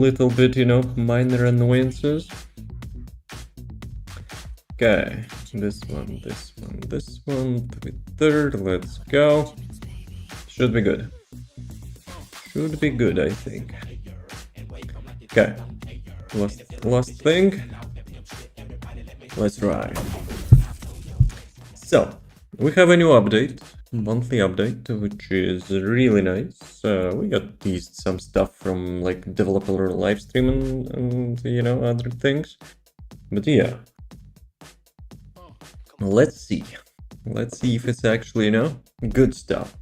little bit, you know, minor annoyances. Okay, this one, this one, this one, to be third, let's go. Should be good. Should be good, I think. Okay, last thing. Let's try. So, we have a new update, monthly update, which is really nice. We got teased some stuff from like developer live stream and you know, other things. But yeah, let's see. Let's see if it's actually, you know, good stuff.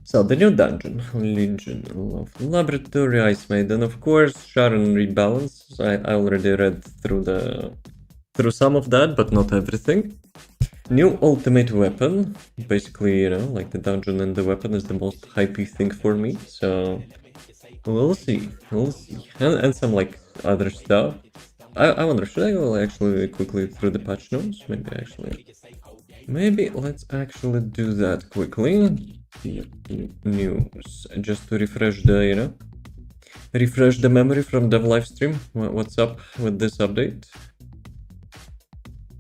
So, the new dungeon, Legion of Laboratory Ice Maiden, of course, SHAREN rebalance. I already read through some of that, but not everything. New ultimate weapon. Basically, you know, like the dungeon and the weapon is the most hypey thing for me, so we'll see. We'll see. And some like other stuff. I wonder, should I go actually quickly through the patch notes? Maybe let's actually do that quickly. News. Just to refresh the, you know, refresh the memory from dev livestream. What's up with this update?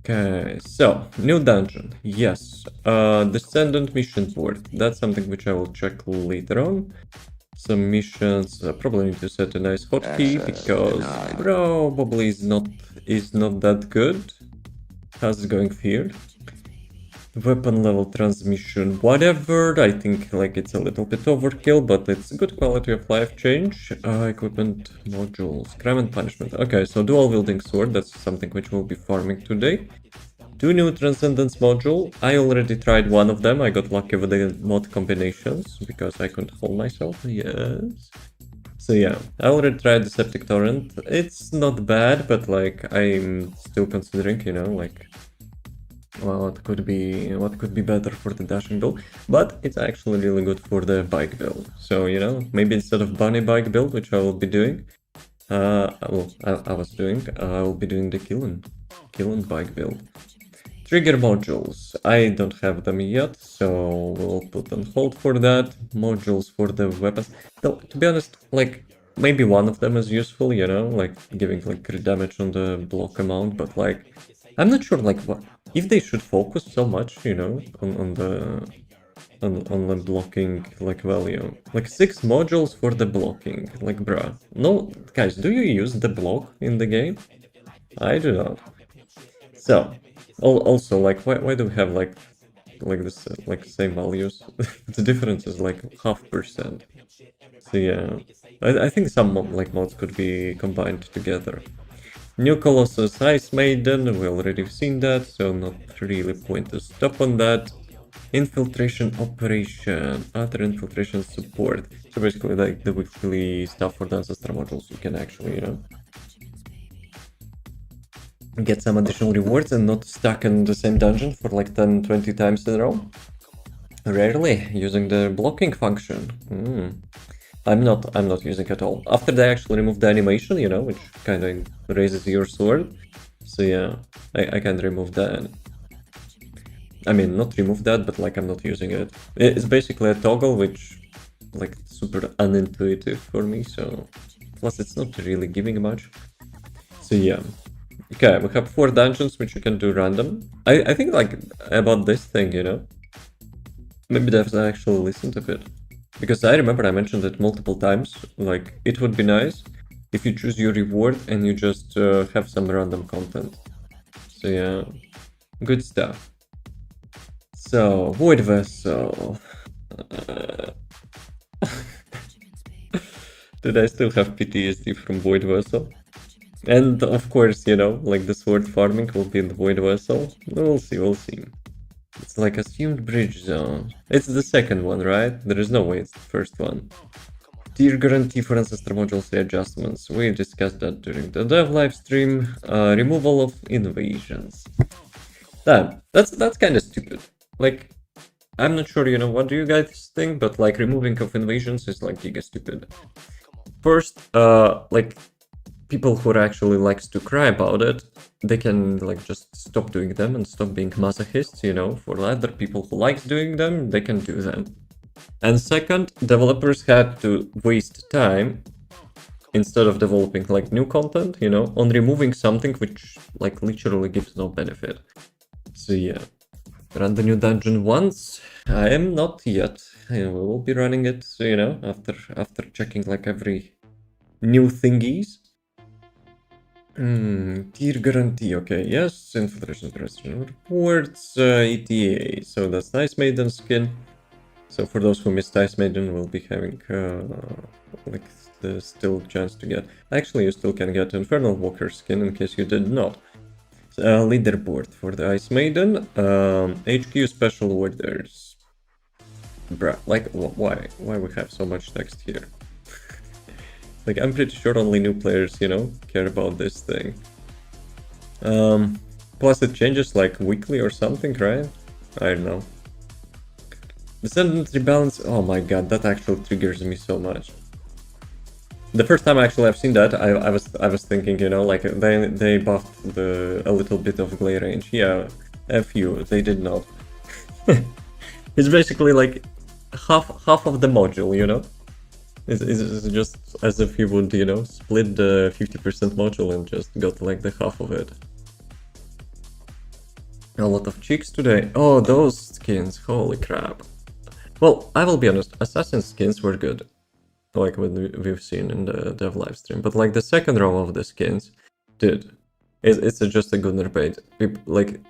Okay, so new dungeon. Yes, Descendant mission board. That's something which I will check later on. Some missions. Probably need to set a nice hotkey because probably is not that good. How's it going here? Weapon level transmission, whatever. I think like it's a little bit overkill, but it's good quality of life change. Equipment modules, crime and punishment. Okay, so dual wielding sword, that's something which we'll be farming today. 2 new transcendence module. I already tried one of them. I got lucky with the mod combinations because I couldn't hold myself. Yes. So yeah, I already tried the septic torrent. It's not bad, but like I'm still considering, you know, like what could be better for the dashing build, but it's actually really good for the bike build. So you know, maybe instead of bunny bike build, which I will be doing, I will be doing the KEELAN bike build. Trigger modules, I don't have them yet, so we'll put on hold for that. Modules for the weapons, though to be honest, like maybe one of them is useful, you know, like giving like crit damage on the block amount, but like I'm not sure like what if they should focus so much, you know, on the blocking like value. Like 6 modules for the blocking, like bruh. No, guys, do you use the block in the game? I do not. So, also like why do we have like this like same values? The difference is like 0.5%. So yeah, I think some like mods could be combined together. New Colossus Ice Maiden, we already seen that, so not really point to stop on that. Infiltration Operation, other infiltration support. So basically like the weekly stuff for the ancestor modules, you can actually, you know, get some additional rewards and not stuck in the same dungeon for like 10-20 times in a row. Rarely using the blocking function. I'm not using it at all. After they actually remove the animation, you know, which kind of raises your sword. So yeah, I can remove that. I mean, not remove that, but like I'm not using it. It's basically a toggle, which like super unintuitive for me. So plus it's not really giving much. So yeah. Okay, we have 4 dungeons which you can do random. I think like about this thing, you know, maybe devs actually listened a bit. Because I remember I mentioned it multiple times, like, it would be nice if you choose your reward and you just have some random content. So yeah, good stuff. So, Void Vessel. Did I still have PTSD from Void Vessel? And of course, you know, like the sword farming will be in the Void Vessel. We'll see. It's like assumed bridge zone. It's the second one, right? There is no way it's the first one. Tier guarantee for ancestor modules readjustments. We discussed that during the dev live stream. Removal of invasions. Damn, that's kind of stupid. Like, I'm not sure, you know, what do you guys think, but like removing of invasions is like giga stupid. First, like people who actually likes to cry about it, they can like just stop doing them and stop being masochists, you know. For other people who likes doing them, they can do them. And second, developers had to waste time instead of developing like new content, you know, on removing something which like literally gives no benefit. So yeah, run the new dungeon once. I am not yet. We will be running it, you know, after checking like every new thingies. Tier guarantee, okay, yes, infiltration reports, ETA, so that's Nice Maiden skin. So for those who missed Ice Maiden, we'll be having like the still chance to get. Actually, you still can get Infernal Walker skin in case you did not. Leaderboard for the Ice Maiden. HQ special orders. Bruh, like why? Why we have so much text here? Like I'm pretty sure only new players, you know, care about this thing. Plus it changes like weekly or something, right? I don't know. Descendant rebalance. Oh my god, that actually triggers me so much. The first time actually I've seen that, I was thinking, you know, like they buffed a little bit of glare range. Yeah, F you, they did not. It's basically like half of the module, you know. It's just as if you would, you know, split the 50% module and just got like the half of it. A lot of chicks today. Oh, those skins, holy crap. Well, I will be honest, Assassin skins were good, like what we've seen in the dev livestream. But like the second row of the skins, dude, it's just a gunner bait. Like,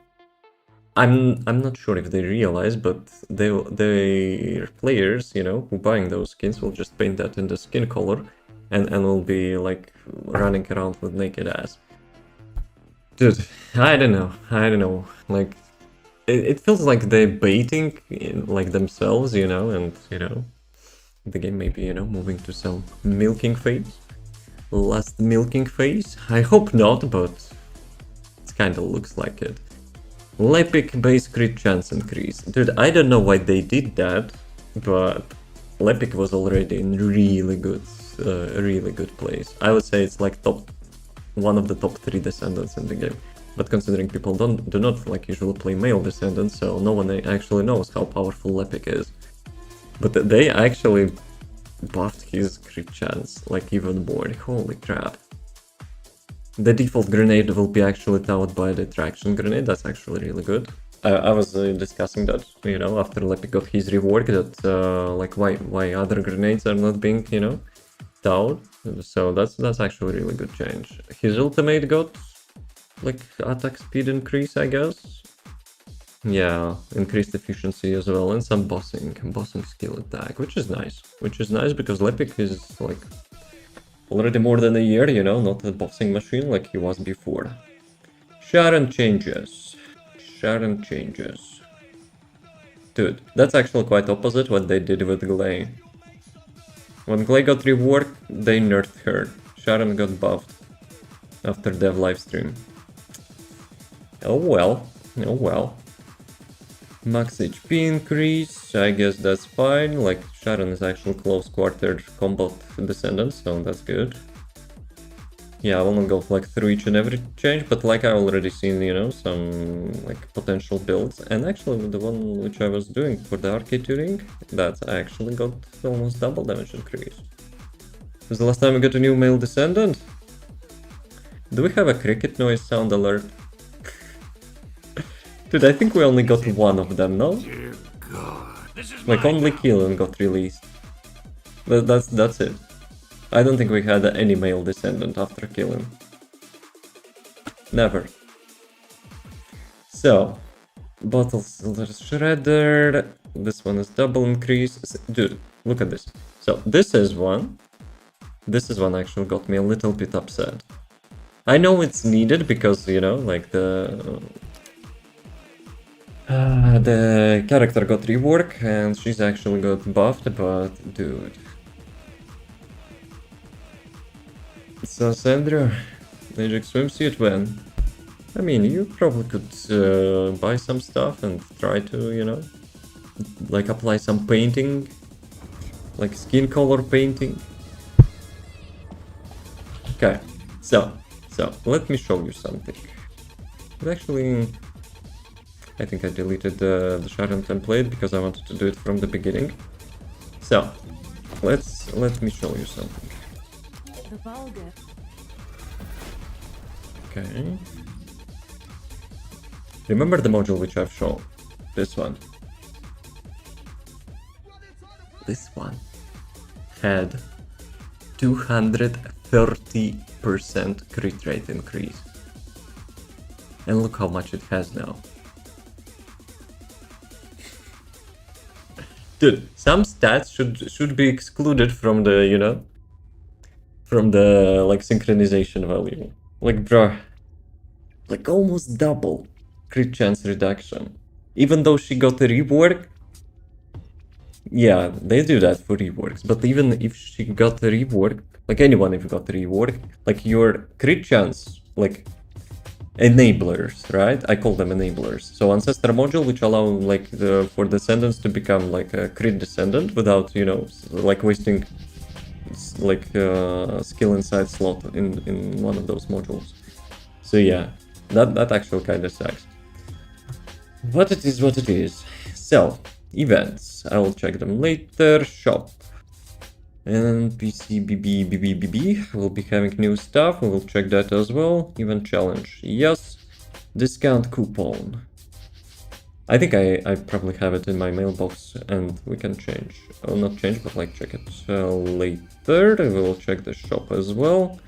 I'm not sure if they realize, but their players, you know, who buying those skins will just paint that in the skin color, and will be like running around with naked ass. Dude, I don't know. Like, it feels like they're baiting like themselves, you know, and you know, the game may be, you know, moving to some milking phase. Last milking phase. I hope not, but it kind of looks like it. Lepic base crit chance increase. Dude, I don't know why they did that, but Lepic was already in really good place. I would say it's like one of the top 3 Descendants in the game. But considering people do not like usually play male Descendants, so no one actually knows how powerful Lepic is. But they actually buffed his crit chance like even more. Holy crap. The default grenade will be actually towed by the traction grenade. That's actually really good. I was discussing that, you know, after Lepic got his rework, that like why other grenades are not being, you know, towed. So that's actually a really good change. His ultimate got like attack speed increase, I guess. Yeah, increased efficiency as well, and some bossing skill attack, which is nice. Which is nice because Lepic is like already more than a year, you know, not a bossing machine like he was before. SHAREN changes. SHAREN changes. Dude, that's actually quite opposite what they did with Glay. When Glay got reworked, they nerfed her. SHAREN got buffed after dev livestream. Oh well, oh well. Max HP increase, I guess that's fine. Like, SHAREN is actually close quarter combat Descendant, so that's good. Yeah, I will not go like through each and every change, but like I already seen, you know, some like potential builds. And actually the one which I was doing for the arcade tuning, that actually got almost double damage increase. Was the last time we got a new male Descendant? Do we have a cricket noise sound alert? Dude, I think we only got one of them, no? Dear God. Like only KEELAN got released. That's it. I don't think we had any male Descendant after KEELAN. Never. So, bottle silver shredder. This one is double increase. Dude, look at this. So this is one. This is one actually got me a little bit upset. I know it's needed because, you know, like the character got rework and she's actually got buffed, but dude. So Sandra, Magic swimsuit when? I mean, you probably could buy some stuff and try to, you know, like apply some painting, like skin color painting. Okay, so let me show you something. But actually, I think I deleted the SHAREN template because I wanted to do it from the beginning. So let me show you something. The vulgar. Okay. Remember the module which I've shown? This one. This one had 230% crit rate increase. And look how much it has now. Dude, some stats should be excluded from the, you know, from the, like, synchronization value. Like, bruh, like almost double crit chance reduction. Even though she got a rework, yeah, they do that for reworks, but even if she got a rework, like anyone if you got a rework, like your crit chance, like enablers, right? I call them enablers. So ancestor module, which allow like for descendants to become like a crit descendant without, you know, like wasting like skill inside slot in one of those modules. So yeah, that actually kind of sucks. But it is what it is. So events, I will check them later. Shop. And PCBB, we'll be having new stuff, we will check that as well. Event challenge, yes. Discount coupon. I think I probably have it in my mailbox and we can change. Oh, not change, but like check it later. We will check the shop as well.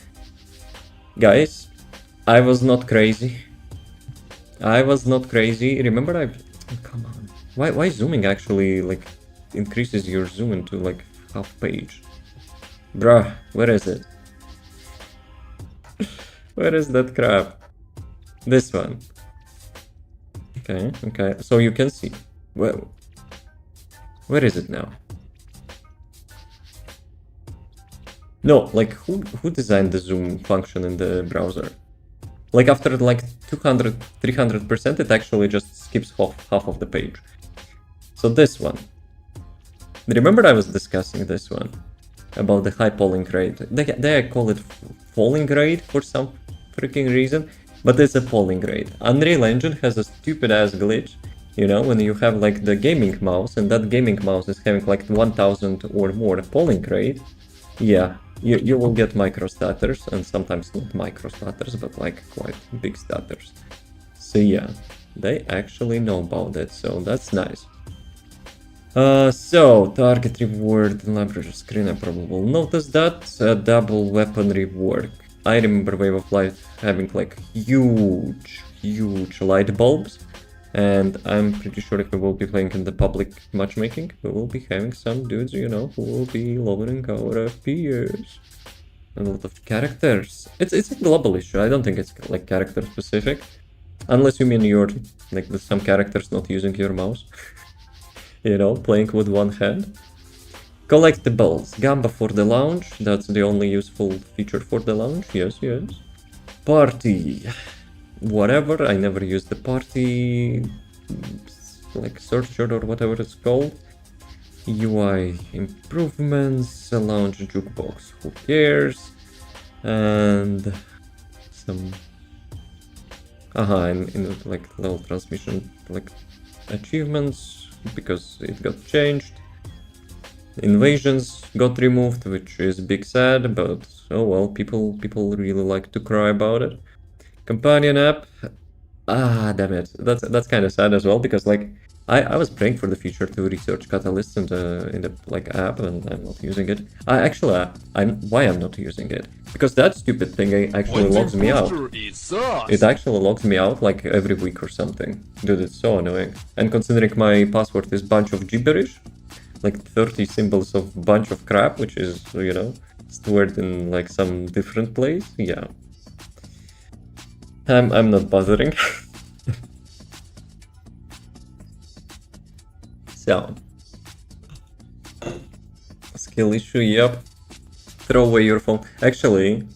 Guys, I was not crazy. I was not crazy. Remember oh, come on. Why zooming actually like increases your zoom into like half page? Bruh, where is it? Where is that crap? This one. Okay, okay. So you can see. Well, where is it now? No, like who designed the zoom function in the browser? Like after like 200, 300%, it actually just skips half of the page. So this one. Remember I was discussing this one about the high polling rate. They call it falling rate for some freaking reason, but it's a polling rate. Unreal Engine has a stupid ass glitch, you know, when you have like the gaming mouse and that gaming mouse is having like 1000 or more polling rate. Yeah, you will get micro stutters, and sometimes not micro stutters, but like quite big stutters. So yeah, they actually know about it, so that's nice. So, target reward in library screen, I probably will notice that. Double weapon reward. I remember Wave of Light having like huge light bulbs. And I'm pretty sure if we will be playing in the public matchmaking, we will be having some dudes, you know, who will be lowering our FPS. A lot of characters. It's a global issue. I don't think it's like character specific. Unless you mean you're like with some characters not using your mouse. You know, playing with one hand. Collectibles. Gamba for the launch. That's the only useful feature for the launch. Yes, yes. Party. Whatever. I never used the party like searcher or whatever it's called. UI improvements. A launch jukebox. Who cares? And some in like level transmission like achievements, because it got changed. Invasions got removed, which is big sad, but oh well, people really like to cry about it. Companion app, damn it, that's kind of sad as well, because like I was praying for the future to research catalysts in the like app, and I'm not using it. Why I'm not using it? Because that stupid thing actually logs me out. It actually logs me out like every week or something. Dude, it's so annoying. And considering my password is bunch of gibberish, like 30 symbols of bunch of crap, which is, you know, stored in like some different place, yeah. I'm not bothering. So, skill issue, yep. Throw away your phone. Actually,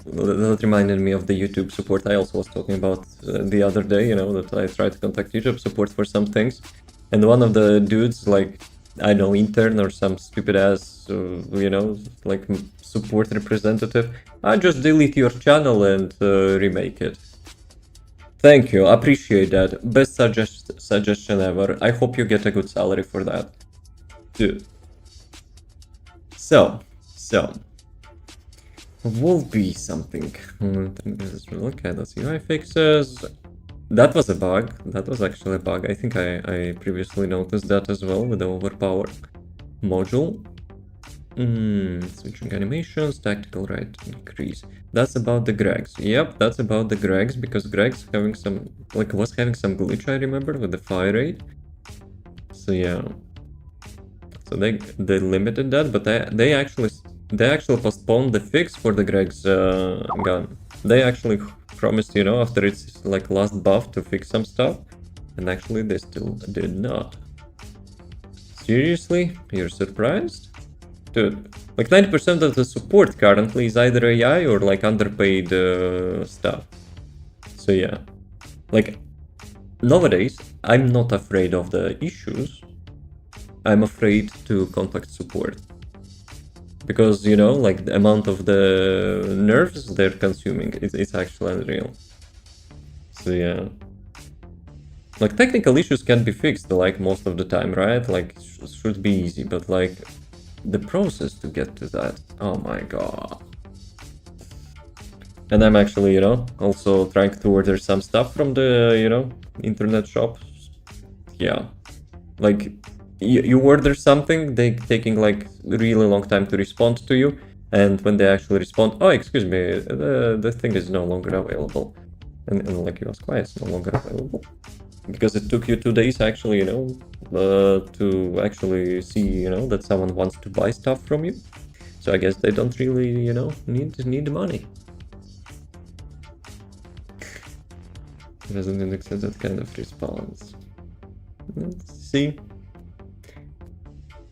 that reminded me of the YouTube support I also was talking about the other day, you know, that I tried to contact YouTube support for some things. And one of the dudes, like, I know, intern or some stupid ass, you know, like support representative, I just delete your channel and remake it. Thank you, appreciate that. Best suggestion ever. I hope you get a good salary for that. Dude. So. will be something. Okay, that's UI fixes. That was a bug. That was actually a bug. I think I previously noticed that as well with the overpowered module. Switching animations, tactical right increase. That's about the Gregs. Yep, that's about the Gregs, because Greg's having some, like, was having some glitch, I remember, with the fire rate. So yeah. So they limited that, but they actually postponed the fix for the Greg's gun. They actually promised, you know, after its like last buff to fix some stuff, and actually they still did not. Seriously? You're surprised? Dude, like 90% of the support currently is either AI or like underpaid stuff. So yeah. Like, nowadays, I'm not afraid of the issues. I'm afraid to contact support. Because, you know, like the amount of the nerves they're consuming, it's actually unreal. So yeah. Like, technical issues can be fixed, like, most of the time, right? Like, it should be easy, but like, the process to get to that, oh my god. And I'm actually, you know, also trying to order some stuff from the, you know, internet shop. Yeah. Like, you order something, they taking like really long time to respond to you, and when they actually respond, oh, excuse me, the thing is no longer available. And like, you ask, why it's no longer available? Because it took you 2 days actually, you know, to actually see, you know, that someone wants to buy stuff from you. So I guess they don't really, you know, need money. Doesn't accept that kind of response. Let's see.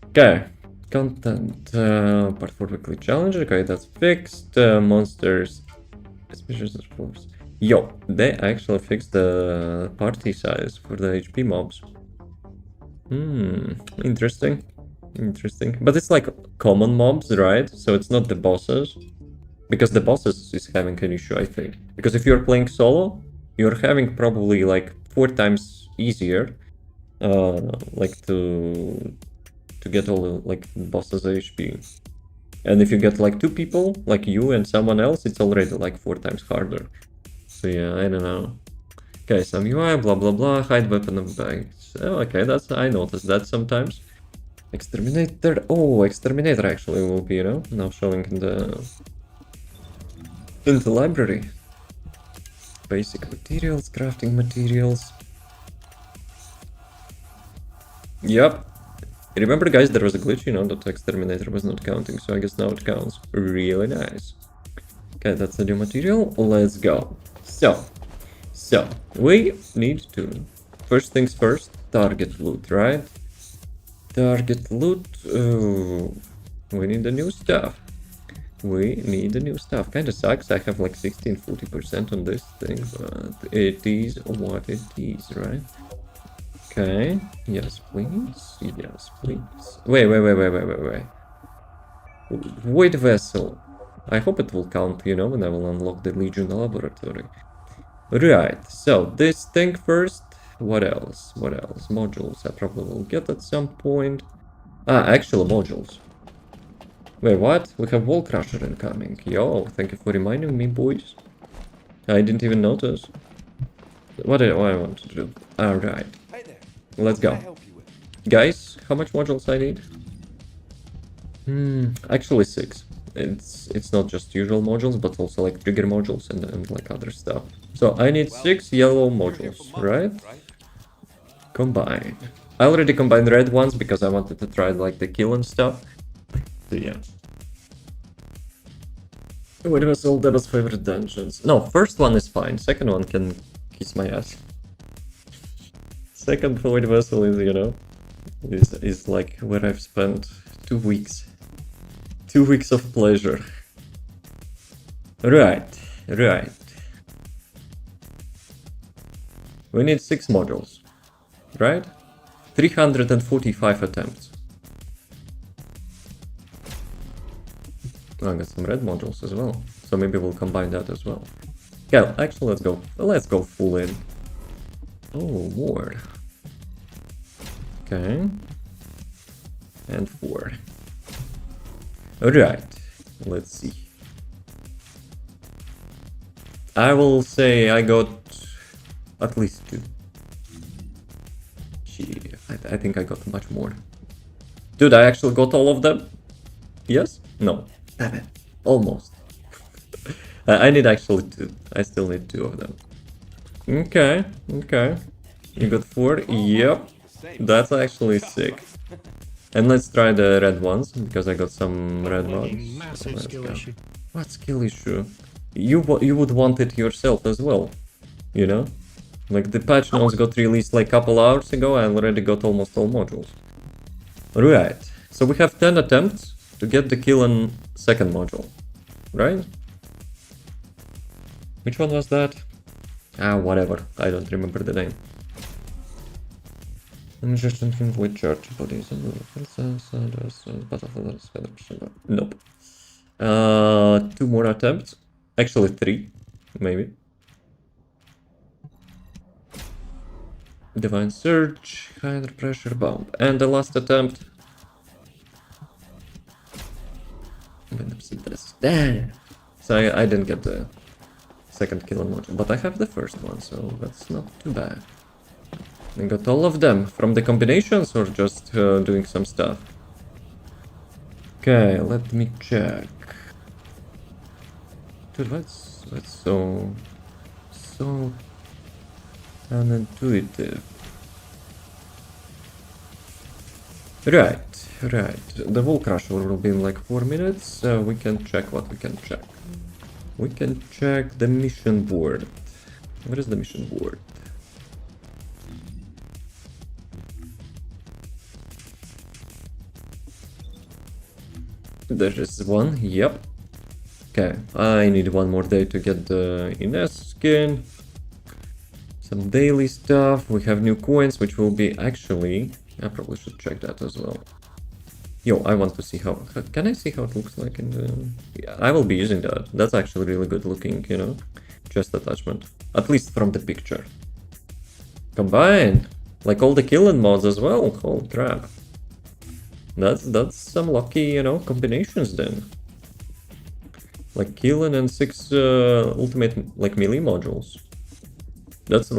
Okay, content, part 4 weekly challenge. Okay, that's fixed. Monsters, suspicious force. Yo, they actually fixed the party size for the HP mobs. Interesting. Interesting. But it's like common mobs, right? So it's not the bosses. Because the bosses is having an issue, I think. Because if you're playing solo, you're having probably like 4 times easier, like to get all the like bosses HP. And if you get like 2 people, like you and someone else, it's already like 4 times harder. So yeah, I don't know. Okay, some UI, blah blah blah, hide weapon of bags. Oh, okay, that's, I noticed that sometimes. Exterminator, oh, Exterminator actually will be, you know, now showing in the library. Basic materials, crafting materials. Yep. Remember, guys, there was a glitch, you know, that Exterminator was not counting, so I guess now it counts. Really nice. Okay, that's the new material. Let's go. So, we need to, first things first, target loot, right? Target loot. Oh, we need the new stuff. We need the new stuff. Kinda sucks. I have like 40% on this thing, but it is what it is, right? Okay. Yes, please. Yes, please. Wait. Void vessel. I hope it will count, you know, when I will unlock the Legion laboratory. Right. So this thing first. What else? What else? Modules. I probably will get at some point. Ah, actual modules. Wait, what? We have Wall Crusher incoming. Yo, thank you for reminding me, boys. I didn't even notice. What do I want to do? Alright. Let's go. Guys, how much modules I need? Actually 6. It's not just usual modules, but also like trigger modules and like other stuff. So I need 6 yellow modules, right? Combine. I already combined red ones because I wanted to try like the KEELAN stuff. So yeah. What was all Deba's favorite dungeons? No, first one is fine. Second one can kiss my ass. Second Void Vessel is, you know, is like where I've spent 2 weeks. 2 weeks of pleasure. Right. We need 6 modules, right? 345 attempts. I got some red modules as well, so maybe we'll combine that as well. Okay, actually, let's go full in. Oh, more. Okay. And 4. Alright, let's see. I will say I got at least 2. Gee, I think I got much more. Dude, I actually got all of them? Yes? No. Damn it. Almost. I need actually 2. I still need 2 of them. Okay, okay. You got 4? Yep. That's actually sick. And let's try the red ones, because I got some red ones. Massive skill issue. What skill issue? You would want it yourself as well, you know? Like, the patch notes got released like a couple hours ago, I already got almost all modules. Right, so we have 10 attempts to get the KEELAN second module, right? Which one was that? Ah, whatever, I don't remember the name. With charge bodies nope. 2 more attempts. Actually 3, maybe. Divine Surge, Hydra Pressure Bomb. And the last attempt. So I didn't get the second KEELAN module, but I have the first one, so that's not too bad. I got all of them from the combinations or just doing some stuff. Okay, let me check. Dude, that's so unintuitive. Right. The Wall Crusher will be in like 4 minutes. We can check what we can check. We can check the mission board. Where is the mission board? There is one, yep. Okay, I need one more day to get the Ines skin. Some daily stuff. We have new coins, which will be actually... I probably should check that as well. Yo, I want to see how... Can I see how it looks like in the... Yeah, I will be using that. That's actually really good looking, you know? Chest attachment. At least from the picture. Combine! Like all the KEELAN mods as well. Holy crap. That's some lucky, you know, combinations then. Like KEELAN and 6 ultimate like melee modules. That's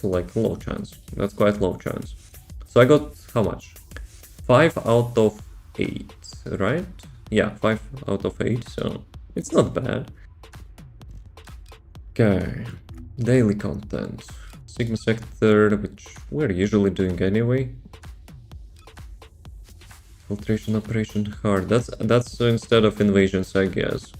like low chance. That's quite low chance. So I got how much? 5 out of 8, right? Yeah, 5 out of 8, so it's not bad. Okay, daily content. Sigma Sector, which we're usually doing anyway. Filtration Operation Hard. That's instead of invasions, I guess.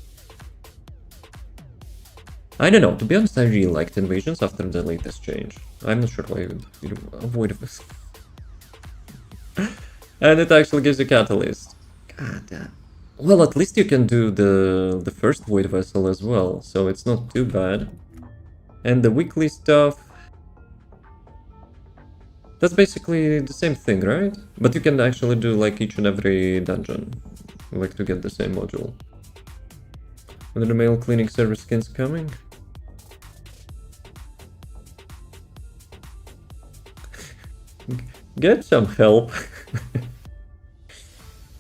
I don't know, to be honest, I really liked invasions after the latest change. I'm not sure why I would avoid this. And it actually gives you Catalyst. God damn. Well, at least you can do the first Void Vessel as well, so it's not too bad. And the weekly stuff... That's basically the same thing, right? But you can actually do like each and every dungeon, like to get the same module. Are the mail cleaning service skins coming? Get some help.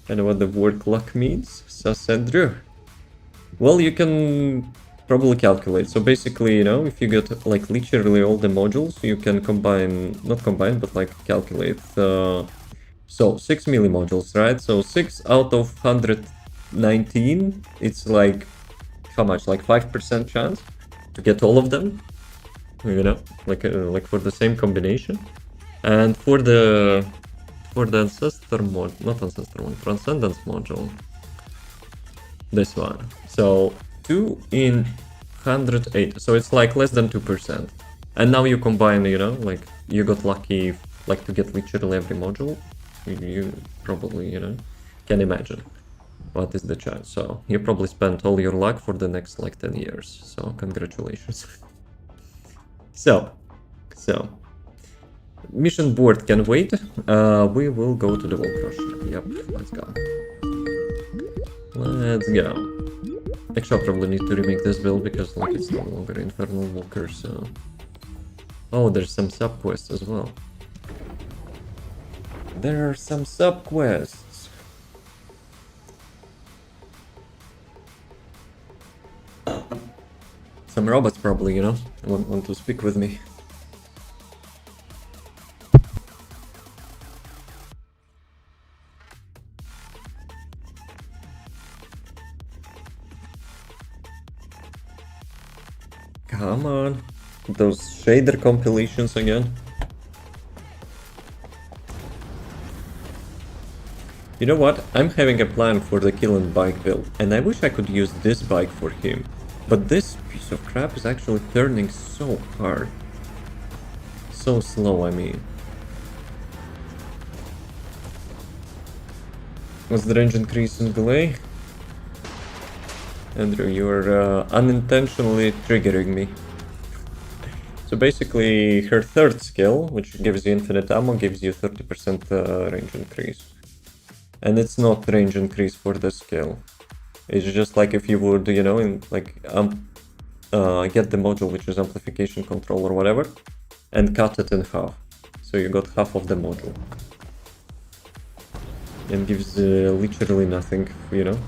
I know what the word luck means, so said Drew. Well, you can probably calculate. So basically, you know, if you get like literally all the modules, you can combine, not combine, but like calculate. So 6 melee modules, right? So 6 out of 119, it's like, how much? Like 5% chance to get all of them, you know, like for the same combination. And for the ancestor mod, not ancestor one, transcendence module, this one. So 2 in 108, so it's like less than 2%. And now you combine, you know, like you got lucky, like to get literally every module. You probably, you know, can imagine what is the chance. So you probably spent all your luck for the next like 10 years. So congratulations. So mission board can wait. We will go to the Wall Crusher. Yep, let's go. Let's go. Actually, I'll probably need to remake this build because like it's no longer Infernal Walker, so... Oh, there's some sub-quests as well. There are some sub-quests. Some robots probably, you know, want to speak with me. Come on. Those shader compilations again. You know what? I'm having a plan for the KEELAN bike build, and I wish I could use this bike for him. But this piece of crap is actually turning so hard. So slow, I mean. Was the range increase and delay? Andrew, you're unintentionally triggering me. So basically, her third skill, which gives you infinite ammo, gives you 30% range increase. And it's not range increase for the skill. It's just like if you would, you know, get the module, which is amplification control or whatever, and cut it in half. So you got half of the module. And gives literally nothing, you know.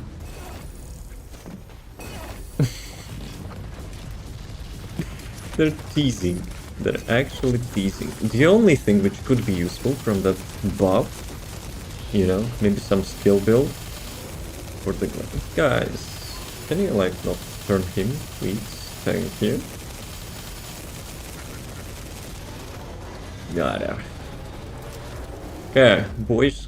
They're teasing. They're actually teasing. The only thing which could be useful from that buff, you know, maybe some skill build for the guys. Can you like not turn him, please? Thank you. Got it. Okay, boys.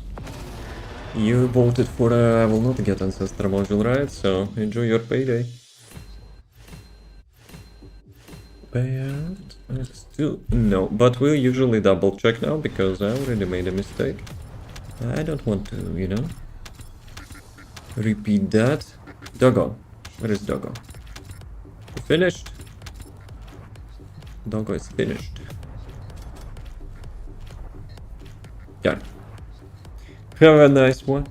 You voted for I will not get ancestor module, right? So enjoy your payday. Payout? Still no, but we'll usually double check now because I already made a mistake. I don't want to, you know, repeat that. Doggo, where is Doggo? Finished. Doggo is finished. Yeah. Have a nice one.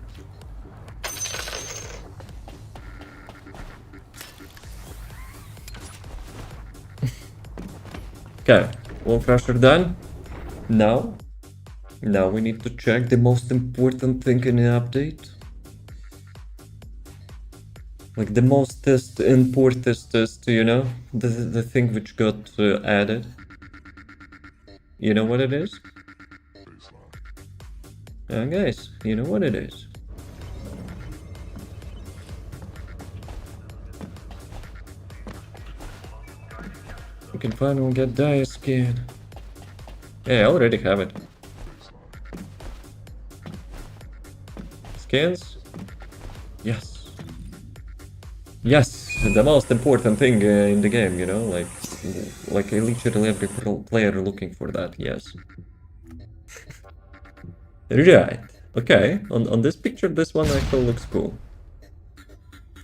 Okay, Wolf Rusher done. Now we need to check the most important thing in the update. Like the most important, you know, the thing which got added. You know what it is? Guys, you know what it is. You can finally get Dire skin. Yeah, I already have it. Skins? Yes. Yes, the most important thing in the game, you know, like literally every player looking for that, yes. Right. Okay, on this picture, this one actually looks cool.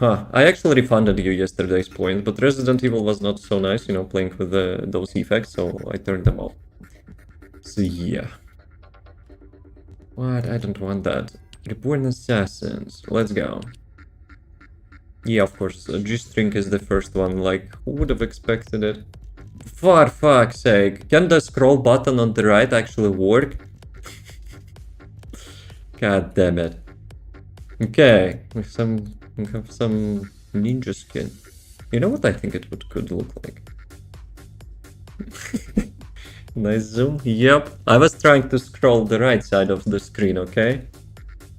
Huh, I actually refunded you yesterday's points, but Resident Evil was not so nice, you know, playing with those effects, so I turned them off. So yeah. What? I don't want that. Reborn Assassins. Let's go. Yeah, of course, G-String is the first one, like, who would have expected it? For fuck's sake, can the scroll button on the right actually work? God damn it. Okay, we have some ninja skin. You know what I think it could look like? Nice zoom. Yep, I was trying to scroll the right side of the screen, okay?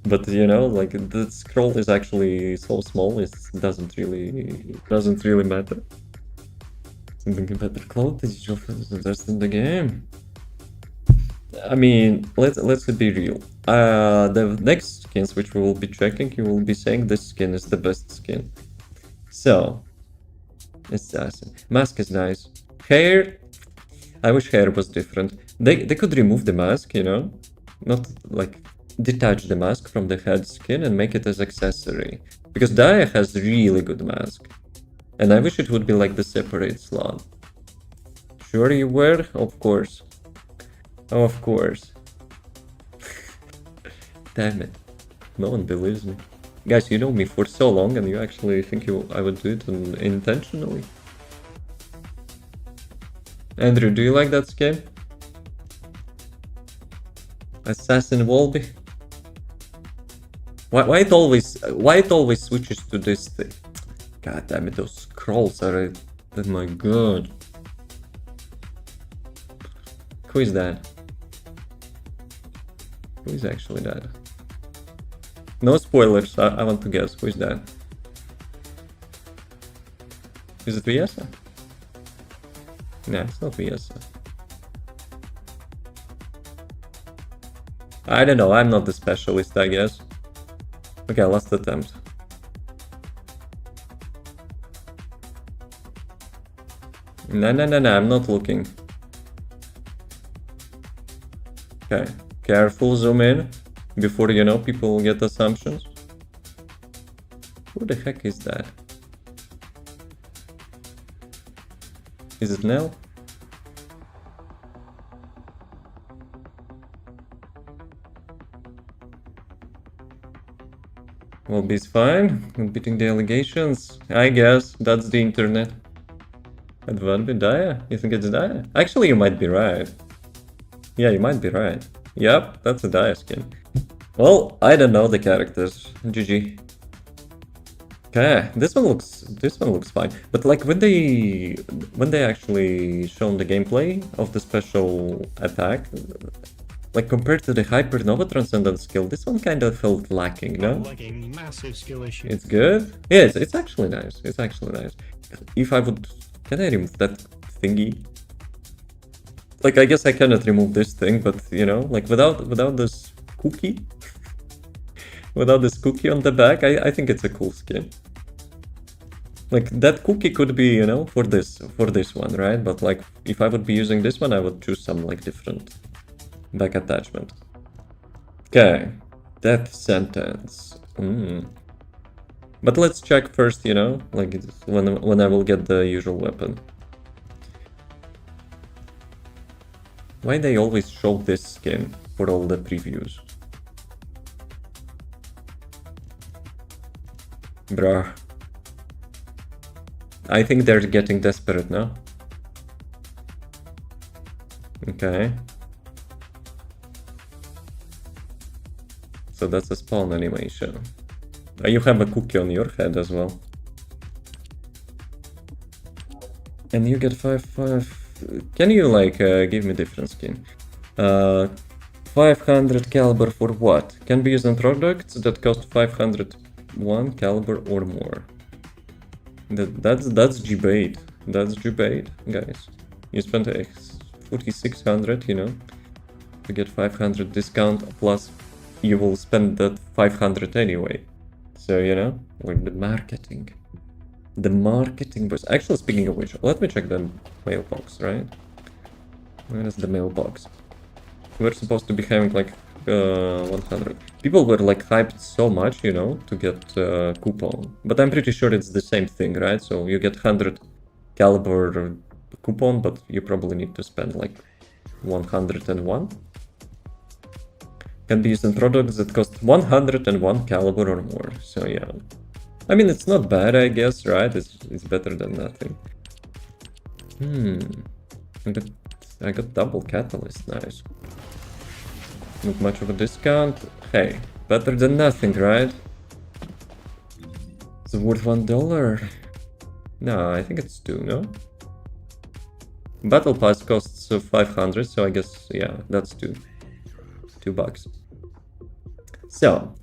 But you know, like the scroll is actually so small, it doesn't really matter. Something better cloud digital that's in the game. I mean, let's be real. The next skins which we will be checking, you will be saying this skin is the best skin. So, Assassin. Mask is nice. Hair, I wish hair was different. They could remove the mask, you know, not like detach the mask from the head skin and make it as accessory. Because Daya has really good mask. And I wish it would be like the separate slot. Sure you were? Of course. Of course. Damn it. No one believes me. Guys, you know me for so long and you actually think I would do it intentionally? Andrew, do you like that skin? Assassin Wolby? Why it always switches to this thing? God damn it, those scrolls are Oh my god. Who is that? Who is actually that? No spoilers, I want to guess. Who is that? Is it Viesa? Nah, it's not Viesa. I don't know, I'm not the specialist, I guess. Okay, last attempt. No, I'm not looking. Okay, careful, zoom in before, you know, people get assumptions. Who the heck is that? Is it Nell? Well, B's fine. Beating the allegations. I guess that's the internet. Advantage Daya? You think it's Daya? Actually, you might be right. Yeah, you might be right. Yep, that's a Daya skin. Well, I don't know the characters. GG. Okay, this one looks fine. But like when they actually shown the gameplay of the special attack, like compared to the Hypernova Transcendent skill, this one kind of felt lacking, no? Like a massive skill issue. It's good? Yes, it's actually nice. It's actually nice. If I would... Can I remove that thingy? Like, I guess I cannot remove this thing, but, you know, like, without this cookie... without this cookie on the back, I think it's a cool skin. Like, that cookie could be, you know, for this one, right? But, like, if I would be using this one, I would choose some, like, different back attachment. Okay. Death sentence. But let's check first, you know, like, when I will get the usual weapon. Why they always show this skin for all the previews? Bruh. I think they're getting desperate now. Okay. So that's a spawn animation. You have a cookie on your head as well. And you get 5. Can you like give me different skin? 500 caliber for what? Can be used on products that cost 501 caliber or more. That's G-bait. That's G-bait, guys. You spent 4,600, you know, to get 500 discount, plus you will spend that 500 anyway. So, you know, with the marketing. The marketing was... Actually, speaking of which, let me check the mailbox, right? Where is the mailbox? We're supposed to be having like 100. People were like hyped so much, you know, to get coupon. But I'm pretty sure it's the same thing, right? So you get 100 caliber coupon, but you probably need to spend like 101. Can be used in products that cost 101 caliber or more. So yeah. I mean, it's not bad, I guess, right? It's better than nothing. I got double catalyst, nice. Not much of a discount. Hey, better than nothing, right? It's worth $1. No, I think it's 2, no? Battle Pass costs 500, so I guess, yeah, that's 2. $2. So,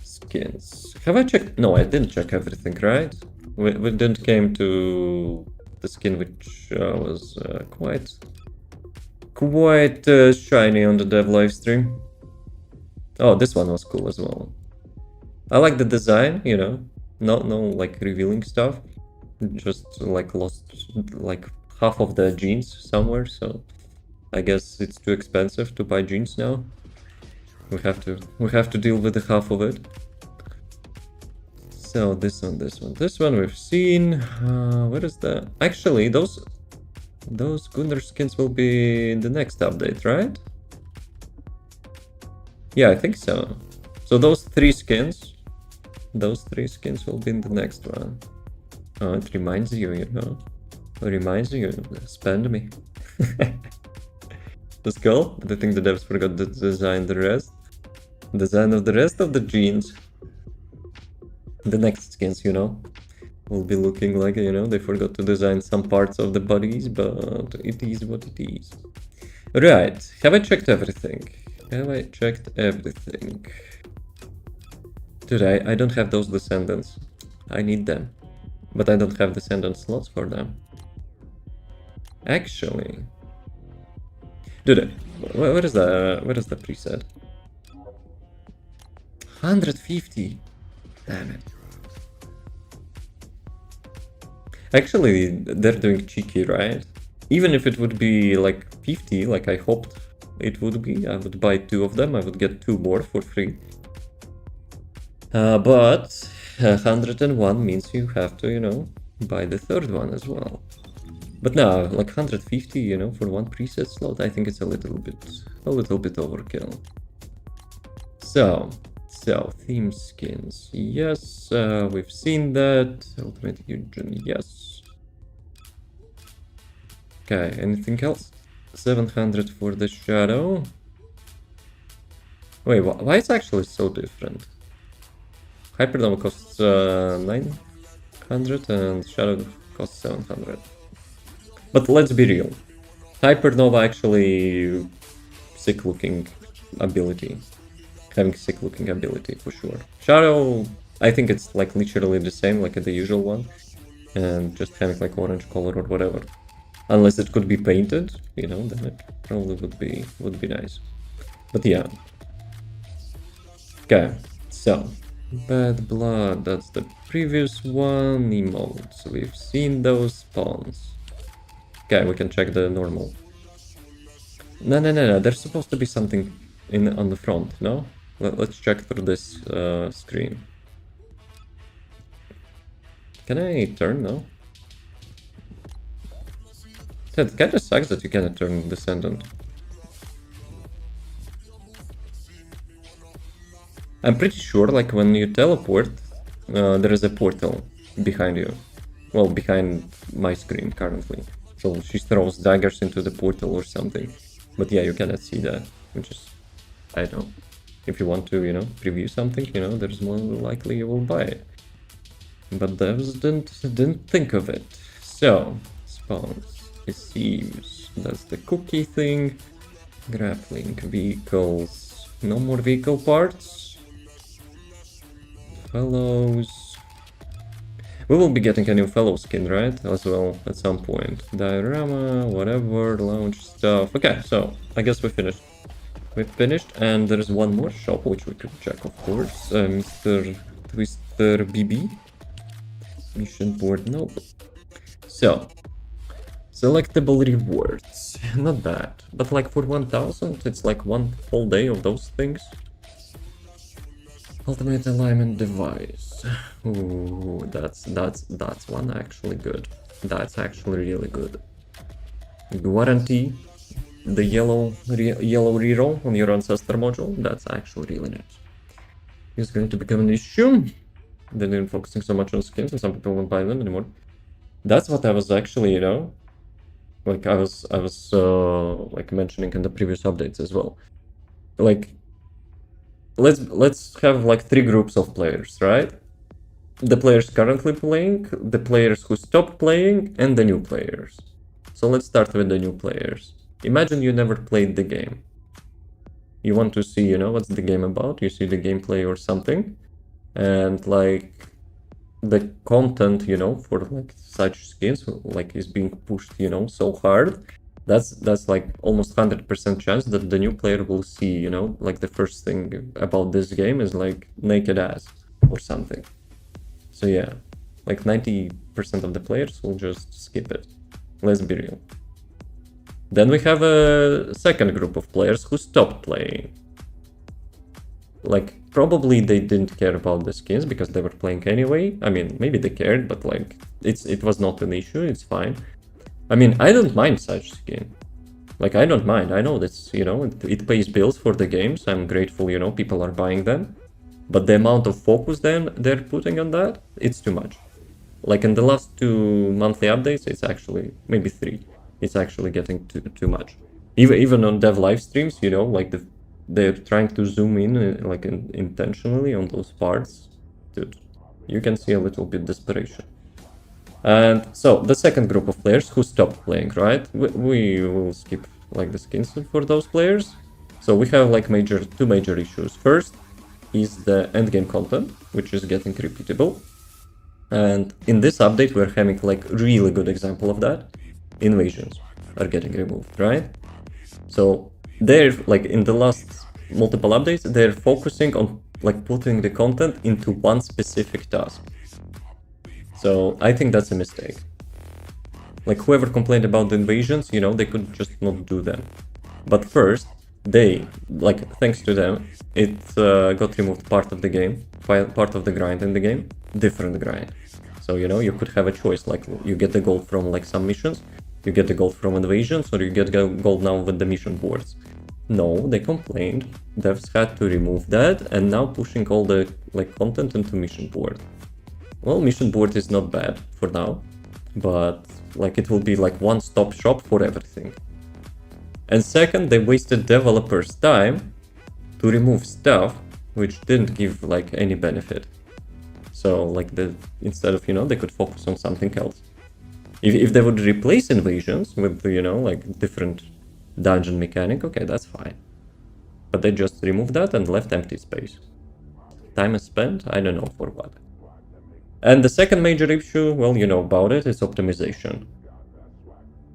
skins. Have I checked? No, I didn't check everything, right? We didn't came to the skin which was quite shiny on the dev livestream. Oh, this one was cool as well. I like the design, you know, no like revealing stuff. Just like lost like half of the jeans somewhere, so I guess it's too expensive to buy jeans now. We have to deal with the half of it. So this one we've seen. What is the... Actually, those Gunnar skins will be in the next update, right? Yeah, I think so. So those three skins will be in the next one. Oh, it reminds you, you know. It reminds you, spend me. Let's go. I think the devs forgot to design the rest. Design of the rest of the jeans. The next skins, you know. will be looking like, you know, they forgot to design some parts of the bodies, but it is what it is. Right, have I checked everything? Have I checked everything? Dude, I don't have those Descendants. I need them. But I don't have Descendant slots for them. Actually... Dude, where is the preset? 150! Damn it. Actually, they're doing cheeky, right? Even if it would be like 50, like I hoped it would be, I would buy 2 of them, I would get 2 more for free. But 101 means you have to, you know, buy the third one as well. But now, like 150, you know, for one preset slot, I think it's a little bit overkill. So theme skins, yes, we've seen that. Ultimate Union, yes. Okay, anything else? 700 for the Shadow. Wait, why is it actually so different? Hyperdome costs 900 and Shadow costs 700. But let's be real. Hypernova actually sick looking ability. Having sick looking ability for sure. Shadow, I think it's like literally the same like the usual one. And just having like orange color or whatever. Unless it could be painted, you know, then it probably would be nice. But yeah. Okay, so Bad Blood, that's the previous one. Emotes, we've seen those. Spawns. Okay, we can check the normal. No, there's supposed to be something on the front, no? Let's check through this screen. Can I turn now? It kinda sucks that you cannot turn Descendant. I'm pretty sure, like, when you teleport, there is a portal behind you. Well, behind my screen currently. So she throws daggers into the portal or something. But yeah, you cannot see that, which is... I don't know. If you want to, you know, preview something, you know, there's more likely you will buy it. But devs didn't think of it. So, spawns. It seems that's the cookie thing. Grappling vehicles. No more vehicle parts. Fellows. We will be getting a new fellow skin, right? As well at some point. Diorama, whatever, launch stuff. Okay, so I guess we finished. We finished, and there's one more shop which we could check, of course. Mr. Twister BB. Mission board, nope. So, selectable rewards. Not bad. But like for 1000, it's like one whole day of those things. Ultimate alignment device. Ooh, that's one actually good. That's actually really good. Guarantee the yellow reroll on your ancestor module. That's actually really nice. It's going to become an issue. They didn't focusing so much on skins, and some people won't buy them anymore. That's what I was actually, you know, like I was like mentioning in the previous updates as well. Like, let's have like 3 groups of players, right? The players currently playing, the players who stopped playing, and the new players. So let's start with the new players. Imagine you never played the game. You want to see, you know, what's the game about, you see the gameplay or something, and like the content, you know, for like such skins like is being pushed, you know, so hard. That's like almost 100% chance that the new player will see, you know, like the first thing about this game is like naked ass or something. So yeah, like 90% of the players will just skip it. Let's be real. Then we have a second group of players who stopped playing. Like, probably they didn't care about the skins because they were playing anyway. I mean, maybe they cared, but like, it was not an issue, it's fine. I mean, I don't mind such skin. Like, I don't mind. I know that's, you know, it pays bills for the games. I'm grateful, you know, people are buying them. But the amount of focus then they're putting on that, it's too much. Like in the last 2 monthly updates, it's actually, maybe 3. It's actually getting too much. Even on dev live streams, you know, like they're trying to zoom in intentionally on those parts. Dude, you can see a little bit desperation. And so the second group of players who stopped playing, right? We will skip like the skins for those players. So we have like two major issues. First is the endgame content, which is getting repeatable. And in this update, we're having like really good example of that. Invasions are getting removed, right? So they're like in the last multiple updates, they're focusing on like putting the content into one specific task. So I think that's a mistake. Like whoever complained about the invasions, you know, they could just not do them. But first, they, like thanks to them, it got removed part of the game, part of the grind in the game, different grind. So, you know, you could have a choice, like you get the gold from like some missions, you get the gold from invasions, or you get gold now with the mission boards. No, they complained, devs had to remove that, and now pushing all the like content into mission board. Well, mission board is not bad for now, but like it will be like one-stop shop for everything. And second, they wasted developers' time to remove stuff which didn't give like any benefit. So like instead of, you know, they could focus on something else. If they would replace invasions with, you know, like different dungeon mechanic, okay, that's fine. But they just removed that and left empty space. Time is spent, I don't know for what. And the second major issue, well, you know about it, is optimization.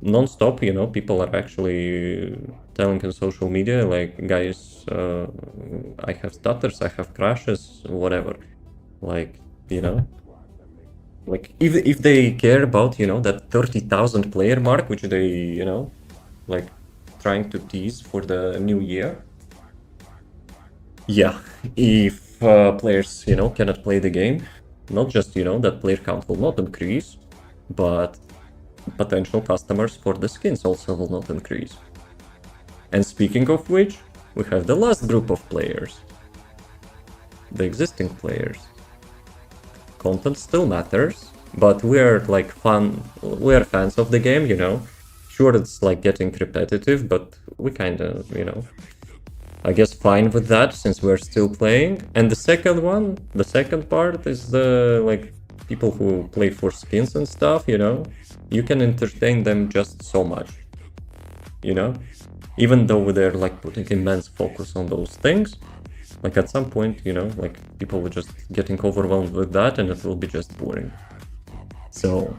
Non-stop, you know, people are actually telling on social media, like, guys, I have stutters, I have crashes, whatever. Like, you know, like if they care about, you know, that 30,000 player mark, which they, you know, like trying to tease for the new year. Yeah, if players, you know, cannot play the game, not just, you know, that player count will not increase, but potential customers for the skins also will not increase. And speaking of which, we have the last group of players. The existing players. Content still matters, but we're like we're fans of the game, you know. Sure, it's like getting repetitive, but we kind of, you know, I guess fine with that since we're still playing. And the second part is the like people who play for skins and stuff, you know. You can entertain them just so much, you know, even though they're like putting immense focus on those things. Like at some point, you know, like people were just getting overwhelmed with that and it will be just boring. So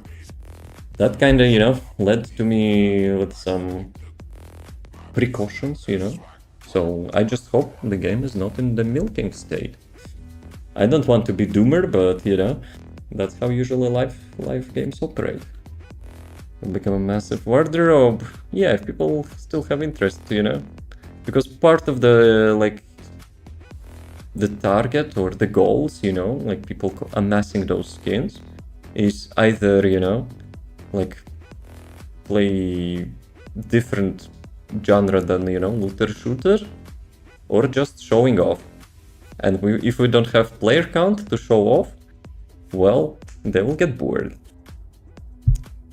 that kind of, you know, led to me with some precautions, you know. So I just hope the game is not in the milking state. I don't want to be doomer, but you know, that's how usually live games operate. It'll become a massive wardrobe. Yeah, if people still have interest, you know, because part of the like the target or the goals, you know, like people amassing those skins is either, you know, like play different genre than, you know, looter shooter, or just showing off. And if we don't have player count to show off, well, they will get bored.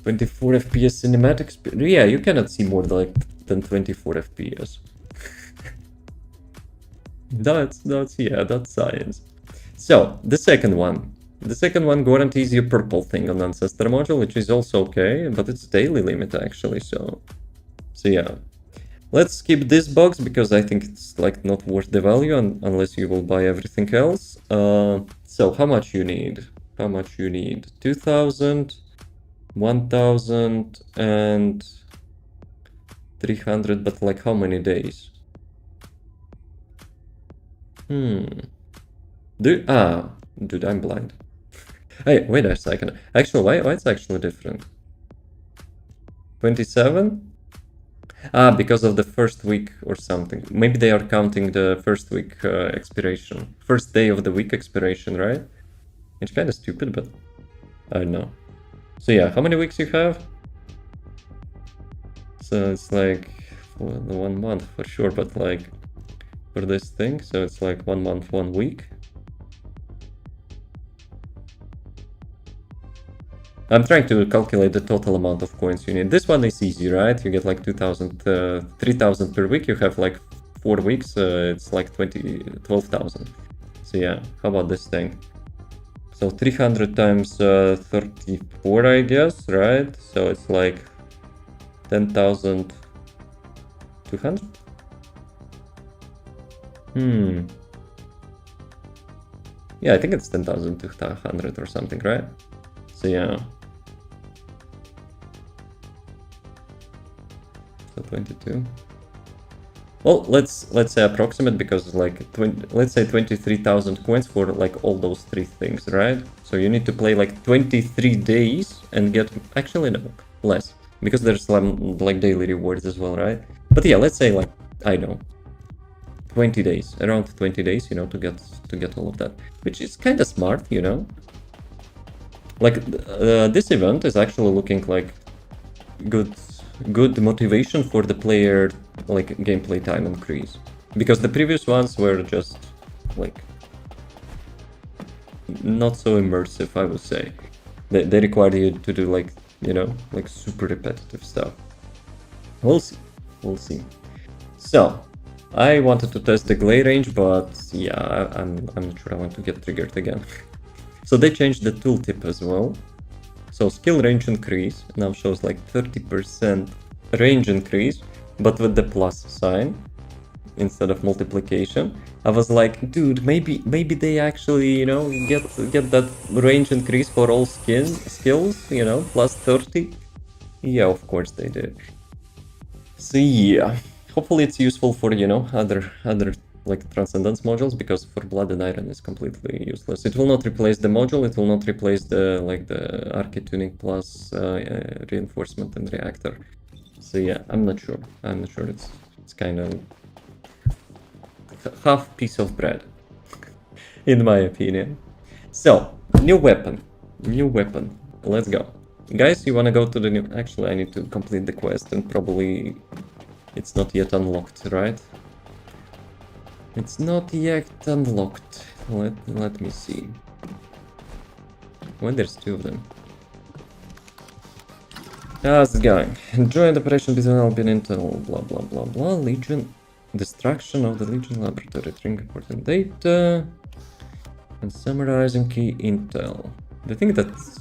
24 FPS cinematics, yeah, you cannot see more than 24 FPS. That's science. So the second one guarantees you purple thing on Ancestor module, which is also okay, but it's daily limit actually. So yeah, let's skip this box because I think it's like not worth the value unless you will buy everything else. So how much you need? 2,000, 1,000 and 300, but like how many days? Dude, I'm blind. Hey, wait a second. Actually, why it's actually different? 27? Because of the first week or something. Maybe they are counting the first week expiration. First day of the week expiration, right? It's kind of stupid, but I don't know. So yeah, how many weeks you have? So it's like 1 month for sure, but like for this thing, so it's like 1 month, 1 week. I'm trying to calculate the total amount of coins you need. This one is easy, right? You get like 2,000, 3,000 per week. You have like 4 weeks, it's like 12,000. So yeah, how about this thing? So 300 times 34, I guess, right? So it's like 10,200? Yeah, I think it's 10,200 or something, right? So yeah. So 22. Well, let's say approximate, because like let's say 23,000 coins for like all those three things, right? So you need to play like 23 days and get, actually no, less, because there's like daily rewards as well, right? But yeah, let's say like, I know, 20 days, around 20 days, you know, to get all of that, which is kind of smart, you know. Like this event is actually looking like good motivation for the player, like gameplay time increase, because the previous ones were just like not so immersive, I would say. They required you to do like, you know, like super repetitive stuff. We'll see. So I wanted to test the glare range, but yeah, I'm not sure I want to get triggered again. So they changed the tooltip as well. So skill range increase now shows like 30% range increase, but with the plus sign instead of multiplication. I was like, dude, maybe they actually, you know, get that range increase for all skills, you know, plus 30. Yeah, of course they did. So yeah, hopefully it's useful for, you know, other like Transcendence modules, because for Blood and Iron is completely useless. It will not replace the module, it will not replace the like the Arcade Tuning plus reinforcement and reactor. So yeah, I'm not sure. It's kind of half piece of bread, in my opinion. So new weapon. Let's go, guys. You wanna go to the new? Actually, I need to complete the quest, and probably it's not yet unlocked, right? It's not yet unlocked. Let me see. Well, there's two of them. How's it going? Joint operation between Albion Intel, blah blah blah blah. Legion. Destruction of the Legion laboratory. String important data. And summarizing key intel. I think that's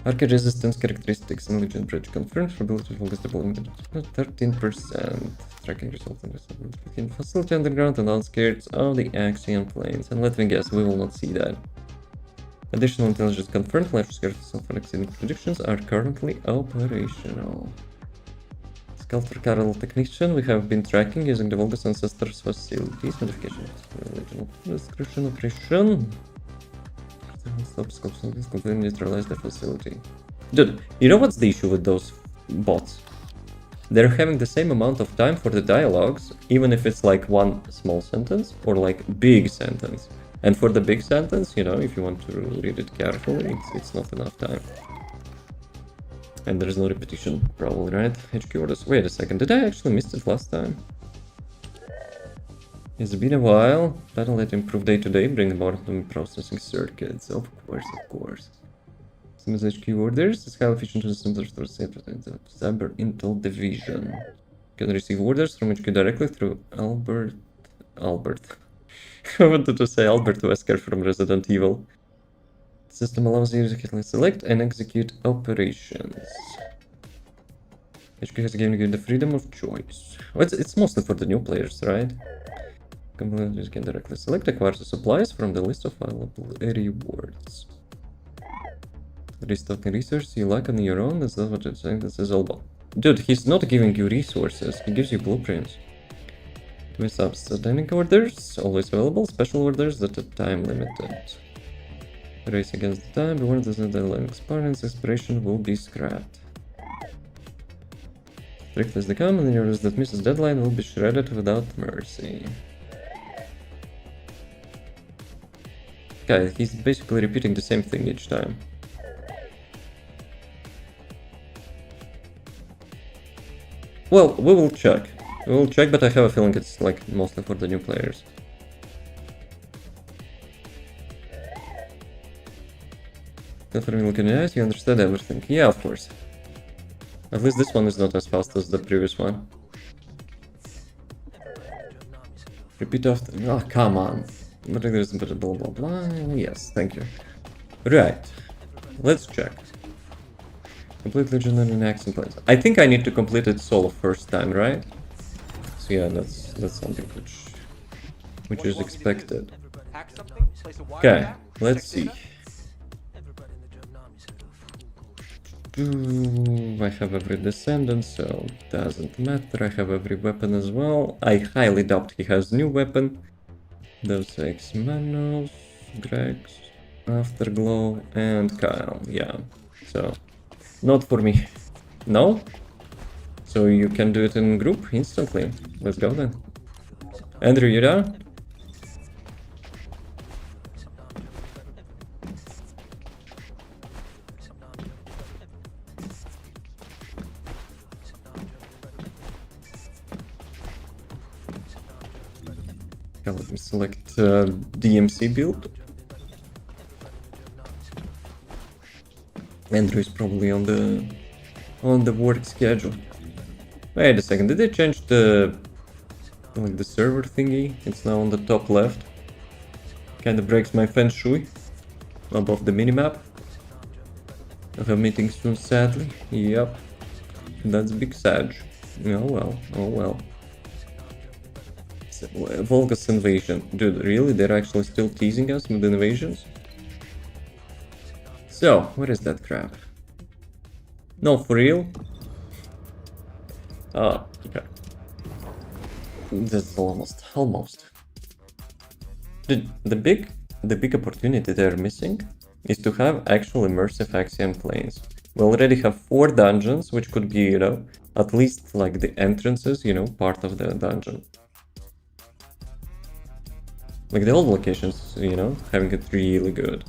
arcade resistance characteristics in Legion Bridge confirmed for ability to focus deployment 13%. Tracking result in facility underground and outskirts of the Axion plains. And let me guess, we will not see that. Additional intelligence confirmed. Life scarce sulfur exceeding predictions are currently operational. Sculptor Carol Technician, we have been tracking using the Volga's ancestors' facilities. Modification original description operation. Stop scope completely neutralize the facility. Dude, you know what's the issue with those bots? They're having the same amount of time for the dialogues, even if it's like one small sentence or like big sentence. And for the big sentence, you know, if you want to read it carefully, it's not enough time. And there's no repetition, probably, right? HQ orders. Wait a second, did I actually miss it last time? It's been a while. That'll let improve day to day, bring more processing circuits. Of course. Systems HQ orders. It's highly efficient systems for Cyber Intel Division. You can receive orders from HQ directly through Albert. I wanted to say Albert Wesker from Resident Evil. The system allows you to select and execute operations. HQ has given you the freedom of choice. Well, it's mostly for the new players, right? You can directly select, acquire the supplies from the list of available rewards. Restocking resources you like on your own, that's not what it's saying, this is all about. Dude, he's not giving you resources, he gives you blueprints. Two subs, dynamic orders, always available, special orders that are time limited. Race against the time, before the deadline expires, expiration will be scrapped. Strict as they come, and the orders that misses deadline will be shredded without mercy. Okay, he's basically repeating the same thing each time. Well, we will check. But I have a feeling it's like mostly for the new players. Definitely looking at it, you understand everything. Yeah, of course. At least this one is not as fast as the previous one. Repeat after. Oh, come on. But there's blah blah blah. Yes, thank you. Right. Let's check. Complete legendary and action plans. I think I need to complete it solo first time, right? So yeah, that's something which is expected. Okay, let's see. I have every Descendant, so doesn't matter. I have every weapon as well. I highly doubt he has new weapon. Deus Ex Manos, Grex, Afterglow, and Kyle. Yeah, so not for me. No? So you can do it in group instantly. Let's go then. Andrew, you there? Okay, let me select DMC build. Andrew is probably on the work schedule. Wait a second, did they change the server thingy? It's now on the top left. Kinda breaks my feng shui above the minimap. I have meeting soon, sadly. Yep. That's big sad. Oh well, oh well. So, Volga's invasion. Dude, really? They're actually still teasing us with invasions? So, what is that crap? No, for real? Oh, okay. That's almost. The big opportunity they're missing is to have actual immersive axiom planes. We already have 4 dungeons, which could be, at least like the entrances, part of the dungeon. Like the old locations, having it really good.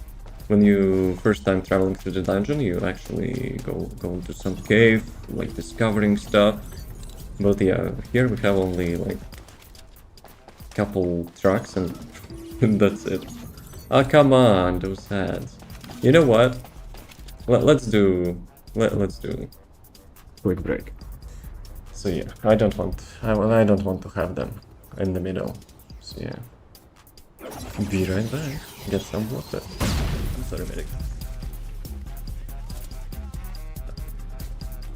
When you first time traveling through the dungeon, you actually go into some cave, like discovering stuff. But yeah, here we have only like couple trucks and that's it. Oh come on, those ads. You know what? Let's do quick break. So yeah, I don't want to have them in the middle. So yeah. Be right back. Get some water. Sorry, medic.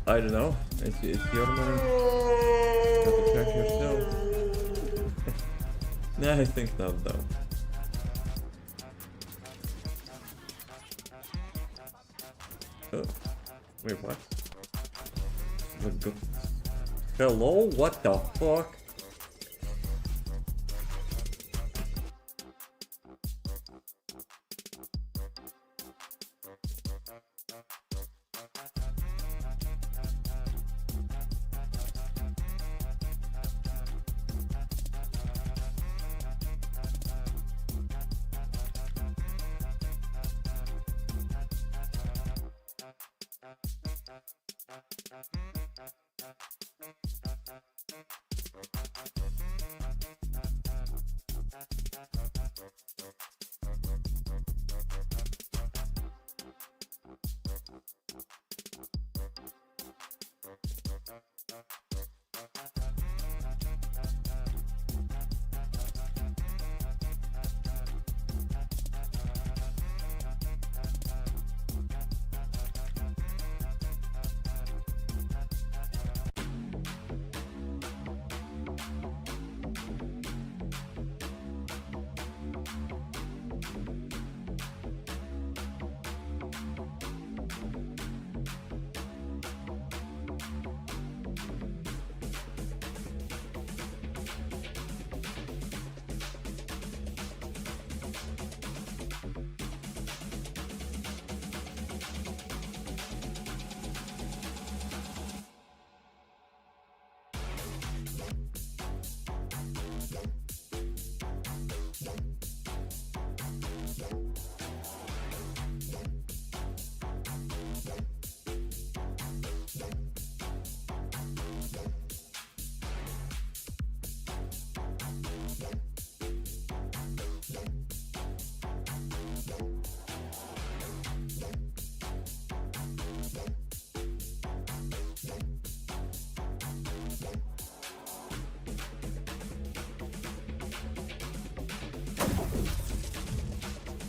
I don't know. It's your money. You have to check yourself. Nah, I think not though. Oh. Wait, what? Hello? What the fuck?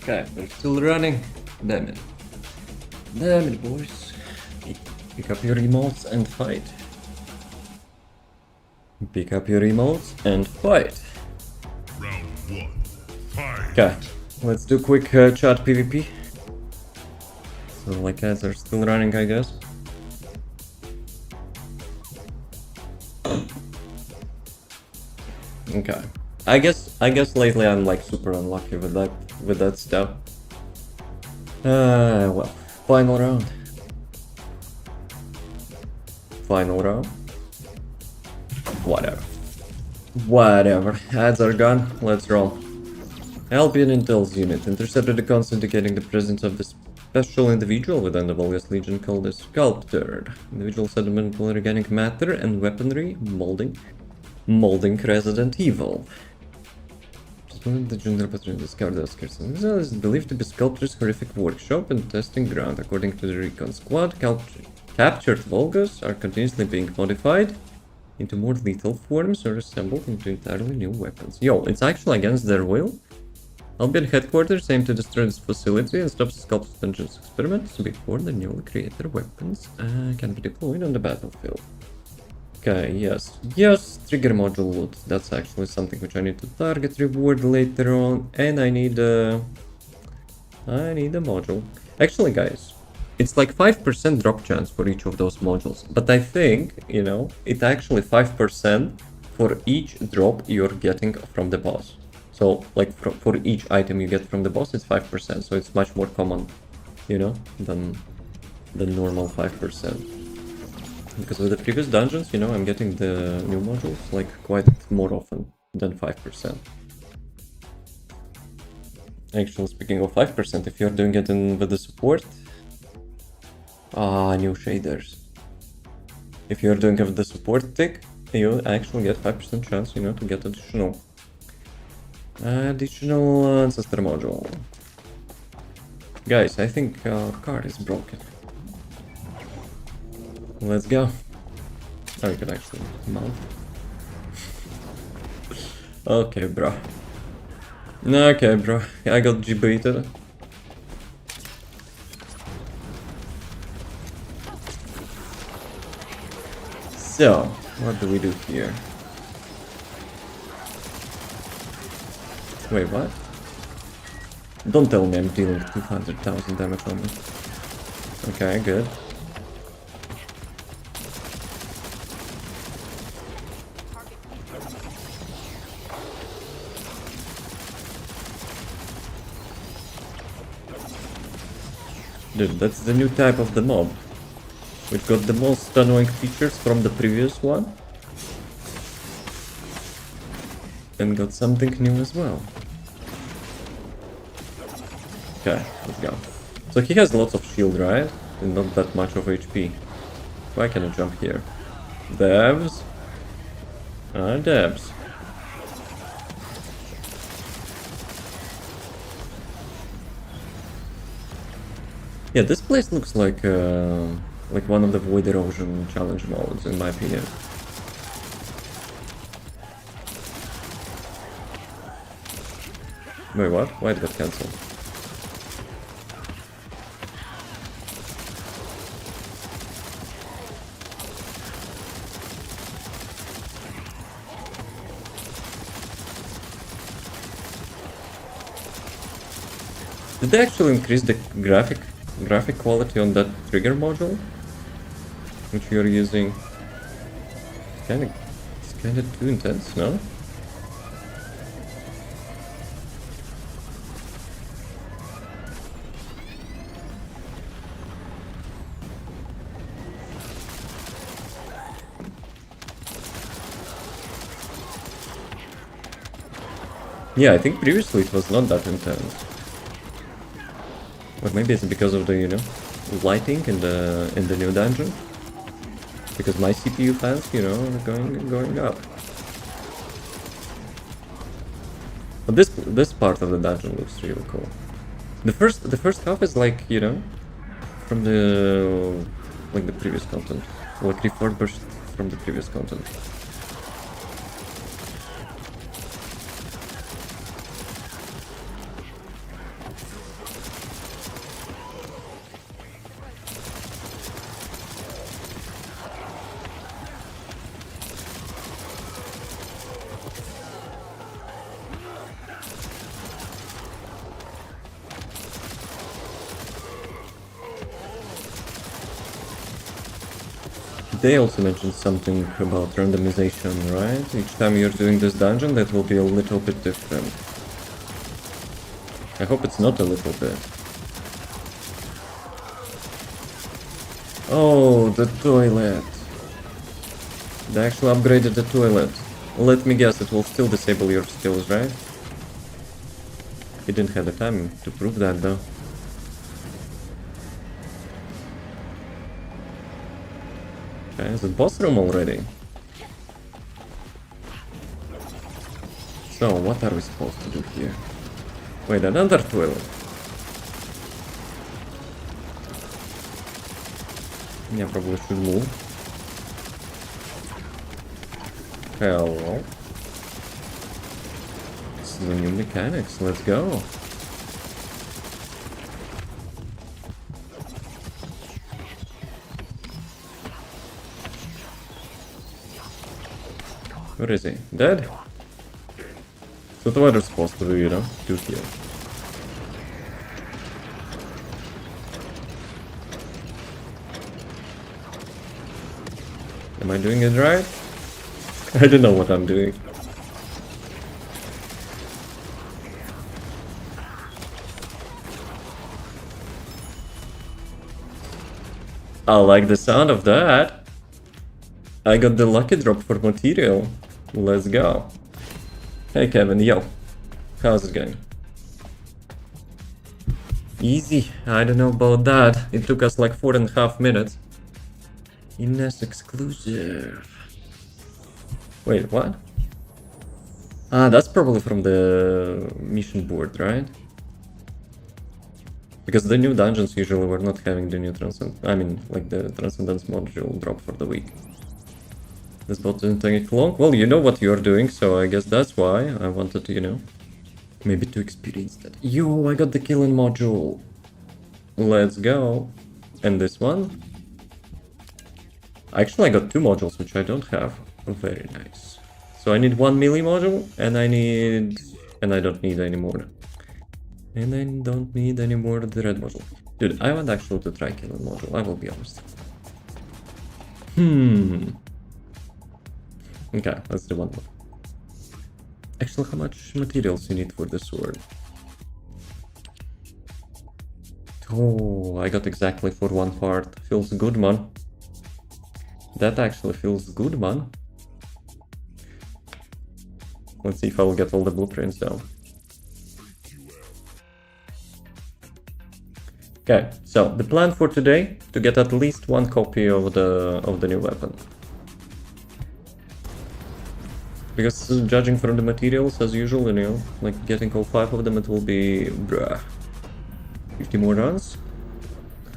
Okay, we're still running. Damn it. Damn it, boys. Pick up your emotes and fight. Pick up your emotes and fight. Round 1. Fight. Okay, let's do quick chat PvP. So like ads are still running, I guess. Okay. I guess lately I'm like super unlucky with that stuff. Well, final round. Final round. Whatever. Ads are gone. Let's roll. Albion Intel's unit intercepted the cons indicating the presence of this special individual within the Vulgus Legion called the Sculptor. Individual sediment organic matter and weaponry molding Resident Evil. The general pattern discovered the Scarson is believed to be Sculptor's horrific workshop and testing ground. According to the recon squad, captured Vulgus are continuously being modified into more lethal forms or assembled into entirely new weapons. Yo, it's actually against their will? Albion headquarters aim to destroy this facility and stop Sculptor's Dungeons experiments before the newly created weapons can be deployed on the battlefield. Okay, yes, trigger module loot. That's actually something which I need to target reward later on, and I need a module. Actually, guys, it's like 5% drop chance for each of those modules, but I think, you know, it's actually 5% for each drop you're getting from the boss. So, like, for each item you get from the boss, it's 5%, so it's much more common, you know, than the normal 5%. Because with the previous dungeons, you know, I'm getting the new modules, like, quite more often than 5%. Actually, speaking of 5%, if you're doing it with the support... new shaders. If you're doing it with the support tick, you actually get 5% chance, you know, to get additional ancestor module. Guys, I think our card is broken. Let's go. Oh, you can actually mount. Okay, bro. Okay, bro. I got G-baited. So, what do we do here? Wait, what? Don't tell me I'm dealing 200,000 damage on me. Okay, good. Dude, that's the new type of the mob. We've got the most annoying features from the previous one. And got something new as well. Okay, let's go. So he has lots of shield, right? And not that much of HP. Why can I jump here? Devs? Devs. Yeah, this place looks like one of the Void Erosion challenge modes, in my opinion. Wait, what? Why did it cancel? Did they actually increase the graphic quality on that trigger module, which you're using? It's kinda too intense, no? Yeah, I think previously it was not that intense. Or maybe it's because of the, you know, lighting in the new dungeon. Because my CPU fans, you know, are going up. But this part of the dungeon looks really cool. The first half is like, you know, from the previous content, like refurbished from the previous content. They also mentioned something about randomization, right? Each time you're doing this dungeon, that will be a little bit different. I hope it's not a little bit. Oh, the toilet. They actually upgraded the toilet. Let me guess, it will still disable your skills, right? He didn't have the time to prove that, though. Okay, is it boss room already? So, what are we supposed to do here? Wait, another toilet. Yeah, probably should move. Hello. This is the new mechanics, let's go. Where is he? Dead? So what are supposed to do, you know? Do here. Am I doing it right? I don't know what I'm doing. I like the sound of that. I got the lucky drop for material. Let's go. Hey Kevin, yo. How's it going? Easy. I don't know about that. It took us like 4.5 minutes. Ines exclusive. Wait, what? Ah, that's probably from the mission board, right? Because the new dungeons usually were not having the new like the Transcendence module drop for the week. This bot didn't take long. Well, you know what you're doing, so I guess that's why I wanted to, you know, maybe to experience that. Yo, I got the KEELAN module. Let's go. And this one? Actually, I got 2 modules, which I don't have. Very nice. So I need 1 melee module, and I don't need any more. And I don't need any more of the red module. Dude, I want actually to try KEELAN module, I will be honest. Okay, let's do one more. Actually, how much materials you need for the sword? Oh, I got exactly for 1 part. Feels good, man. That actually feels good, man. Let's see if I will get all the blueprints down. Okay, so the plan for today, to get at least 1 copy of the new weapon. Because judging from the materials, as usual, you know, like getting all 5 of them, it will be, bruh, 50 more runs?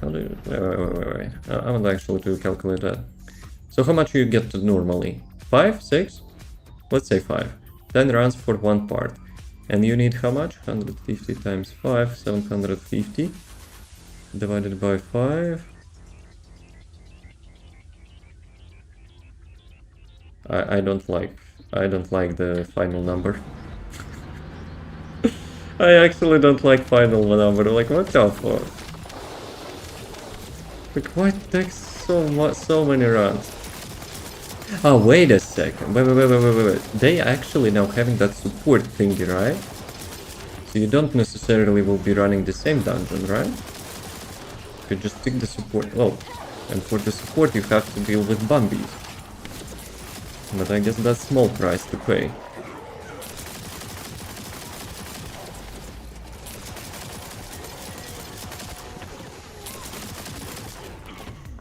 How do you, wait. I want actually to calculate that. So how much you get normally? 5? 6? Let's say 5. 10 runs for 1 part. And you need how much? 150 times 5, 750. Divided by 5. I don't like the final number. I actually don't like final number. Like, what the fuck? Like, why it takes so many runs? Oh, wait a second. Wait. They actually now having that support thingy, right? So you don't necessarily will be running the same dungeon, right? You just take the support. Oh, and for the support you have to deal with Bambies. But I guess that's small price to pay.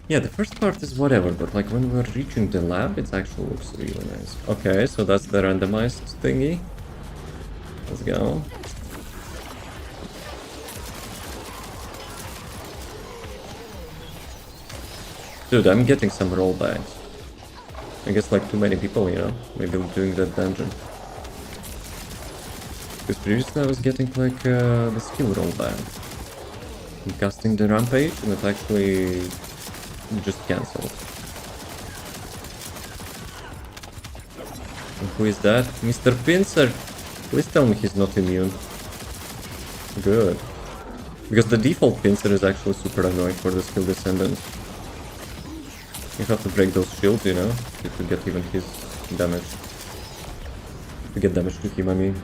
Yeah, the first part is whatever, but like when we're reaching the lab, it actually looks really nice. Okay, so that's the randomized thingy. Let's go. Dude, I'm getting some rollbacks. I guess like too many people, you know, maybe doing that dungeon. Because previously I was getting like the skill rollback. I'm casting the rampage and it actually just cancelled. And who is that? Mr. Pincer! Please tell me he's not immune. Good. Because the default Pincer is actually super annoying for the skill Descendant. You have to break those shields, you know, to get even his damage. To get damage to him, I mean.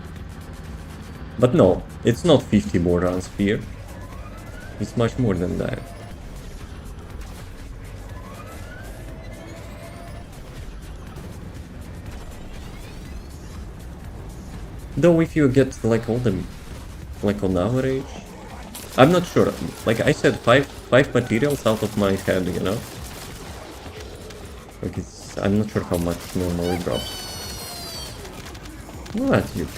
But no, it's not 50 more rounds here. It's much more than that. Though if you get like all them, like on average, I'm not sure. Like I said, five materials out of my head, you know. Like I'm not sure how much normally drops. What, UP?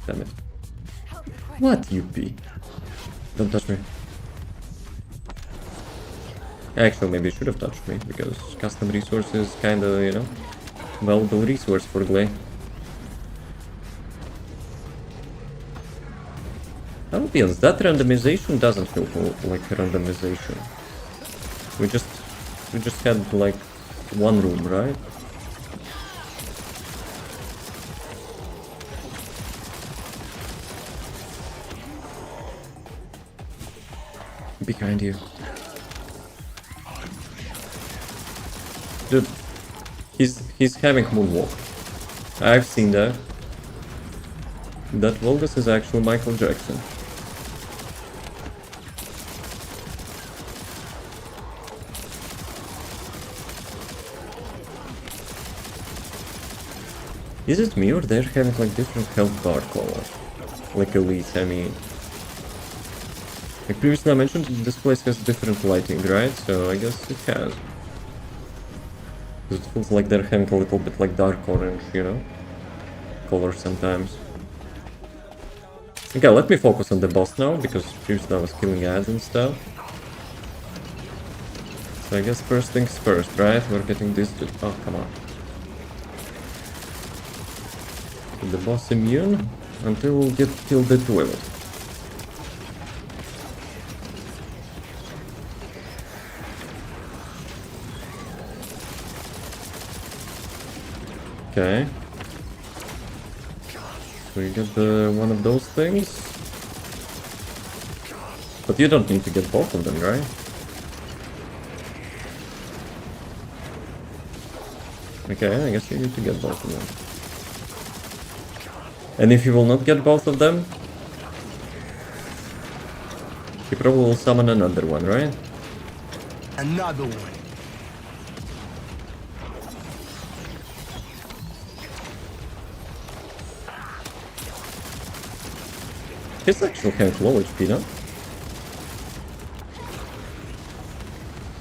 Damn it. What, UP? Don't touch me. Actually, maybe you should have touched me, because custom resources kinda, you know, valuable resource for Glay. I'll be honest, that randomization doesn't feel like randomization. We just had like one room, right? Behind you. Dude, he's having moonwalk. I've seen that. That Volgas is actually Michael Jackson. Is it me or they're having like different health bar colors? Like elite, I mean. Like previously I mentioned, this place has different lighting, right? So I guess it has. It feels like they're having a little bit like dark orange, you know? Color sometimes. Okay, let me focus on the boss now, because previously I was killing ads and stuff. So I guess first things first, right? We're getting this to... Oh, come on. The boss immune until we get till the toilet. Okay. So you get one of those things. But you don't need to get both of them, right? Okay, I guess you need to get both of them. And if you will not get both of them, you probably will summon another one, right? Another one. He's actually kind of low HP, no?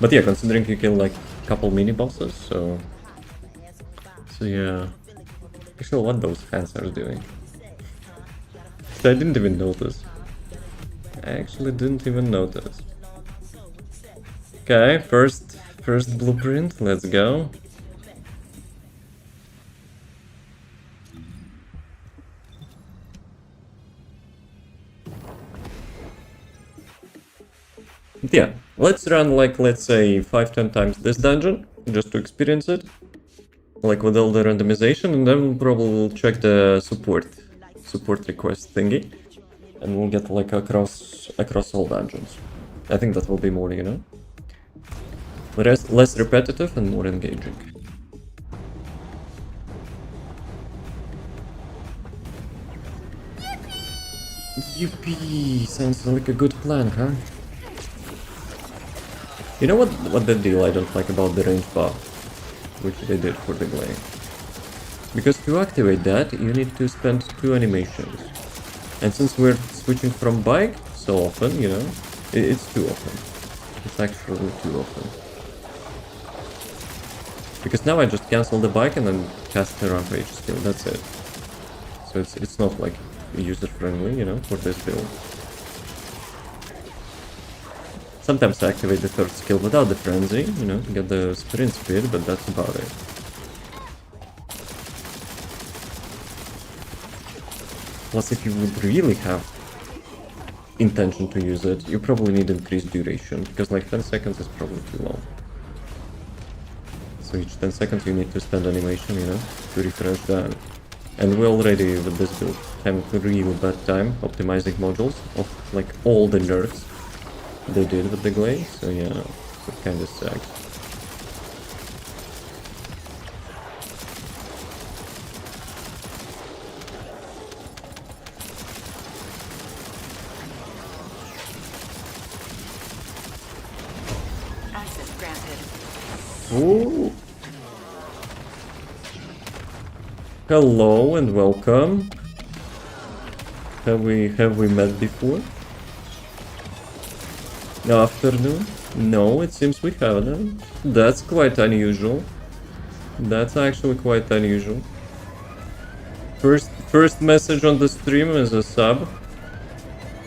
But yeah, considering you kill like a couple mini bosses, so yeah. Actually, what those hands are doing? I didn't even notice. I actually didn't even notice. Okay, first blueprint, let's go. Yeah, let's run like, let's say 5-10 times this dungeon, just to experience it. Like with all the randomization, and then we'll probably check the support request thingy. And we'll get like across all dungeons. I think that will be more, you know? Less repetitive and more engaging. Yippee! Sounds like a good plan, huh? You know what the deal I don't like about the range buff, which they did for the Glade? Because to activate that, you need to spend 2 animations. And since we're switching from bike so often, you know, it's too often. It's actually too often. Because now I just cancel the bike and then cast the rampage skill, that's it. So it's not like user-friendly, you know, for this build. Sometimes I activate the third skill without the frenzy, you know, to get the sprint speed, but that's about it. Plus, if you would really have intention to use it, you probably need increased duration, because like 10 seconds is probably too long. So each 10 seconds you need to spend animation, you know, to refresh that. And we already, with this build, having a really bad time optimizing modules of like all the nerfs they did with the Glade, so yeah. It kinda sucks. Access granted. Ooh. Hello and welcome. Have we met before? Afternoon? No, it seems we haven't. That's quite unusual. That's actually quite unusual. First message on the stream is a sub.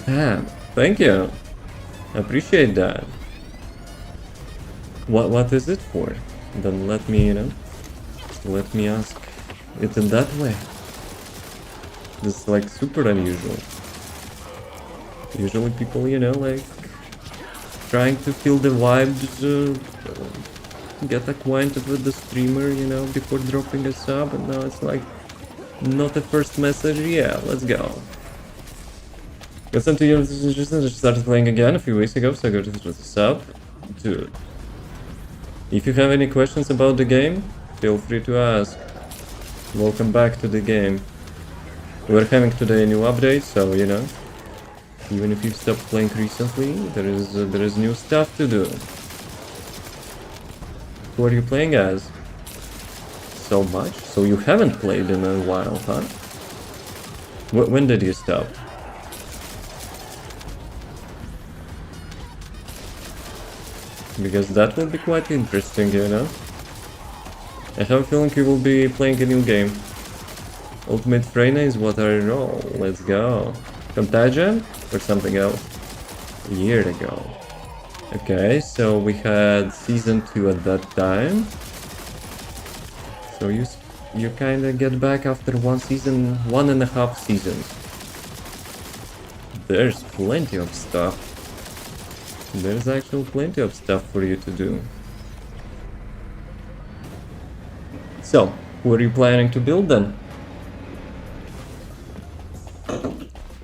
Damn, thank you. Appreciate that. What is it for? Then let me, let me ask it in that way. This is like super unusual. Usually people, like trying to feel the vibes, get acquainted with the streamer, before dropping a sub, and now it's like not the first message. Yeah, let's go. Listen to you. Just started playing again a few weeks ago, so good with the sub. Dude, if you have any questions about the game, feel free to ask. Welcome back to the game. We're having today a new update, so even if you've stopped playing recently, there is new stuff to do. Who are you playing as? So much? So you haven't played in a while, huh? When did you stop? Because that will be quite interesting, I have a feeling you will be playing a new game. Ultimate Freyna is what I roll. Let's go. Contagion? Or something else? A year ago. Okay, so we had season 2 at that time. So you kinda get back after 1.5 seasons. There's plenty of stuff. There's actually plenty of stuff for you to do. So, what are you planning to build then?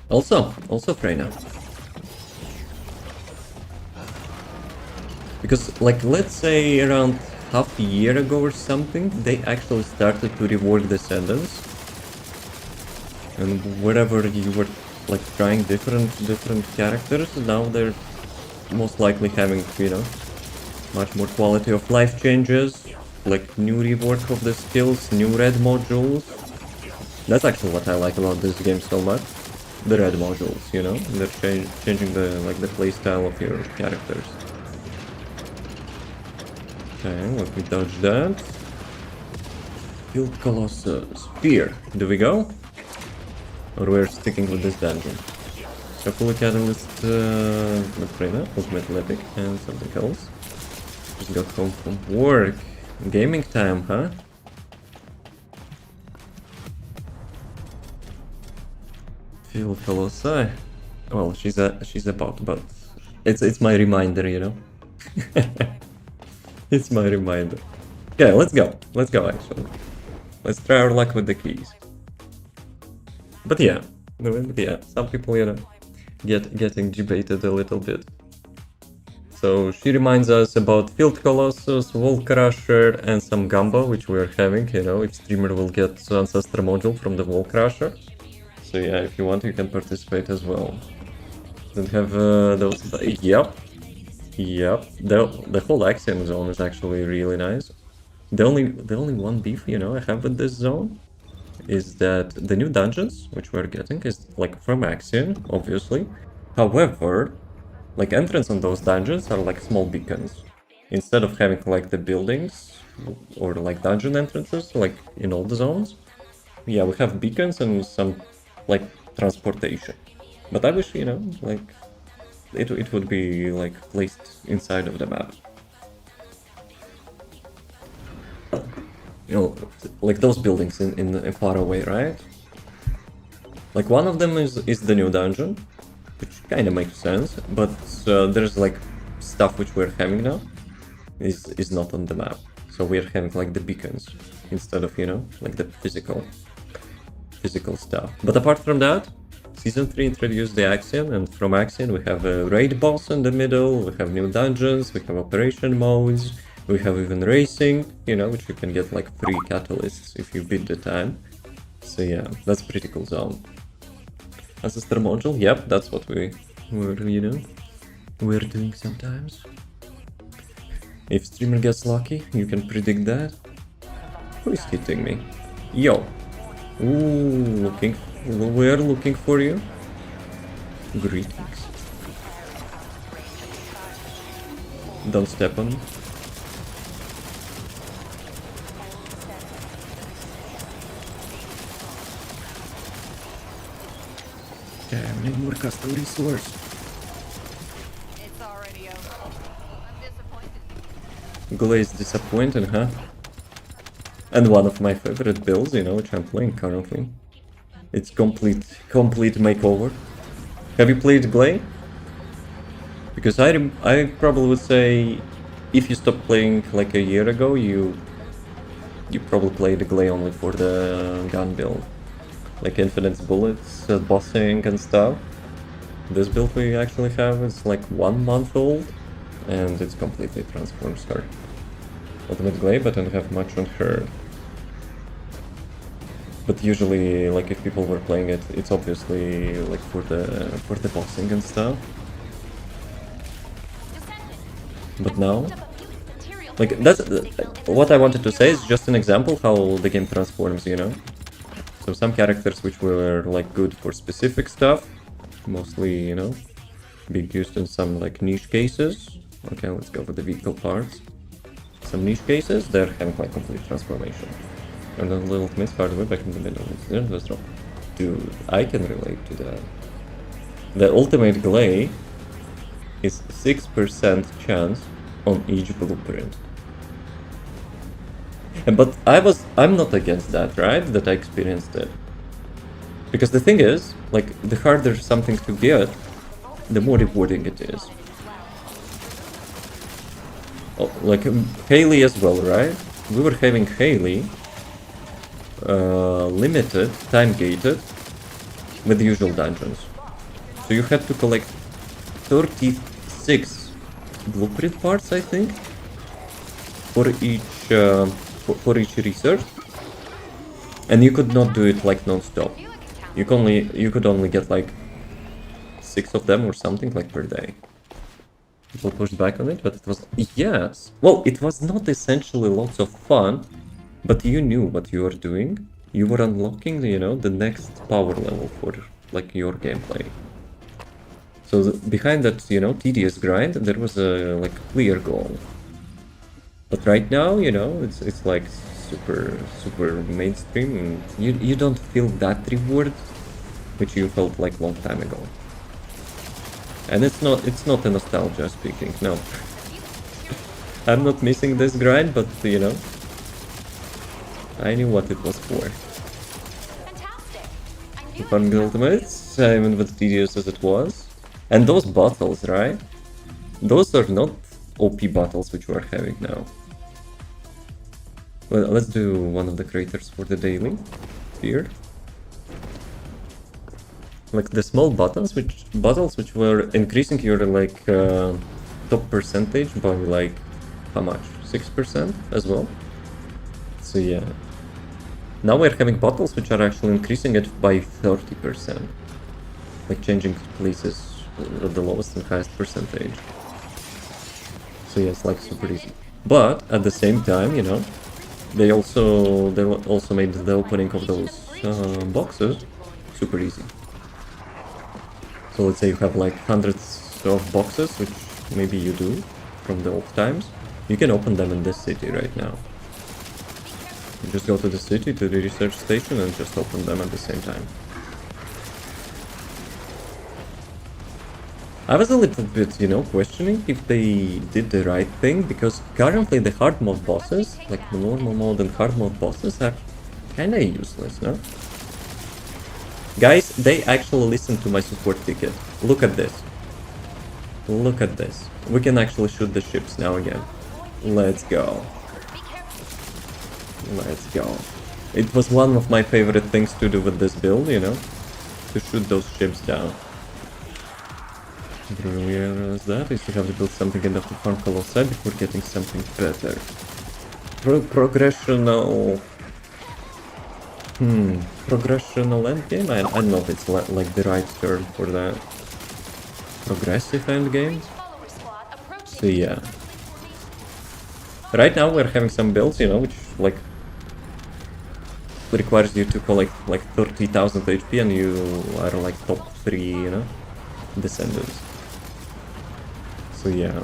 Also Freyna. Because, let's say around half a year ago or something, they actually started to rework Descendants. And wherever you were, trying different characters, now they're most likely having, much more quality of life changes, new rework of the skills, new red modules. That's actually what I like about this game so much. The red modules, they're changing the playstyle of your characters. Okay, let me dodge that. Field Colossus. Fear. Do we go? Or we're sticking with this dungeon? Couple Catalyst, Ultimate Epic, and something else. Just got home from work. Gaming time, huh? Field Colossi. Well, she's about, but it's my reminder, It's my reminder. Okay, let's go. Let's go, actually. Let's try our luck with the keys. But yeah, some people, getting debated a little bit. So she reminds us about Field Colossus, Wall Crusher, and some Gumbo, which we're having, if streamer will get Ancestor module from the Wall Crusher. So yeah, if you want, you can participate as well. Don't have those... Yep. The whole Axiom zone is actually really nice. The only one beef, I have with this zone is that the new dungeons, which we're getting, is from Axiom, obviously. However, entrance on those dungeons are small beacons. Instead of having the buildings or dungeon entrances in all the zones. Yeah, we have beacons and some transportation. But I wish, it would be placed inside of the map. Those buildings in far away, right? One of them is the new dungeon, which kind of makes sense, but there's stuff which we're having now is not on the map. So we're having the beacons instead of the physical stuff. But apart from that, Season 3 introduced the Axion, and from Axion we have a raid boss in the middle, we have new dungeons, we have operation modes, we have even racing, you know, which you can get like free catalysts if you beat the time. So yeah, that's pretty cool zone. Ancestor module, yep, that's what we're, you know, we're doing sometimes. If streamer gets lucky, you can predict that. Who is hitting me? Yo. Ooh, we're looking for you. Greetings. Don't step on me. Damn, I need more custom resource. It's already over. I'm disappointed. Glaze disappointing, huh? And one of my favorite builds, you know, which I'm playing currently. It's complete makeover. Have you played Glay? Because I probably would say, if you stopped playing like a year ago, you probably played Glay only for the gun build, like infinite bullets, bossing and stuff. This build we actually have is like 1 month old, and it's completely transforms her. Ultimate Glay, but I don't have much on her. But usually, like if people were playing it, it's obviously like for the bossing and stuff. But now, like that's what I wanted to say is just an example how the game transforms, you know. So some characters which were like good for specific stuff, mostly, you know, being used in some like niche cases. Okay, let's go for the vehicle parts. Some niche cases, they're having like complete transformation. And a little miss hardware back in the middle. That's wrong. Dude, I can relate to that. The ultimate Glay is 6% chance on each blueprint. But I'm not against that, right? That I experienced it. Because the thing is, like, the harder something to get, the more rewarding it is. Oh, like Haley as well, right? We were having Haley limited, time gated, with the usual dungeons. So you had to collect 36 blueprint parts, I think, for each research, and you could not do it like non-stop. You could only get like 6 of them or something like per day. People pushed back on it, but it was, yes. Well, it was not essentially lots of fun, but you knew what you were doing. You were unlocking, you know, the next power level for like your gameplay. So behind that, you know, tedious grind, there was a like clear goal. But right now, you know, it's like super mainstream, and you don't feel that reward, which you felt like long time ago. And it's not a nostalgia speaking, no. I'm not missing this grind, but you know, I knew what it was for. Fun build ultimates, even with tedious as it was. And those battles, right? Those are not OP battles which we're having now. Well, let's do one of the creators for the daily here. Like the small battles which were increasing your like top percentage by like how much? 6% as well. So yeah. Now we're having battles which are actually increasing it by 30%. Like changing places at the lowest and highest percentage. So yeah, it's like super easy. But at the same time, you know, they also made the opening of those boxes super easy. So let's say you have like hundreds of boxes, which maybe you do from the old times. You can open them in this city right now. You just go to the city, to the research station, and just open them at the same time. I was a little bit, you know, questioning if they did the right thing, because currently the hard mode bosses, like the normal mode and hard mode bosses, are kinda useless, no? Guys, they actually listen to my support ticket. Look at this. Look at this. We can actually shoot the ships now again. Let's go. Let's go. It was one of my favorite things to do with this build, you know? to shoot those ships down. Brilliant as that. I still have to build something enough to farm Colossi before getting something better. Progressional... Progressional endgame? I don't know if it's like the right term for that. Progressive endgame? So yeah. Right now we're having some builds, you know, which like requires you to collect like 30,000 HP and you are like top 3, you know, Descendants. So yeah.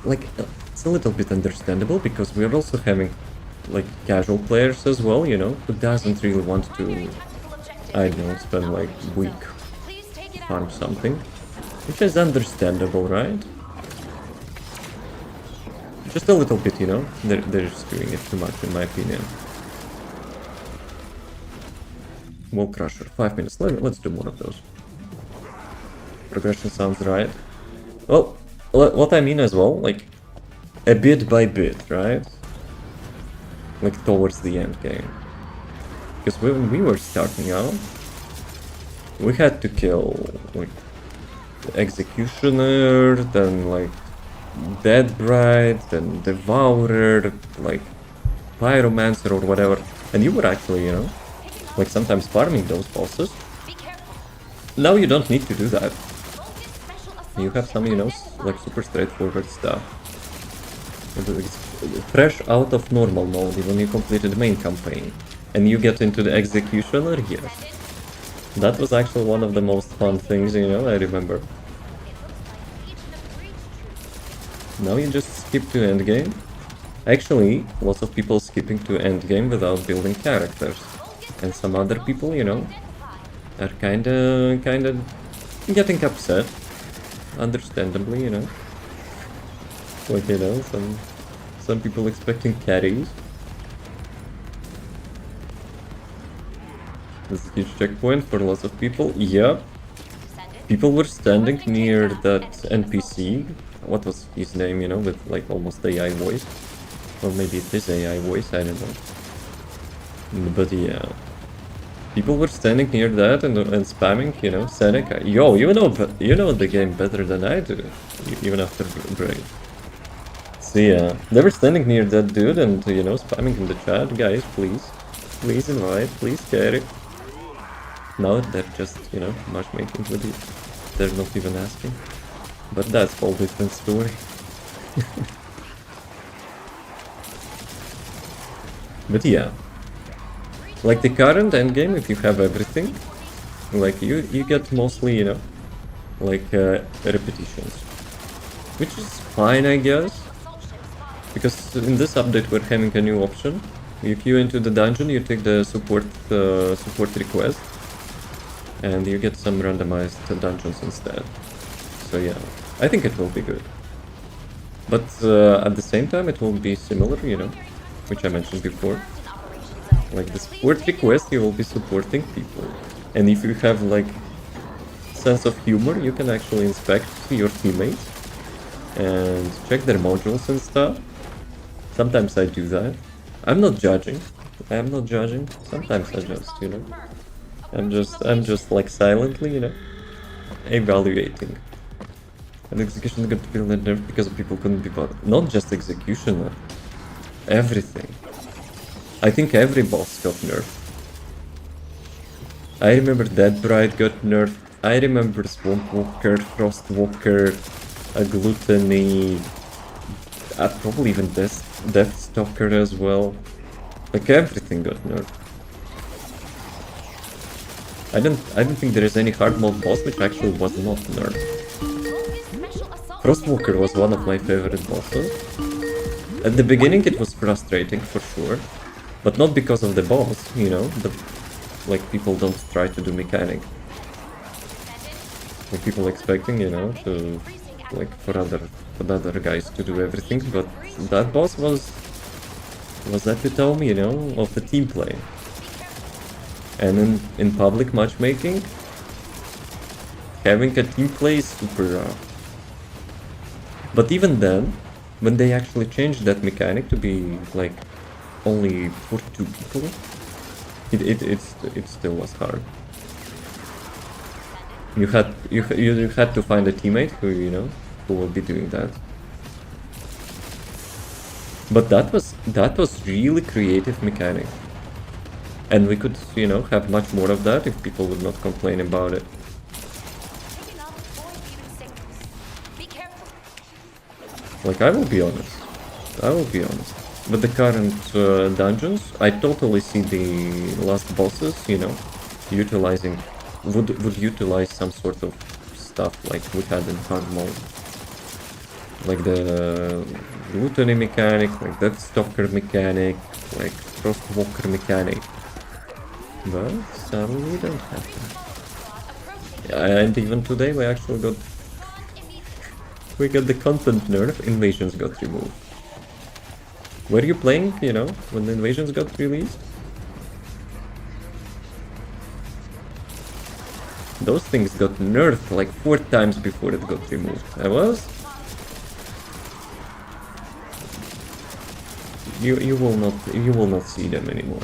It's a little bit understandable because we're also having like casual players as well, you know, who doesn't really want to, I don't know, spend like a week to farm something, which is understandable, right? Just a little bit, you know, they're just doing it too much in my opinion. Wall Crusher, 5 minutes, let's do more of those. Progression sounds right. Well, what I mean as well, like, a bit by bit, right? Like, towards the end game. Because when we were starting out, we had to kill, like, the Executioner, then, like, Dead Bride, then Devourer, like, Pyromancer or whatever. And you were actually, you know, like, sometimes farming those bosses. Now you don't need to do that. You have some, you know, like, super straightforward stuff. It's fresh out of normal mode when you completed the main campaign. And you get into the Executioner, yes. That was actually one of the most fun things, you know, I remember. Now you just skip to endgame. Actually, lots of people skipping to endgame without building characters. And some other people, you know, are kinda getting upset. Understandably, you know. Like, you know, some people expecting carries. This is a huge checkpoint for lots of people. Yeah. People were standing near that NPC. What was his name, you know, with like almost AI voice. Or maybe it is AI voice, I don't know. But yeah. People were standing near that and spamming, you know, Seneca. Yo, you know the game better than I do, even after break. So yeah, they were standing near that dude and, you know, spamming in the chat, guys, please invite, please carry. Now they're just, you know, matchmaking with you. They're not even asking. But that's a whole different story. But yeah. Like the current endgame, if you have everything, like you get mostly, you know, like repetitions. Which is fine, I guess. Because in this update we're having a new option. If you enter the dungeon, you take the support request. And you get some randomized dungeons instead. So yeah, I think it will be good. But at the same time it will be similar, you know, which I mentioned before. Like the support request, you will be supporting people. And if you have like sense of humor, you can actually inspect your teammates and check their modules and stuff. Sometimes I do that. I'm not judging. Sometimes I just, you know, I'm just like silently, you know, evaluating. And execution got to be nerfed because people couldn't be bothered. Not just executioner. Everything. I think every boss got nerfed. I remember Dead Bride got nerfed. I remember Swamp Walker, Frost Walker, Gluttony, probably even Death Stalker as well. Like everything got nerfed. I don't think there is any hard mode boss which actually was not nerfed. Frostwalker was one of my favorite bosses. At the beginning it was frustrating for sure, but not because of the boss, you know, like people don't try to do mechanic. Like people expecting, you know, to like for other guys to do everything, but that boss was epitome, you know, of the team play. And in public matchmaking, having a team play is super rough. But even then, when they actually changed that mechanic to be like only for 2 people, It still was hard. You had to find a teammate who, you know, who would be doing that. But that was really creative mechanic. And we could, you know, have much more of that if people would not complain about it. Like, I will be honest. With the current dungeons, I totally see the last bosses, you know, would utilize some sort of stuff like we had in hard mode. Like the gluttony mechanic, like that stalker mechanic, like frostwalker mechanic. But sadly we don't have that. And even today we actually got the content nerf, invasions got removed. Were you playing, you know, when the invasions got released? Those things got nerfed like 4 times before it got removed. I was. You will not see them anymore.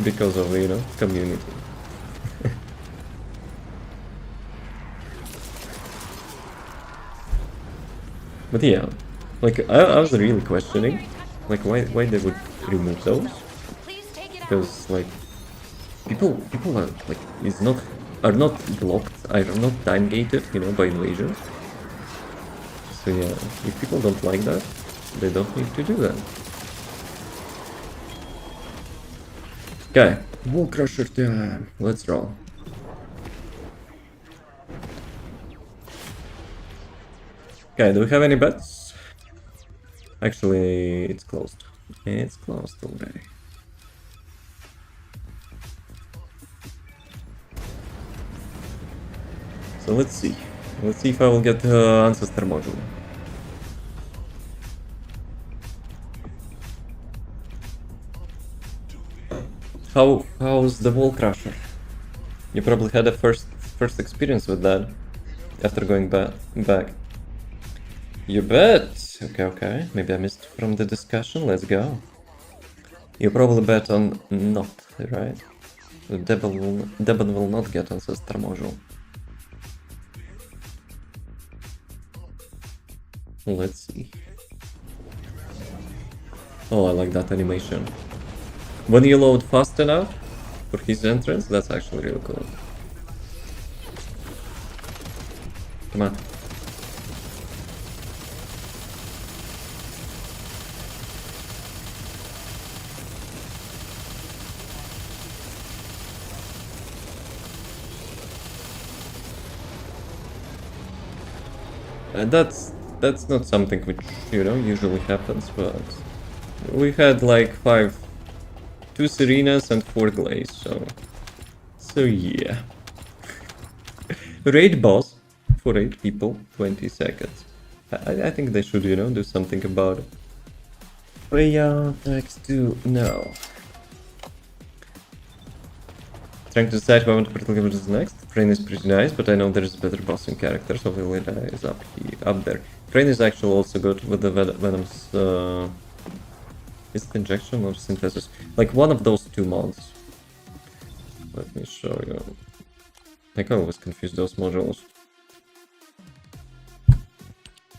Because of, you know, community. But yeah, like I was really questioning, like why they would remove those, because like people are like are not blocked, are not time gated, you know, by invasion. So yeah, if people don't like that, they don't need to do that. Okay, Wall Crusher time. Let's roll. Okay, do we have any bets? Actually, it's closed. It's closed already. So let's see. Let's see if I will get Ancestor module. How's the Wall Crusher? You probably had a first experience with that after going back. You bet! Okay. Maybe I missed from the discussion. Let's go. You probably bet on not, right? Debon will not get Ancestor module. Let's see. Oh, I like that animation. When you load fast enough for his entrance, that's actually really cool. Come on. That's not something which, you know, usually happens, but we had like 2 Serenas and 4 Glaze, so yeah. Raid boss for 8 people, 20 seconds. I think they should, you know, do something about it. Freya next to no. Trying to decide who I want to particularly is next. Crane is pretty nice, but I know there's better bossing characters, so Lilith is up there. Crane is actually also good with the Venom's is it injection or synthesis? Like one of those 2 mods. Let me show you. Like I always confuse those modules.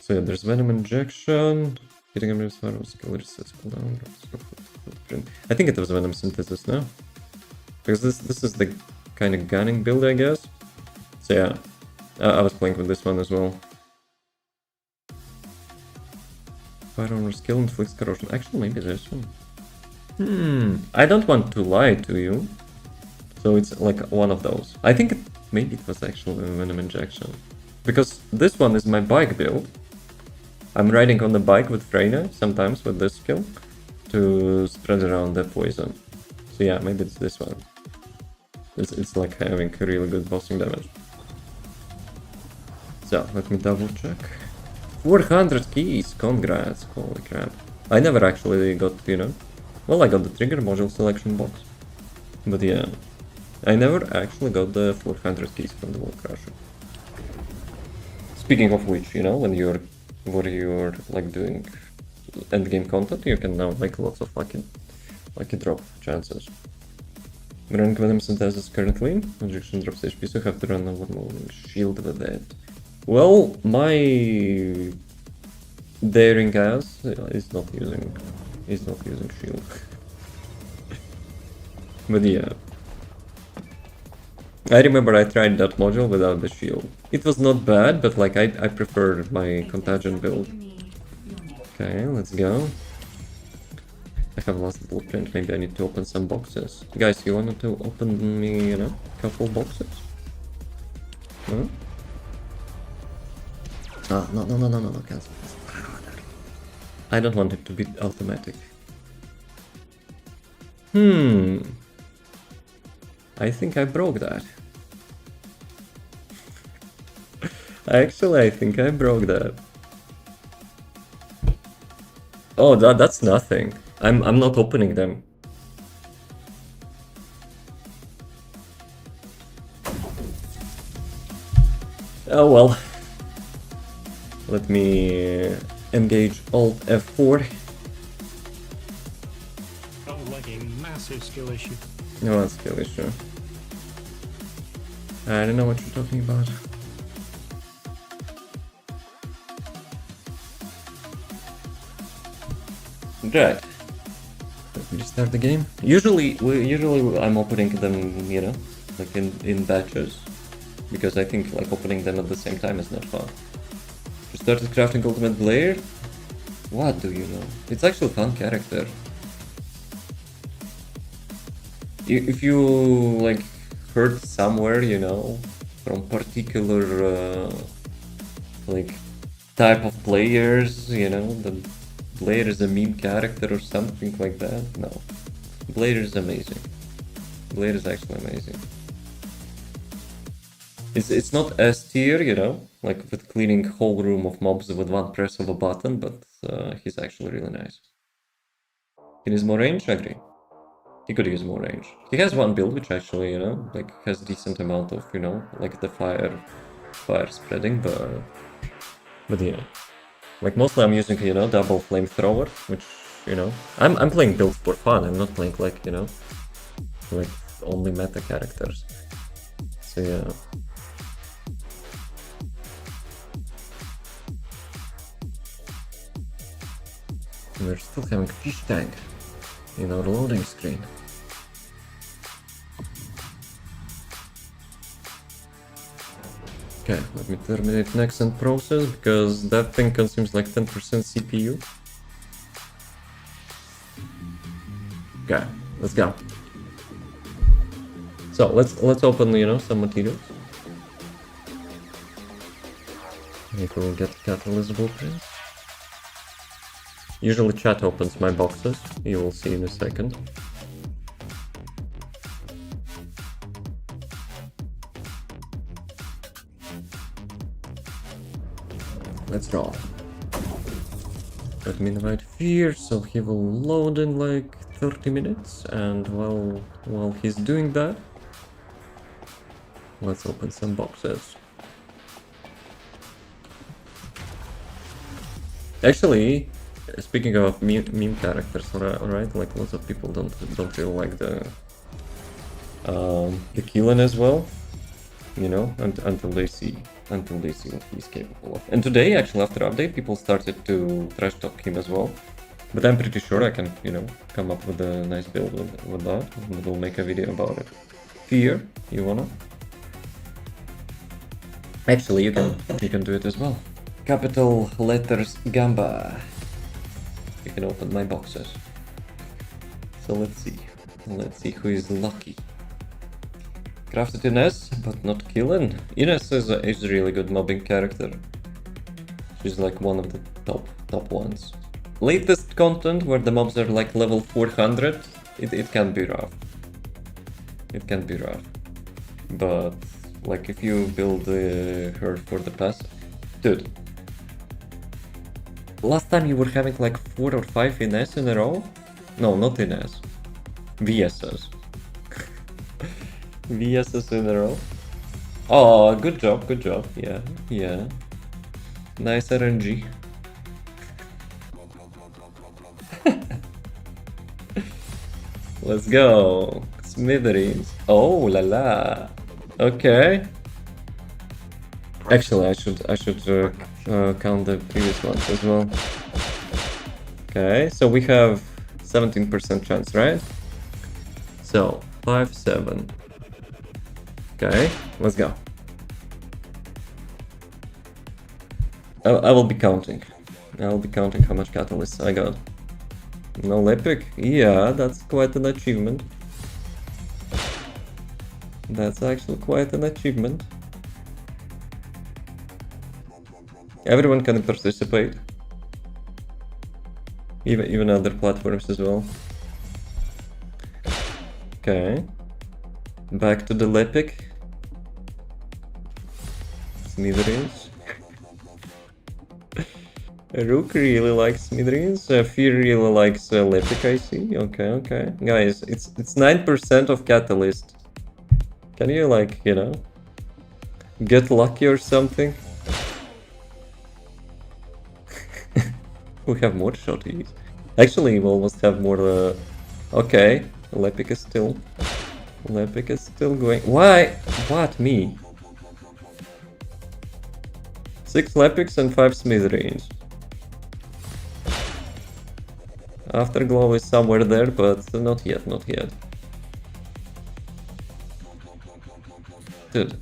So yeah, there's Venom injection. Hitting him with skill resets cooldown. I think it was Venom synthesis now. Because this is the kind of gunning build, I guess. So yeah, I was playing with this one as well. Fire armor skill inflicts corrosion. Actually, maybe this one. I don't want to lie to you. So it's like one of those. I think maybe it was actually a Venom injection. Because this one is my bike build. I'm riding on the bike with Freyna, sometimes with this skill, to spread around the poison. So yeah, maybe it's this one. It's like having really good bossing damage. So, let me double check. 400 keys, congrats, holy crap. I never actually got, you know, well, I got the trigger module selection box. But yeah, I never actually got the 400 keys from the Wall Crusher. Speaking of which, you know, when you're like doing endgame content, you can now make lots of lucky drop chances. Running Venom Synthesis currently. Injection drops HP, so have to run a normal shield with it. Well, my daring ass is not using shield. But yeah. I remember I tried that module without the shield. It was not bad, but like I prefer my contagion build. Okay, let's go. I have lost the blueprint, maybe I need to open some boxes. Guys, you wanted to open me, a couple boxes? No? Ah, no, cancel. I don't want it to be automatic. I think I broke that. Actually, I think I broke that. Oh, that's nothing. I'm not opening them. Oh well. Let me engage Alt F4. Sounds like a massive skill issue. No, that's skill issue. I don't know what you're talking about. Right. Let me start the game. Usually I'm opening them, like in batches, because I think like opening them at the same time is not fun. You started crafting Ultimate Blade? What do you know? It's actually a fun character. If you like heard somewhere, from particular like type of players, the Blair is a meme character or something like that. No. Blair is amazing. Blair is actually amazing. It's not S tier, like with cleaning whole room of mobs with one press of a button, but he's actually really nice. He needs more range? I agree. He could use more range. He has one build which actually, like has decent amount of, like the fire spreading, but yeah. Like mostly I'm using, double flamethrower, which, I'm playing builds for fun. I'm not playing like, like only meta characters. So yeah. We're still having fish tank in our loading screen. Okay, let me terminate next and process, because that thing consumes like 10% CPU. Okay, let's go. So let's open, some materials. Maybe we'll get catalyst blueprint. Usually chat opens my boxes, you will see in a second. Let's go. Let me invite Fear, so he will load in like 30 minutes, and while he's doing that, let's open some boxes. Actually, speaking of meme characters, right? Like lots of people don't really like the KEELAN as well, until they see what he's capable of. And today, actually, after update, people started to trash talk him as well. But I'm pretty sure I can, come up with a nice build with that. And we'll make a video about it. Fear, you wanna? Actually, you can do it as well. Capital letters Gamba. You can open my boxes. So let's see who is lucky. Crafted Ines, but not KEELAN. Ines is a really good mobbing character. She's like one of the top ones. Latest content where the mobs are like level 400, it can be rough. It can be rough. But like if you build her for the pass, dude. Last time you were having like 4 or 5 Ines in a row? No, not Ines. VSs. VSs in a row. Oh, good job. Yeah. Nice RNG. Let's go. smithereens. Oh la la. Okay. Actually, I should count the previous ones as well. Okay, so we have 17% chance, right? So 5, 7. Okay, let's go. I will be counting. I will be counting how much catalysts I got. No epic? Yeah, that's quite an achievement. That's actually quite an achievement. Everyone can participate. Even other platforms as well. Okay. Back to the Lepic. Smithereens. Rook really likes Smithereens. Fear really likes Lepic, I see. Okay, okay. Guys, it's 9% of Catalyst. Can you, like, you know, get lucky or something? We have more shotties. Actually, we almost have more. Okay, Lepic is still going. Why? What, me? 6 Lepics and 5 Smithereens. Afterglow is somewhere there, but not yet, not yet. Dude.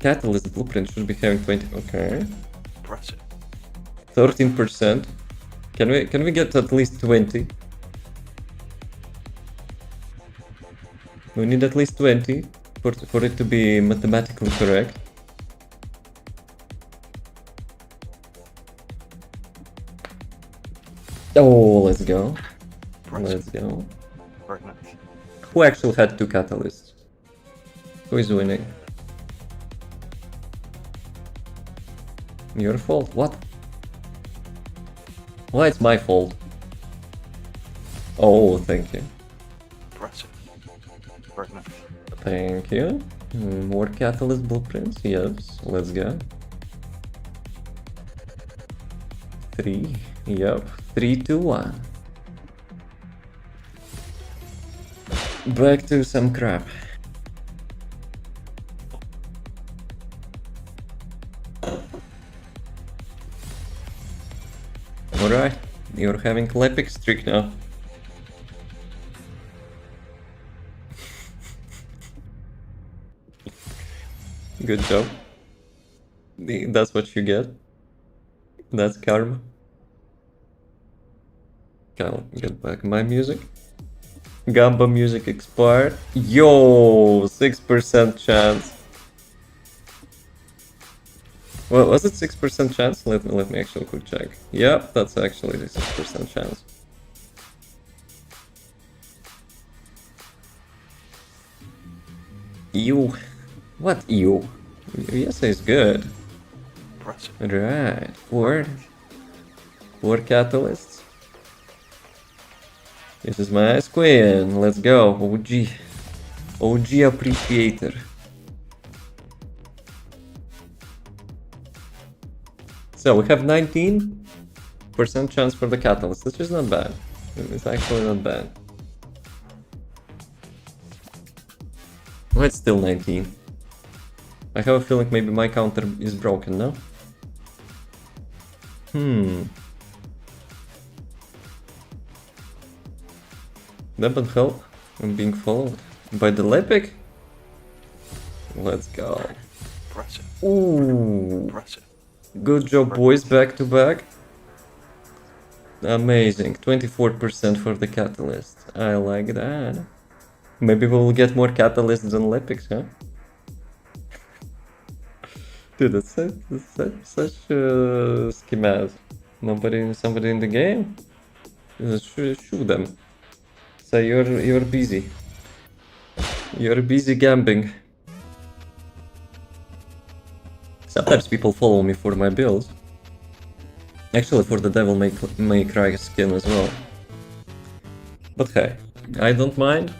Catalyst blueprint should be having 20. Okay. 13%. Can we get at least 20? We need at least 20 for it to be mathematically correct. Oh, let's go. Let's go. Who actually had 2 catalysts? Who is winning? Your fault? What? Why it's my fault? Oh, thank you. Thank you. More catalyst blueprints? Yes, let's go. 3. Yep. 3, 2, 1. Back to some crap. Alright, you're having an epic streak now. Good job. That's what you get. That's karma. Can't get back my music. Gamba music expired. Yo, 6% chance. Well, was it 6% chance? Let me actually quick check. Yep, that's actually the 6% chance. Ew. What ew? Yes, is good. Right. 4 catalysts. This is my ice queen. Let's go. OG appreciator. So we have 19% chance for the catalyst, which is not bad. It's actually not bad. Well, it's still 19. I have a feeling maybe my counter is broken now. That would help. I'm being followed by the Lepic. Let's go. Ooh. Good job, boys, back to back. Amazing. 24% for the catalyst. I like that. Maybe we'll get more catalysts than Lepics, huh? Dude, that's such a schemaz. Somebody in the game? Shoot them. So you're busy. You're busy gambling. Sometimes people follow me for my builds. Actually, for the Devil May Cry skin as well. But hey, I don't mind.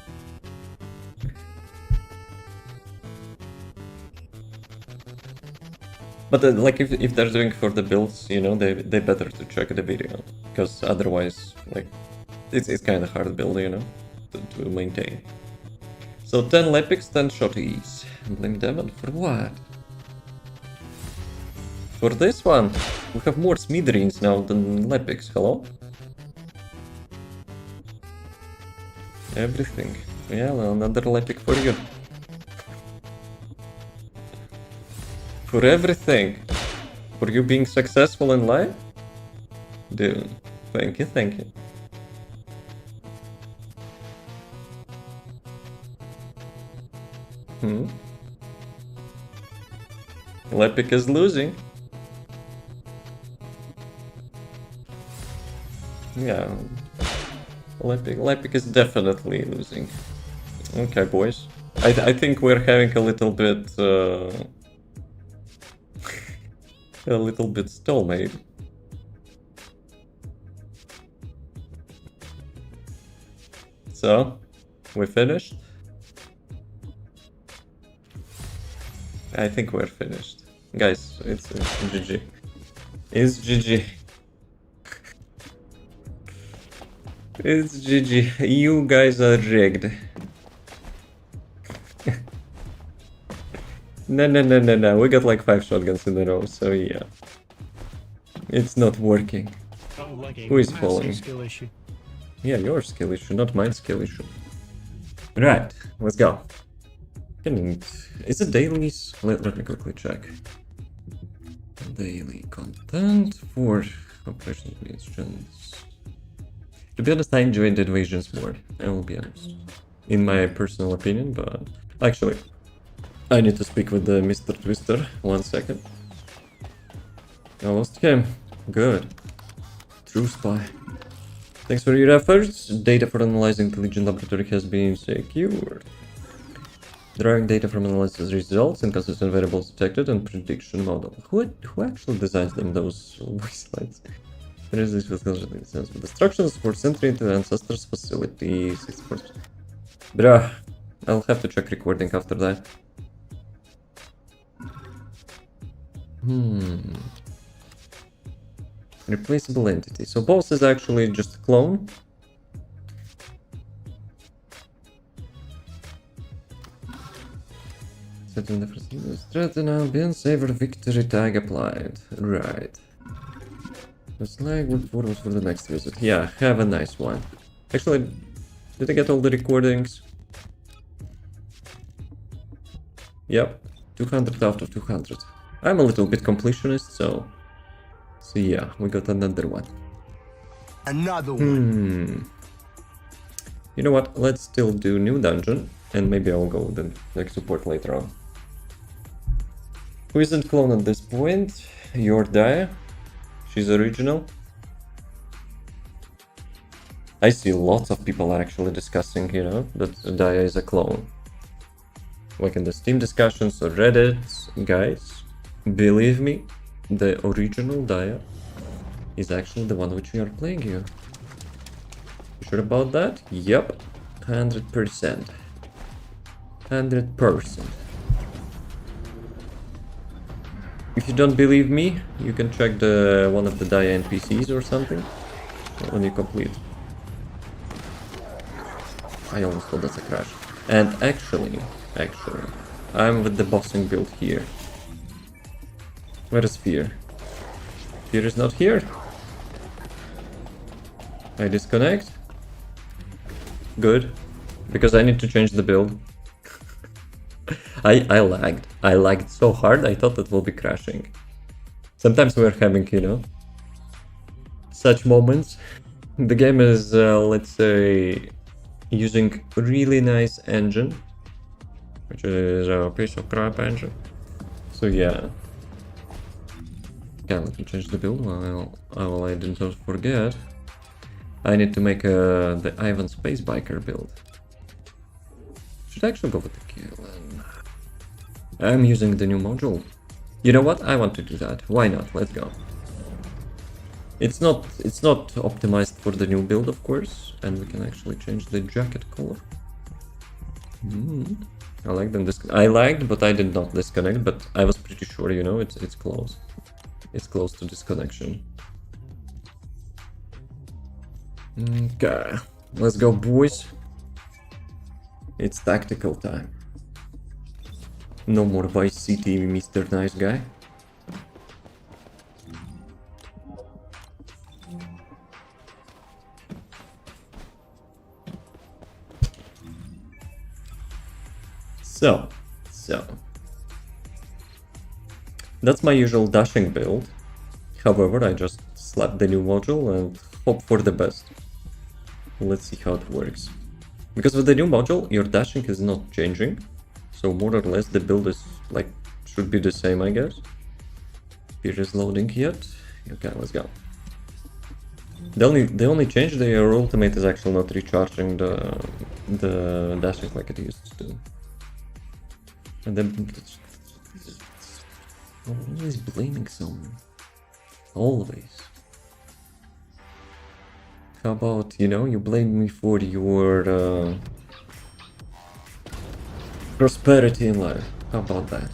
But like if they're doing for the builds, you know, they better to check the video, because otherwise, like, it's kind of hard build, you know. to maintain. So 10 Lepics, 10 shotties. Blame Devon for what? For this one, we have more Smithereens now than Lepics, hello? Everything. Yeah, well, another Lepic for you. For everything. For you being successful in life? Dude, thank you, thank you. Lepic is losing. Yeah. Lepic is definitely losing. Okay, boys. I think we're having a little bit a little bit stalemate. So, we finished? I think we're finished. Guys, it's GG. It's GG. It's GG. You guys are rigged. No. We got like 5 shotguns in a row, so yeah. It's not working. Who is falling? Skill issue. Yeah, your skill issue, not mine skill issue. Right, let's go. Is it dailies? Let me quickly check. Daily content for operations missions. To be honest, I enjoyed the invasions more. I will be honest. In my personal opinion, but actually, I need to speak with the Mr. Twister. 1 second. I lost him. Good. True spy. Thanks for your efforts. Data for analyzing the Legion laboratory has been secured. Drawing data from analysis results, inconsistent variables detected, and prediction model. Who actually designs them, those slides? There is this with instructions for entry into ancestors facility. 64%. Bruh, I'll have to check recording after that. Replaceable entity. So boss is actually just a clone. Setting the first threat now been savor victory tag applied. Right. Just like look forward for the next visit. Yeah, have a nice one. Actually, did I get all the recordings? Yep, 200 out of 200. I'm a little bit completionist, so yeah, we got another one. Another one. You know what? Let's still do new dungeon, and maybe I'll go the next support later on. Who isn't clone at this point? Your Dia. She's original. I see lots of people actually discussing, you know, that Dia is a clone. Like in the Steam discussions or Reddit, guys, believe me, the original Dia is actually the one which we are playing here. You sure about that? Yep, 100%. 100%. If you don't believe me, you can check the one of the Dia NPCs or something when you complete. I almost thought that's a crash. And actually, I'm with the bossing build here. Where is Fear? Fear is not here. I disconnect. Good. Because I need to change the build. I lagged. I lagged so hard, I thought that will be crashing. Sometimes we're having, you know, such moments. The game is, let's say, using really nice engine, which is a piece of crap engine. So yeah. Yeah, let me change the build while I didn't forget. I need to make the Ivan Space Biker build. Should actually go with the KEELAN. I'm using the new module. You know what? I want to do that. Why not? Let's go. It's not optimized for the new build, of course, and we can actually change the jacket color. I like them. I liked, but I did not disconnect. But I was pretty sure, you know, it's close. It's close to disconnection. Okay, let's go, boys. It's tactical time. No more Vice City, Mr. Nice Guy. So. That's my usual dashing build. However, I just slap the new module and hope for the best. Let's see how it works. Because with the new module, your dashing is not changing. So more or less the build is like, should be the same, I guess. Here is loading yet. Okay, let's go. The only change, your ultimate is actually not recharging the dashing like it used to. And then always blaming someone. Always. How about, you know, you blame me for your prosperity in life. How about that?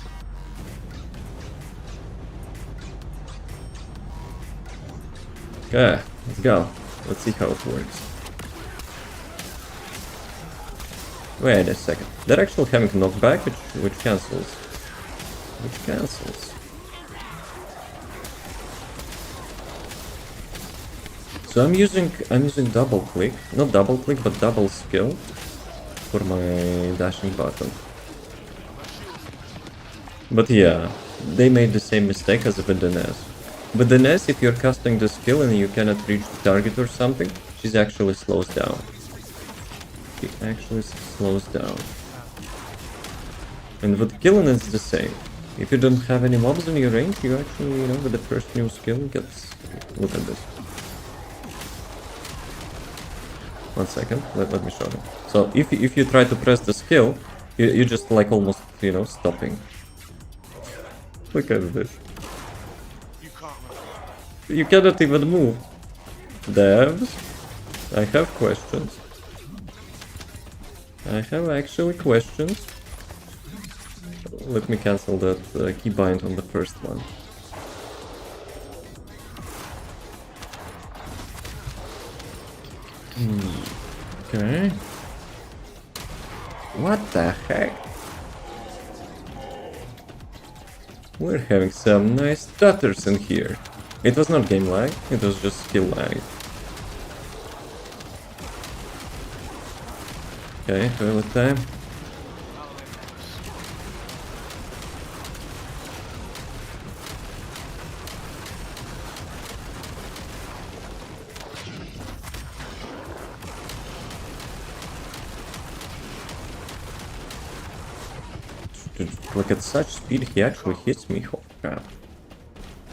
Okay, let's go. Let's see how it works. Wait a second. They're actually having knockback, which cancels. Which cancels. So I'm using double click, not double click, but double skill for my dashing button. But yeah, they made the same mistake as with the NES. With the NES, if you're casting the skill and you cannot reach the target or something, she actually slows down. She actually slows down. And with KEELAN it's the same. If you don't have any mobs in your range, you actually, you know, with the first new skill gets... Look at this. 1 second, let me show you. So if you try to press the skill, you just like almost, you know, stopping. Look at this. You cannot even move. Devs, I have questions. I have actually questions. Let me cancel that keybind on the first one. Okay. What the heck? We're having some nice stutters in here. It was not game lag, it was just skill lag. Okay, toilet time. Like at such speed he actually hits me. Oh crap.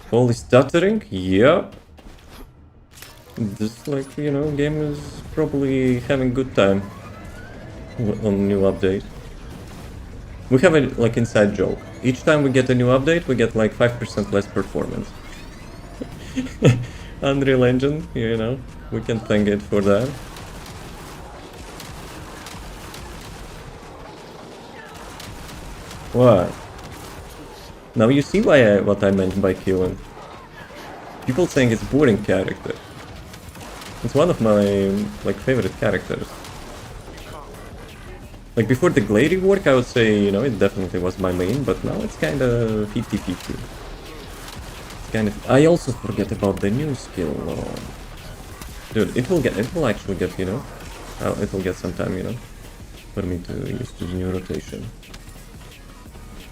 Holy stuttering? Yep. This, like, you know, game is probably having good time on new update. We have a like inside joke. Each time we get a new update, we get like 5% less performance. Unreal Engine, you know, we can thank it for that. What? Now you see why what I meant by KEELAN. People saying it's boring character. It's one of my like favorite characters. Like before the Glade rework, I would say, you know, it definitely was my main, but now it's kind of 50-50. It's kind of. I also forget about the new skill. Dude, it will actually get, you know, it will get some time, you know, for me to use the new rotation.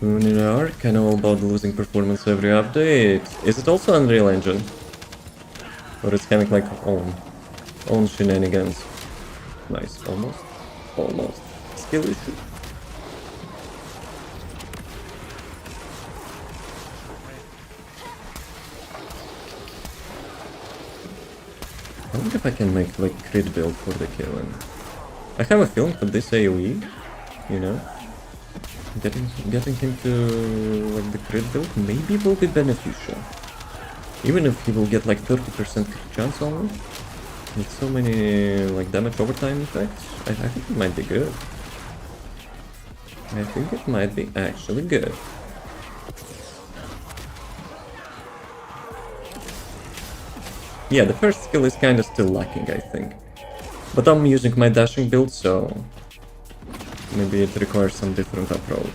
Moon Arc, I know about losing performance every update. Is it also Unreal Engine? Or it's having like own shenanigans? Nice, almost. Skill issue. I wonder if I can make like crit build for the KEELAN. I have a feeling that this AoE, you know, getting him to like the crit build maybe will be beneficial. Even if he will get like 30% crit chance only, with so many like damage overtime effects, I think it might be good. I think it might be actually good. Yeah, the first skill is kinda still lacking, I think. But I'm using my dashing build, so Maybe it requires some different approach.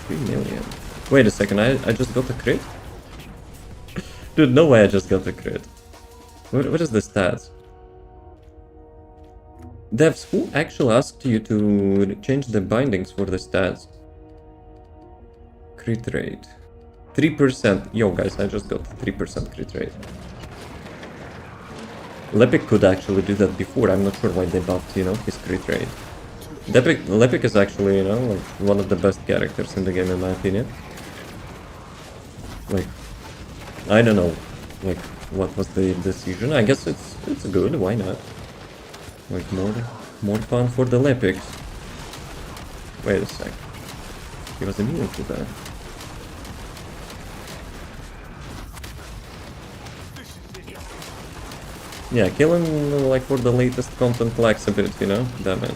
3 million. Wait a second, I just got a crit? Dude, no way I just got a crit. What is the stats? Devs, who actually asked you to change the bindings for the stats? Crit rate. 3%. Yo guys, I just got 3% crit rate. Lepic could actually do that before, I'm not sure why they buffed, you know, his crit rate. Lepic is actually, you know, like one of the best characters in the game in my opinion. Like, I don't know, like, what was the decision? I guess it's good, why not? Like, more fun for the Lepics. Wait a sec. He was immune to that. Yeah, KEELAN, like, for the latest content lacks a bit, you know, damage.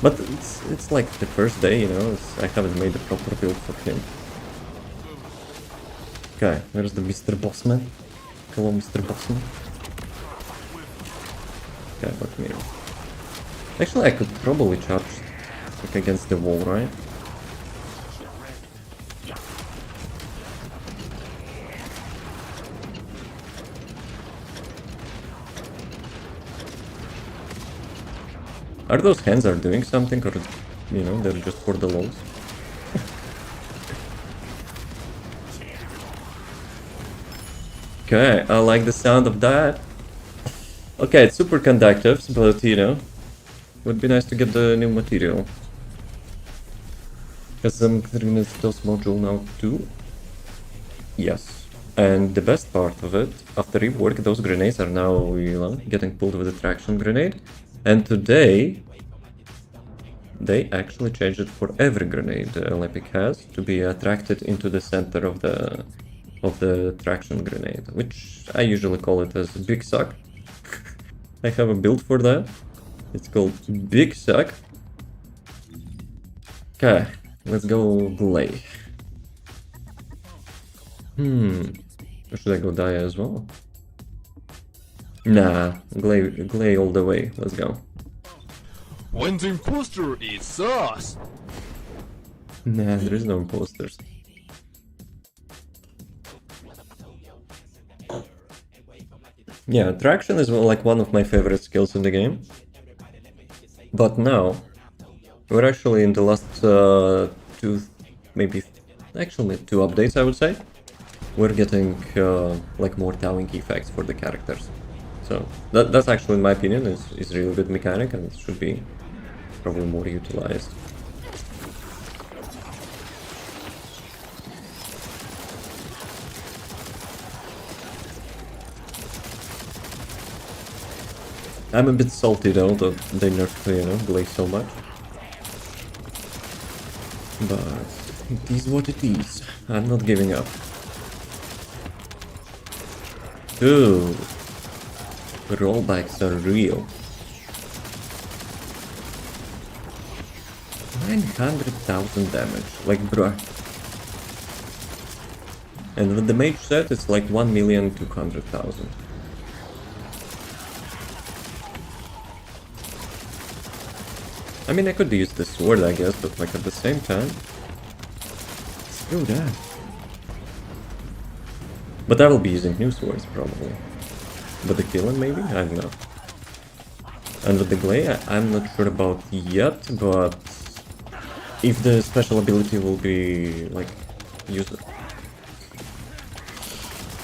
But it's like the first day, you know, I haven't made a proper build for him. Okay, where's the Mr. Bossman? Hello, Mr. Bossman. Okay, fuck me. Actually, I could probably charge like, against the wall, right? Are those hands are doing something, or, you know, they're just for the lols? Okay, I like the sound of that. Okay, it's super conductive, but, you know, would be nice to get the new material. Has some DOS module now too? Yes. And the best part of it, after rework, those grenades are now, you know, getting pulled with a traction grenade. And today, they actually changed it for every grenade Lepic has to be attracted into the center of the traction grenade, which I usually call it as Big Suck. I have a build for that. It's called Big Suck. Okay, let's go Glay. Or should I go Dia as well? Nah, Glay all the way. Let's go. When the imposter is us! Nah, there is no imposters. Yeah, traction is like one of my favorite skills in the game. But now, we're actually in the last actually two updates, I would say. We're getting like more towing effects for the characters. So that's actually, in my opinion, is really good mechanic and should be probably more utilized. I'm a bit salty though that they nerfed, you know, Glay so much. But it is what it is. I'm not giving up. Dude. Rollbacks are real. 900,000 damage, like bruh. And with the mage set, it's like 1,200,000. I mean, I could use the sword, I guess, but like at the same time, screw that. But I will be using new swords probably. But the KEELAN maybe? I don't know. And with the Glay, I'm not sure about yet, but if the special ability will be like used.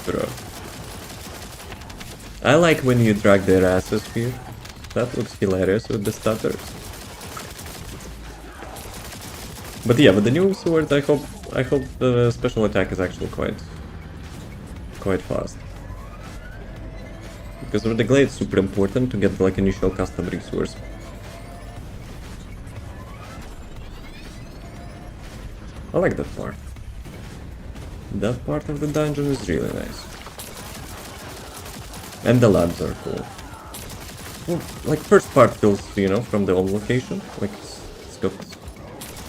Bro. I like when you drag their asses here. That looks hilarious with the stutters. But yeah, with the new sword, I hope the special attack is actually quite fast. Because with the Glade it's super important to get like initial custom resource. I like that part. That part of the dungeon is really nice. And the labs are cool. Well, like first part feels, you know, from the old location. Like it's got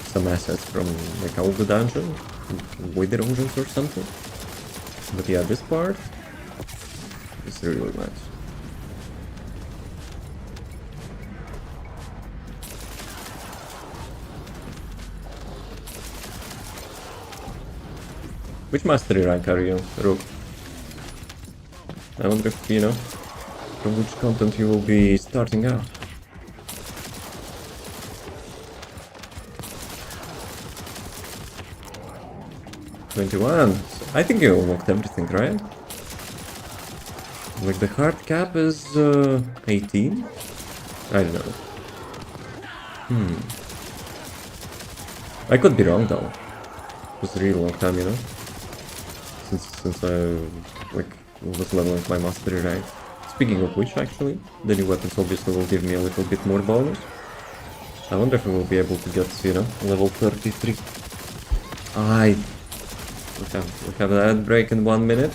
some assets from like all the dungeon, Wither Dungeons or something. But yeah, this part is really nice. Which mastery rank are you, Rook? I wonder if, you know, from which content you will be starting out. $21. So I think you unlocked everything, right? Like the hard cap is 18? I don't know. I could be wrong though. It was a really long time, you know? Since I like was leveling my mastery rank. Speaking of which, actually, the new weapons obviously will give me a little bit more bonus. I wonder if we will be able to get, you know, level 33. We have that break in 1 minute.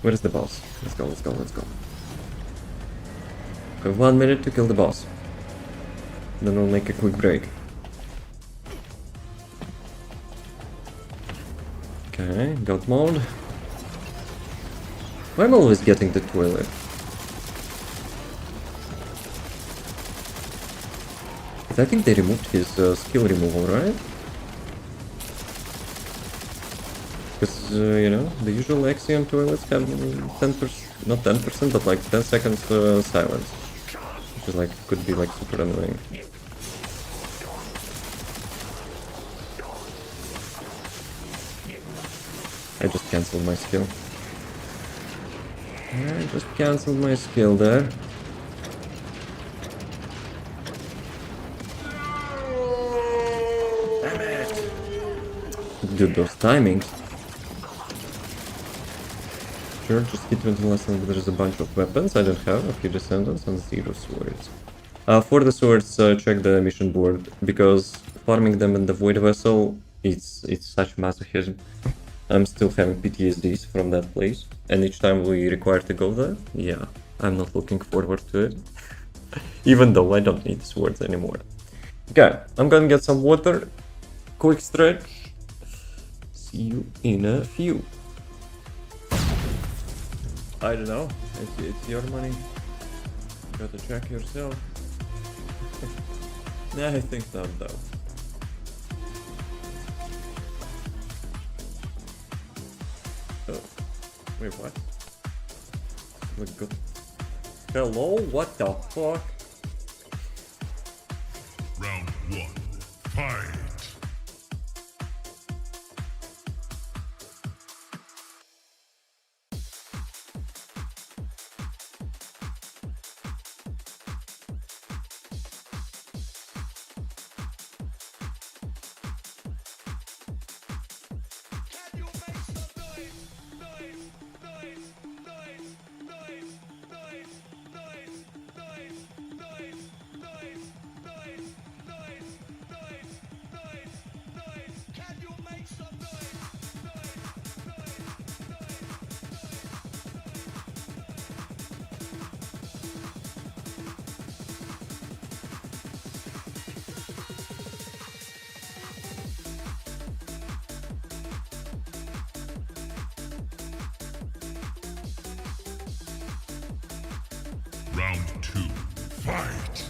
Where is the boss? Let's go, let's go, let's go. We have 1 minute to kill the boss. Then we'll make a quick break. Okay, god mode. Why am I always getting the toilet? But I think they removed his skill removal, right? Because, you know, the usual Axiom toilets have 10%, not 10%, but like 10 seconds silence. Which is like, could be like super annoying. I just cancelled my skill. I just cancelled my skill there. Damn it! Dude, those timings. Sure, just hit 20 less and there's a bunch of weapons. I don't have a few Descendants and 0 swords. For the swords, check the mission board, because farming them in the Void Vessel, it's such masochism. I'm still having PTSDs from that place, and each time we require to go there, yeah, I'm not looking forward to it. Even though I don't need swords anymore. Okay, I'm gonna get some water, quick stretch, see you in a few. I don't know, it's your money, you gotta check yourself. Nah, I think not though. Oh, wait, what? Look good. Hello? What the fuck? Round 1. Fight! Round 2. Fight!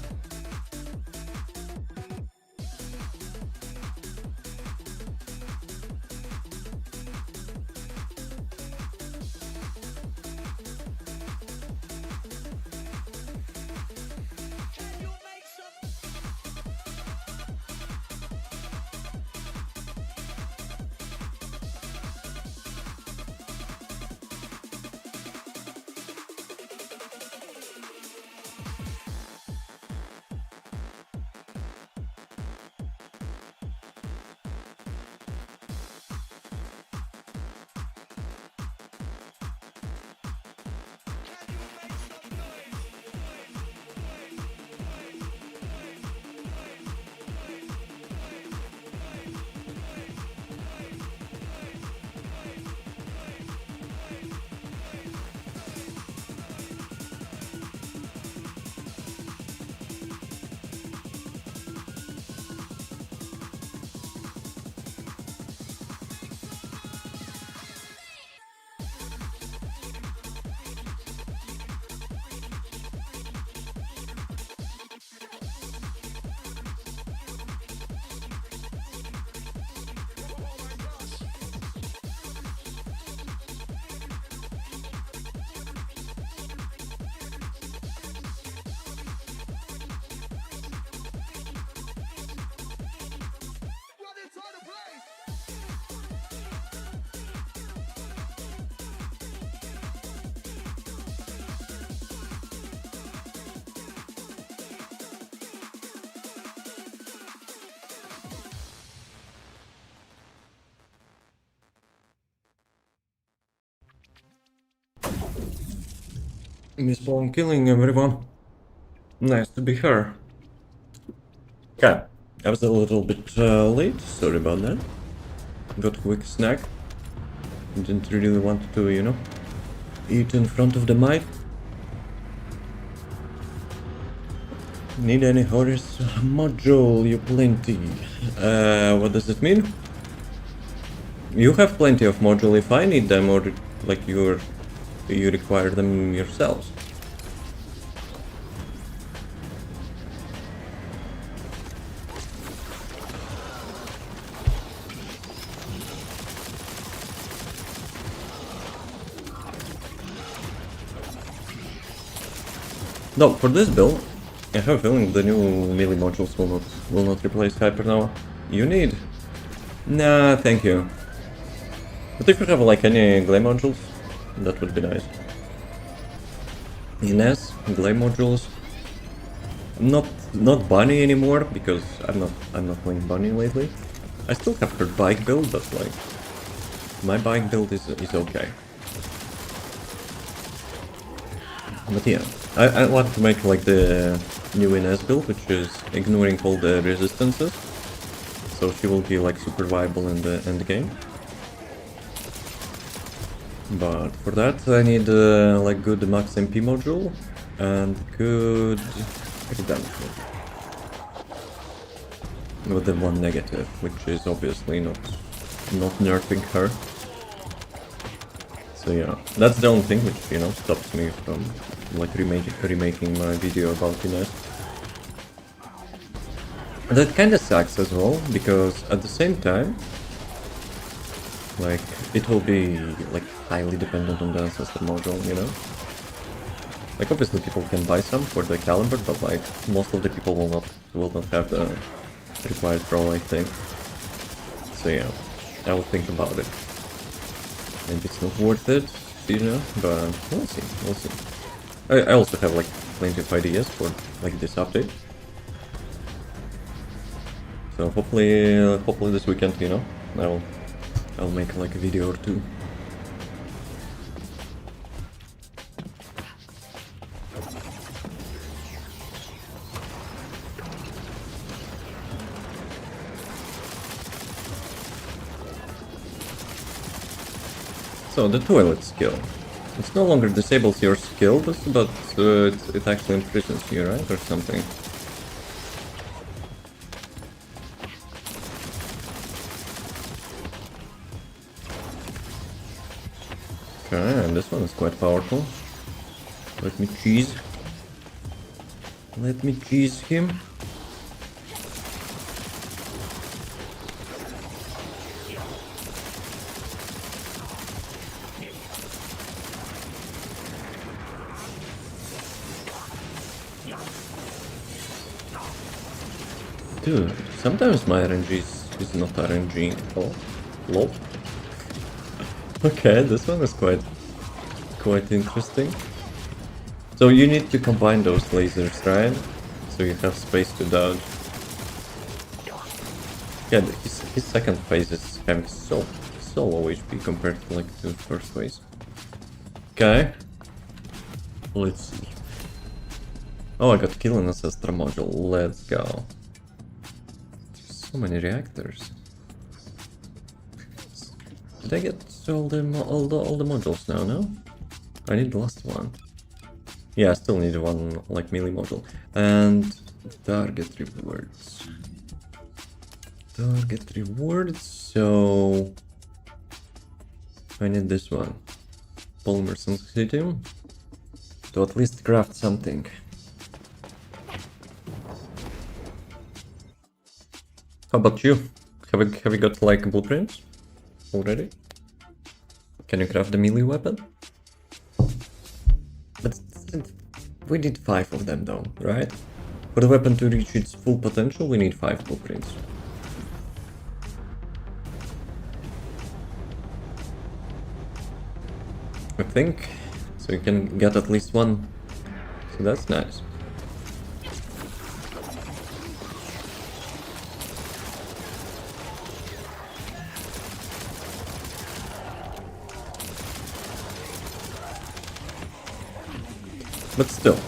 Miss Bone killing everyone. Nice to be her. Okay, I was a little bit late, sorry about that. Got a quick snack. Didn't really want to, you know, eat in front of the mic. Need any Horus module? You plenty. What does it mean? You have plenty of module if I need them, or like you require them yourselves. No, for this build, I have a feeling the new melee modules will not replace Hypernova. You need? Nah, thank you. But if you have like any Glay modules, that would be nice. Ines, Glay modules. Not Bunny anymore because I'm not playing Bunny lately. I still have her bike build, but like my bike build is okay. But yeah, I want to make like the new Ines build, which is ignoring all the resistances. So she will be like super viable in the end game. But for that I need like good max MP module and good damage module. With the one negative, which is obviously not nerfing her. So yeah, that's the only thing which, you know, stops me from like remaking my video about Ines. That kinda sucks as well, because at the same time, like, it will be like highly dependent on the ancestor module, you know? Like obviously people can buy some for the caliber, but like most of the people will not have the required pro, I think. So yeah, I will think about it. Maybe it's not worth it, you know, but we'll see. I also have like plenty of ideas for like this update. So hopefully this weekend, you know, I'll make like a video or two. So the toilet skill. It's no longer disables your skill, but it actually imprisons you, right? Or something. Okay, and this one is quite powerful. Let me cheese him. Dude, sometimes my RNG is not RNG. Oh, lol. Okay, this one is quite interesting. So you need to combine those lasers, right? So you have space to dodge. Yeah, his second phase is having so low HP compared to like the first phase. Okay. Let's see. Oh, I got KEELAN Ancestor module. Let's go. So many reactors. Did I get all the modules now? No, I need the last one. Yeah, I still need one like melee module and target rewards. So I need this one, polymer sensitivity, to at least craft something. How about you? Have you got like blueprints already? Can you craft the melee weapon? But we need 5 of them though, right? For the weapon to reach its full potential, we need 5 blueprints. I think. So you can get at least one. So that's nice. But still,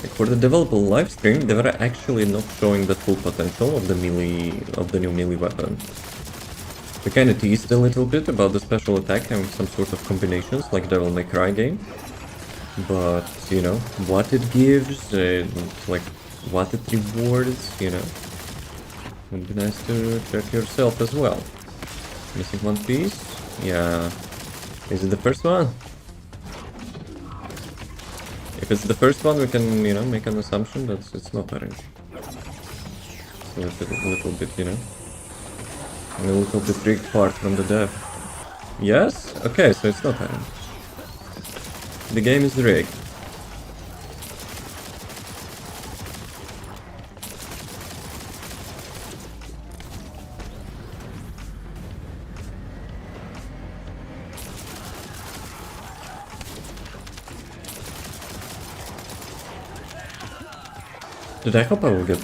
like for the developer live stream, they were actually not showing the full potential of the new melee weapon. They kinda teased a little bit about the special attack having some sort of combinations like Devil May Cry game. But, you know, what it gives and like what it rewards, you know, would be nice to check yourself as well. Missing one piece? Yeah. Is it the first one? If it's the first one, we can, you know, make an assumption that it's not orange. It's a little bit, you know, a little bit rigged part from the dev. Yes? Okay, so it's not orange. The game is rigged. Dude, I hope I will get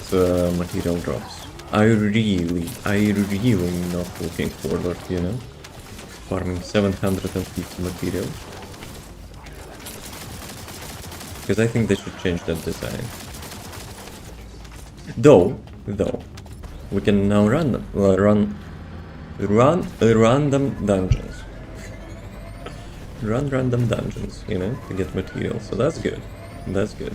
material drops. I really not looking forward, you know, farming 750 material. Because I think they should change that design. Though, we can now run random dungeons. Run random dungeons, you know, to get material. So that's good. That's good.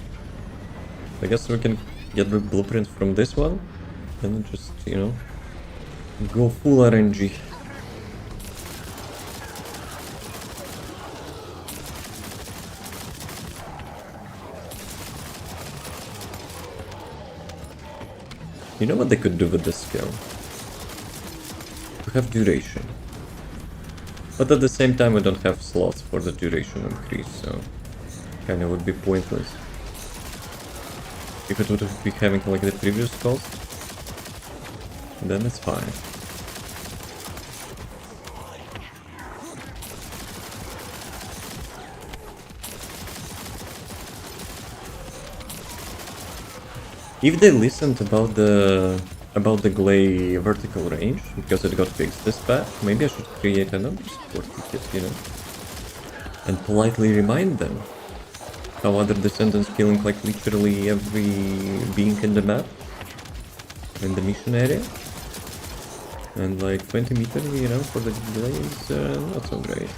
I guess we can get the blueprint from this one, and just, you know, go full RNG. You know what they could do with this skill? We have duration. But at the same time we don't have slots for the duration increase, so kinda would be pointless. If it would be having like the previous cost, then it's fine. If they listened about the Glay vertical range, because it got fixed this patch, maybe I should create another support ticket, you know, and politely remind them how other Descendants killing like literally every being in the map, in the mission area, and like 20 meters, you know, for the Glay is not so great.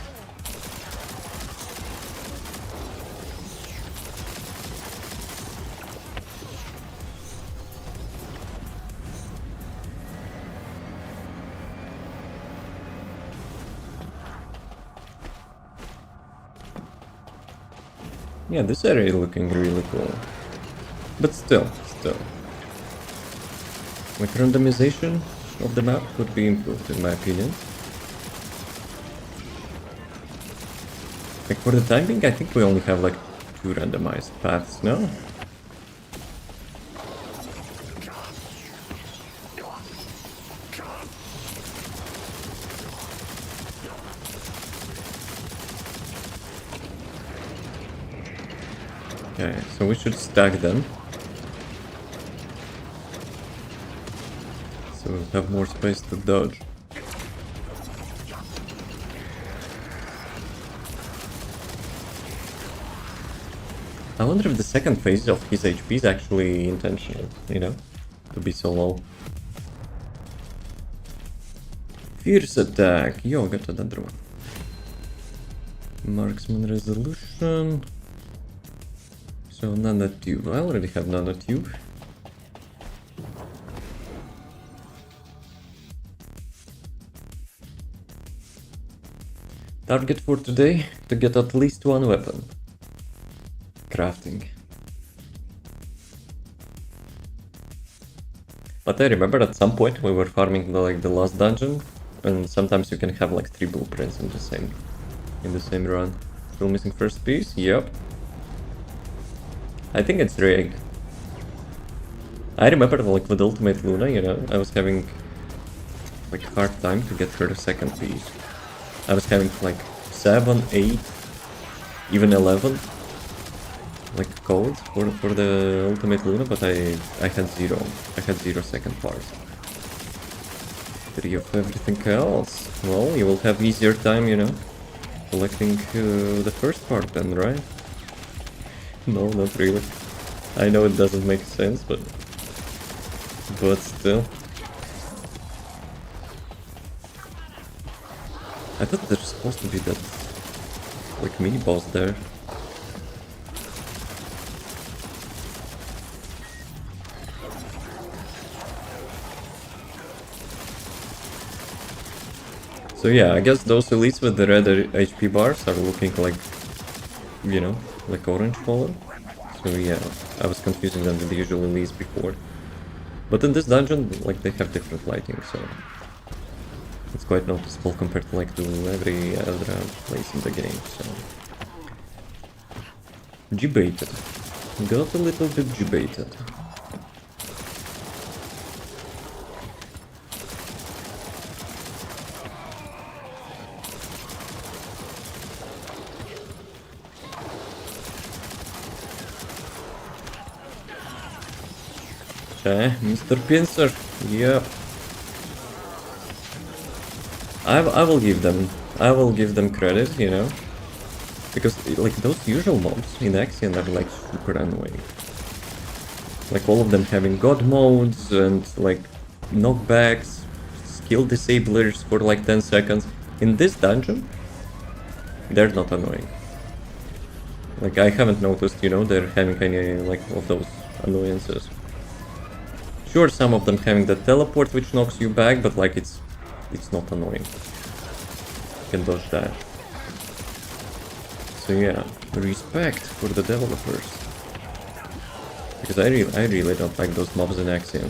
Yeah, this area is looking really cool. But still. Like randomization of the map could be improved in my opinion. Like for the time being, I think we only have like 2 randomized paths, no? Okay, so we should stack them. So we'll have more space to dodge. I wonder if the second phase of his HP is actually intentional, you know, to be so low. Fierce attack! Yo, got another one. Marksman resolution. So nanotube. I already have nanotube. Target for today, to get at least 1 weapon. Crafting. But I remember at some point we were farming the last dungeon, and sometimes you can have like 3 blueprints in the same run. Still missing first piece? Yep. I think it's rigged. I remember like with Ultimate Luna, you know, I was having like hard time to get her second piece. I was having like 7, 8, even 11 like codes for the Ultimate Luna, but I had 0. I had 0 second part. 3 of everything else. Well, you will have easier time, you know, collecting the first part then, right? No, not really. I know it doesn't make sense, but still. I thought there's supposed to be that like mini boss there. So yeah, I guess those elites with the red HP bars are looking like, you know, like orange color. So yeah, I was confusing them with the usual elites before. But in this dungeon, like, they have different lighting, so it's quite noticeable compared to like to every other place in the game, so... G-baited. Got a little bit G-baited. Okay, Mr. Pincer, yep. I will give them credit, you know, because like those usual mobs in Axion are like super annoying. Like all of them having god modes and like knockbacks, skill disablers for like 10 seconds. In this dungeon, they're not annoying. Like I haven't noticed, you know, they're having any like of those annoyances. Sure, some of them having the teleport which knocks you back, but like it's not annoying. You can dodge that. So yeah, respect for the developers. Because I really don't like those mobs in Axiom.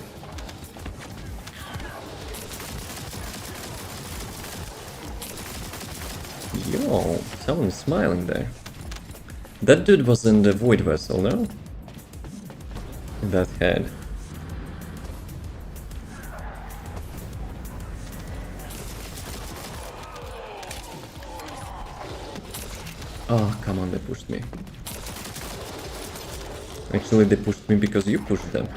Yo, someone's smiling there. That dude was in the Void Vessel, no? That head. Oh, come on, they pushed me. Actually, they pushed me because you pushed them.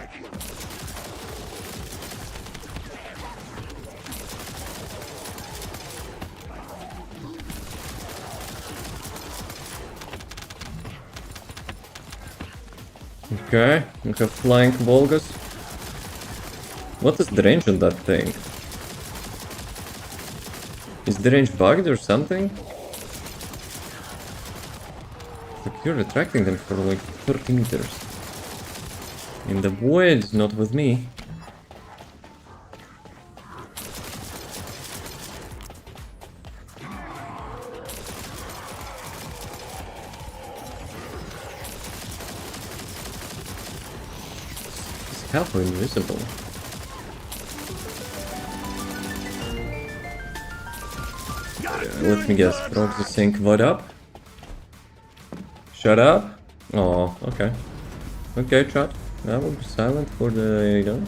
Okay, we have flying Volgas. What is the range on that thing? Is the range bugged or something? Like you're attracting them for like 30 meters. In the void, not with me. It's half invisible. Let me guess, Frog's is saying what up? Shut up? Oh, okay. Okay, chat. I will be silent for the, you know,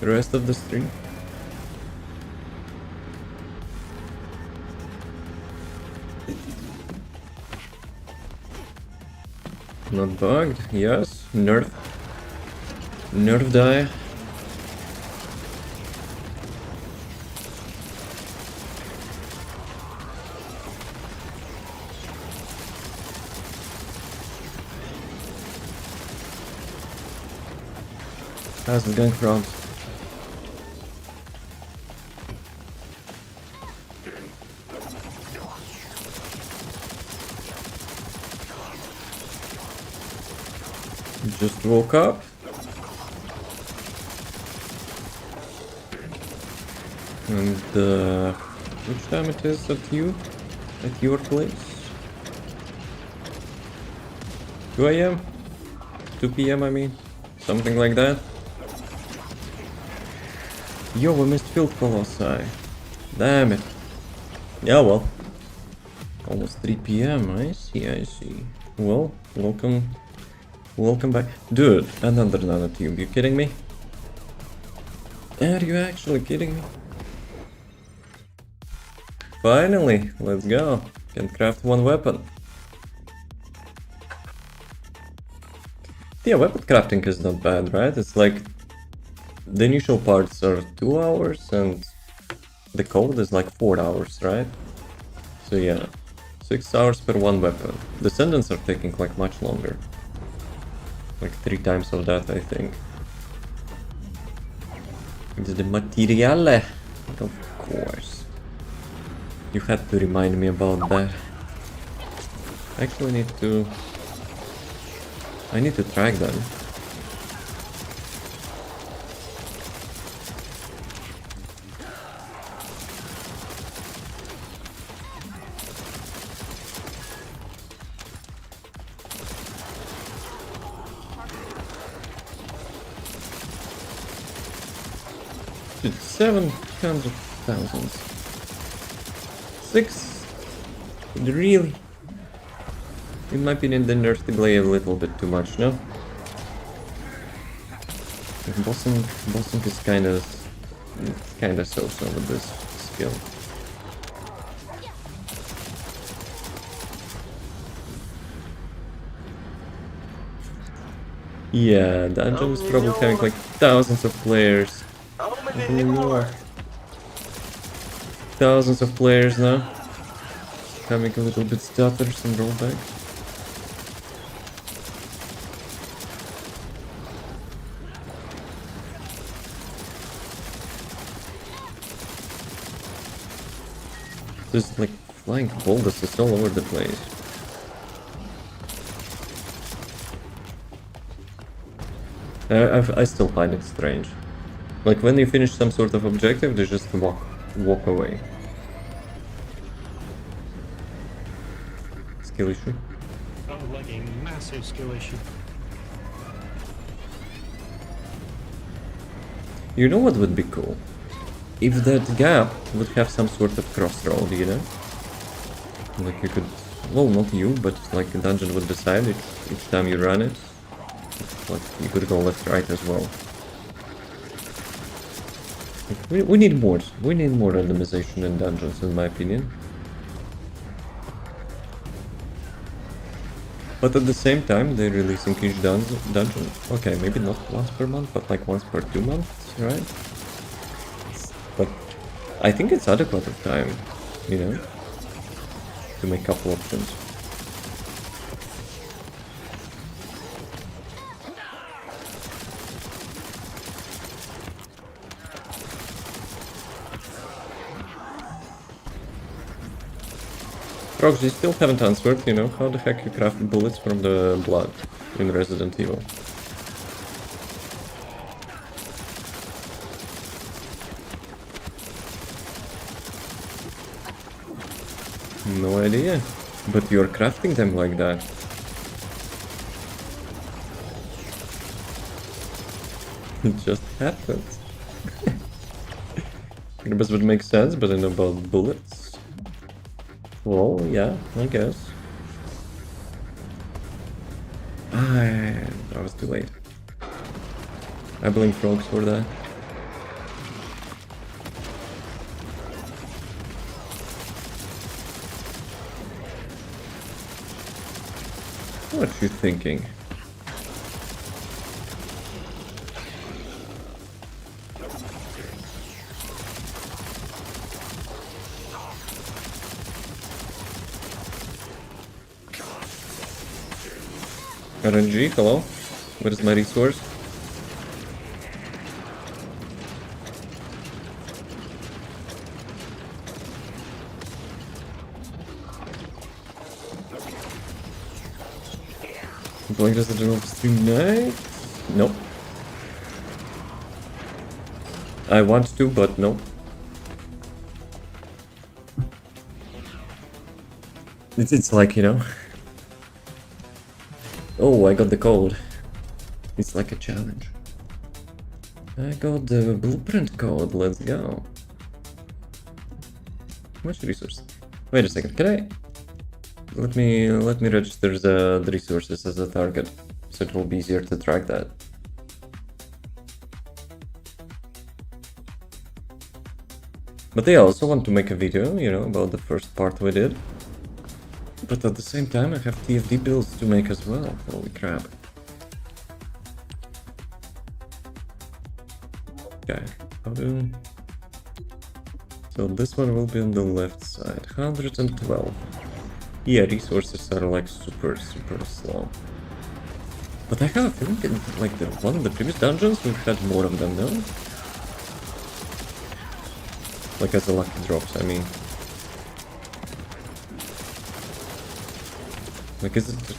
the rest of the stream. Not bugged, yes. Nerf. Nerf die. How's it going, Frogs? Just woke up. And which time it is at your place? 2 AM? 2 PM I mean, something like that. Yo, we missed Field Colossi. Damn it. Yeah, well. Almost 3 PM, I see. Well, welcome back. Dude, another nanotube, you kidding me? Are you actually kidding me? Finally, let's go. Can craft one weapon. Yeah, weapon crafting is not bad, right? It's like the initial parts are 2 hours and the code is like 4 hours, right? So yeah, 6 hours per one weapon. Descendants are taking like much longer. Like 3 times of that, I think. It's the materiale. Of course. You had to remind me about that. I actually need to... I need to track them. Dude, 700,000. 6? Really? In my opinion, they nerfed the Glaive a little bit too much, no? Bossing is kinda so-so with this skill. Yeah, Dungeon is probably having like thousands of players. Thousands of players now. Having a little bit stutters and rollback. There's like flying boulders all over the place. I still find it strange. Like when you finish some sort of objective, they just walk away. Skill issue. Sounds like a massive skill issue. You know what would be cool? If that gap would have some sort of crossroad, you know? Like you could... Well, not you, but like a dungeon would decide each time you run it. Like you could go left, right as well. Like, we need more. We need more randomization in dungeons, in my opinion. But at the same time, they're releasing each dungeon. Okay, maybe not once per month, but like once per 2 months, right? But I think it's adequate of time, you know, to make couple options. Frogs, you still haven't answered, you know, how the heck you craft bullets from the blood in Resident Evil? No idea, but you're crafting them like that. It just happens. This would make sense, but I know about bullets. Well, yeah, I guess. I was too late. I blame frogs for that. What you thinking? RNG, hello? Where is my resource? Playing Resident Evil stream night? Nope. I want to, but no. It's like, you know. Oh, I got the code. It's like a challenge. I got the blueprint code, let's go. Much resource. Wait a second, can I... Let me register the resources as a target, so it will be easier to track that. But I also want to make a video, you know, about the first part we did. But at the same time, I have TFD builds to make as well. Holy crap. Okay, how do... So this one will be on the left side. 112. Yeah, resources are like super slow. But I have a feeling in like one of the previous dungeons we've had more of them, no? Like as the lucky drops, I mean. Like is it...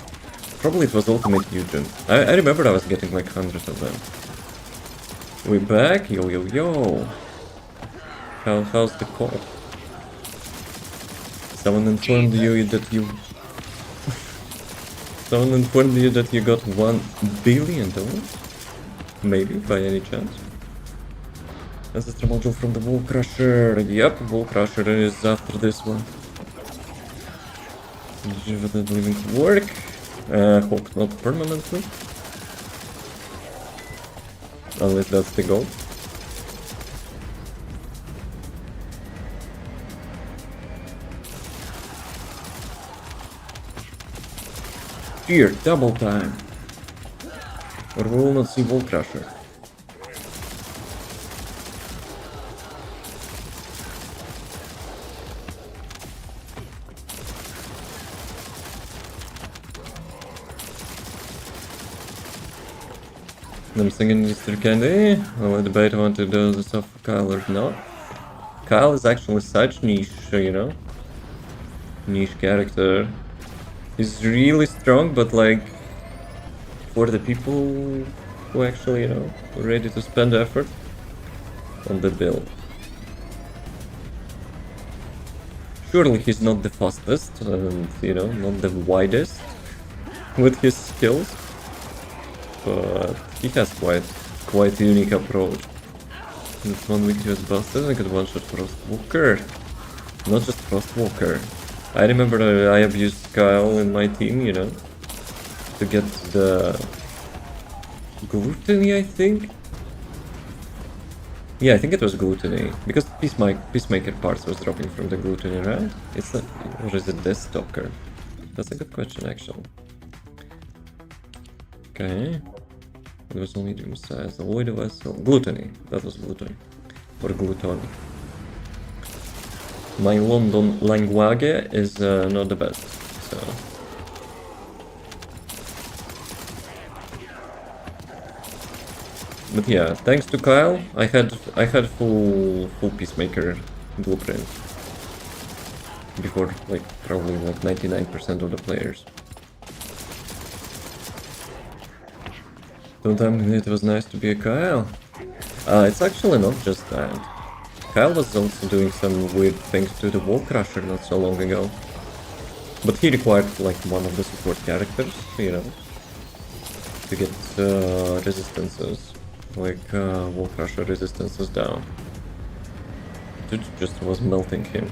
Probably it was Ultimate Fusion. I remember I was getting like hundreds of them. We back? Yo yo yo! How's the call? Someone informed you that you... Someone informed you that you got $1 billion? Maybe, by any chance? Ancestor module from the Wall Crusher. Yep, Wall Crusher is after this one. Did living work? Hope not permanently. Unless that's the goal. Here, double time. Or we will not see Wall Crusher. I'm singing Mr. Candy. I'll debate I want to do the stuff for Kyle or not. Kyle is actually such niche, you know? Niche character. He's really strong, but like... For the people who actually, you know, are ready to spend effort on the build. Surely he's not the fastest, and, you know, not the widest with his skills. But he has quite a unique approach. This 1 week he was busted and I got one shot Frostwalker. Not just Frostwalker. I remember I abused Kyle in my team, you know, to get the Gluttony, I think? Yeah, I think it was Gluttony, because Peacemaker parts was dropping from the Gluttony, right? It's not, or is it this Stalker? That's a good question, actually. Okay. It was only medium size. Avoid vessel. Gluttony. That was Gluttony. Or Gluttony. My London language is not the best, so... But yeah, thanks to Kyle, I had full Peacemaker blueprint before, like, probably like 99% of the players. Don't tell me it was nice to be a Kyle. It's actually not just that. Kyle was also doing some weird things to the Wall Crusher not so long ago. But he required like one of the support characters, you know, to get resistances, like Wall Crusher resistances down. It just was melting him.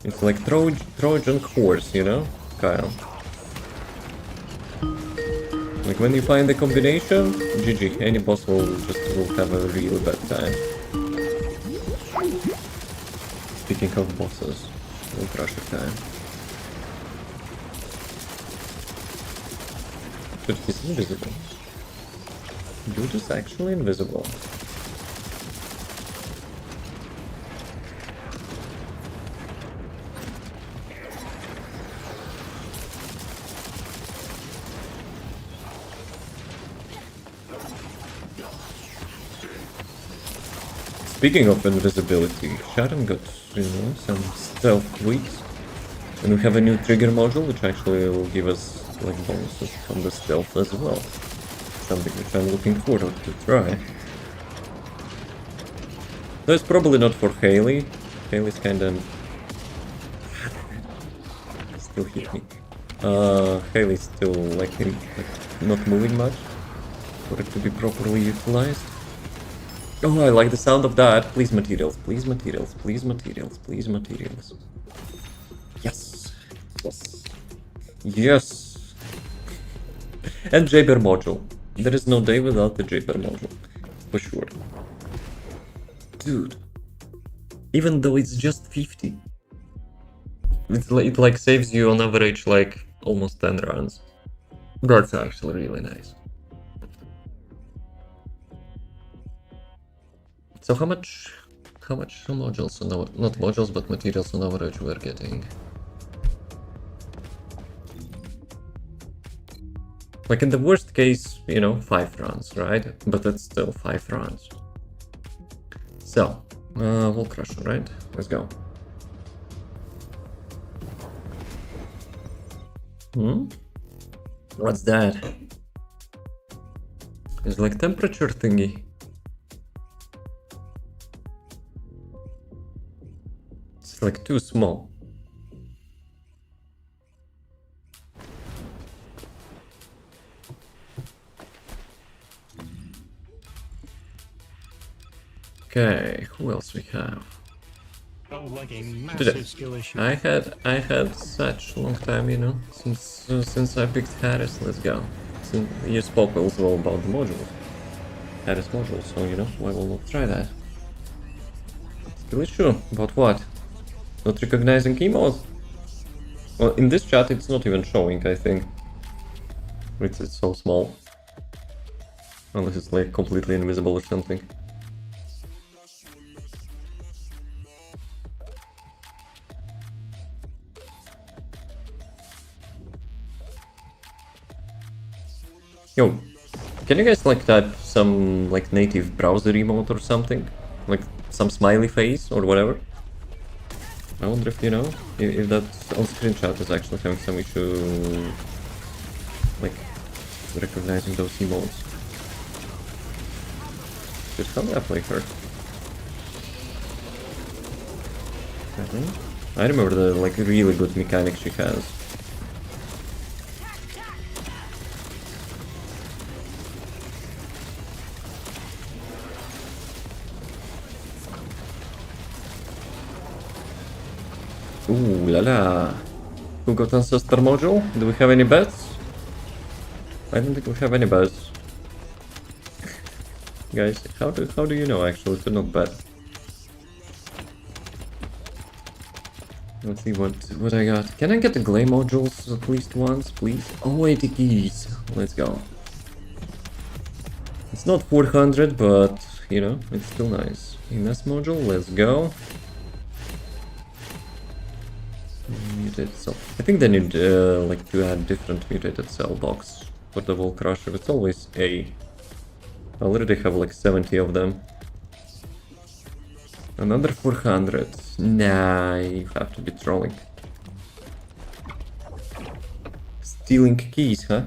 It's like Trojan horse, you know, Kyle. Like when you find the combination, GG, any boss will have a real bad time. Speaking of bosses, Wall Crusher time. Dude, he's invisible. Dude is actually invisible. Speaking of invisibility, SHAREN got, you know, some stealth tweaks. And we have a new trigger module, which actually will give us, like, bonuses from the stealth as well. Something which I'm looking forward to try. Though it's probably not for Haley. Haley's kinda... still hit me. Haley's still, like, not moving much. For it to be properly utilized. Oh, I like the sound of that. Please materials, please materials, please materials, please materials. Yes. Yes. Yes. And Jaber module. There is no day without the Jaber module. For sure. Dude. Even though it's just 50. It like saves you on average like almost 10 rounds. That's actually really nice. So how much modules on our, not modules but materials on average we're getting? Like in the worst case, you know, 5 rounds, right? But that's still 5 rounds. So, Wall Crusher, right? Let's go. What's that? It's like temperature thingy. It's like too small. Okay, who else we have? Sounds like a Dude, massive skill issue. I had such long time, you know, since I picked Harris. Let's go. Since you spoke also about the modules, Harris modules, so you know why will not try that? Skill issue about what? Not recognizing emotes? Well, in this chat it's not even showing. I think it's so small, unless it's like completely invisible or something. Yo, can you guys like type some like native browser emote or something? Like some smiley face or whatever? I wonder if you know, if that on-screen chat is actually having some issue like recognizing those emotes. Just how do I play her? I remember the like really good mechanic she has. Ooh la la. Who got Ancestor module? Do we have any bets? I don't think we have any bets. Guys, how do you know actually to not bet? Let's see what I got. Can I get the Glay modules at least once, please? Oh, 80 keys. Let's go. It's not 400, but you know, it's still nice. Ines module, let's go. Mutated cell. I think they need like to add different mutated cell box for the Wall Crusher. It's always A. I already have like 70 of them. Another 400. Nah, you have to be trolling. Stealing keys, huh?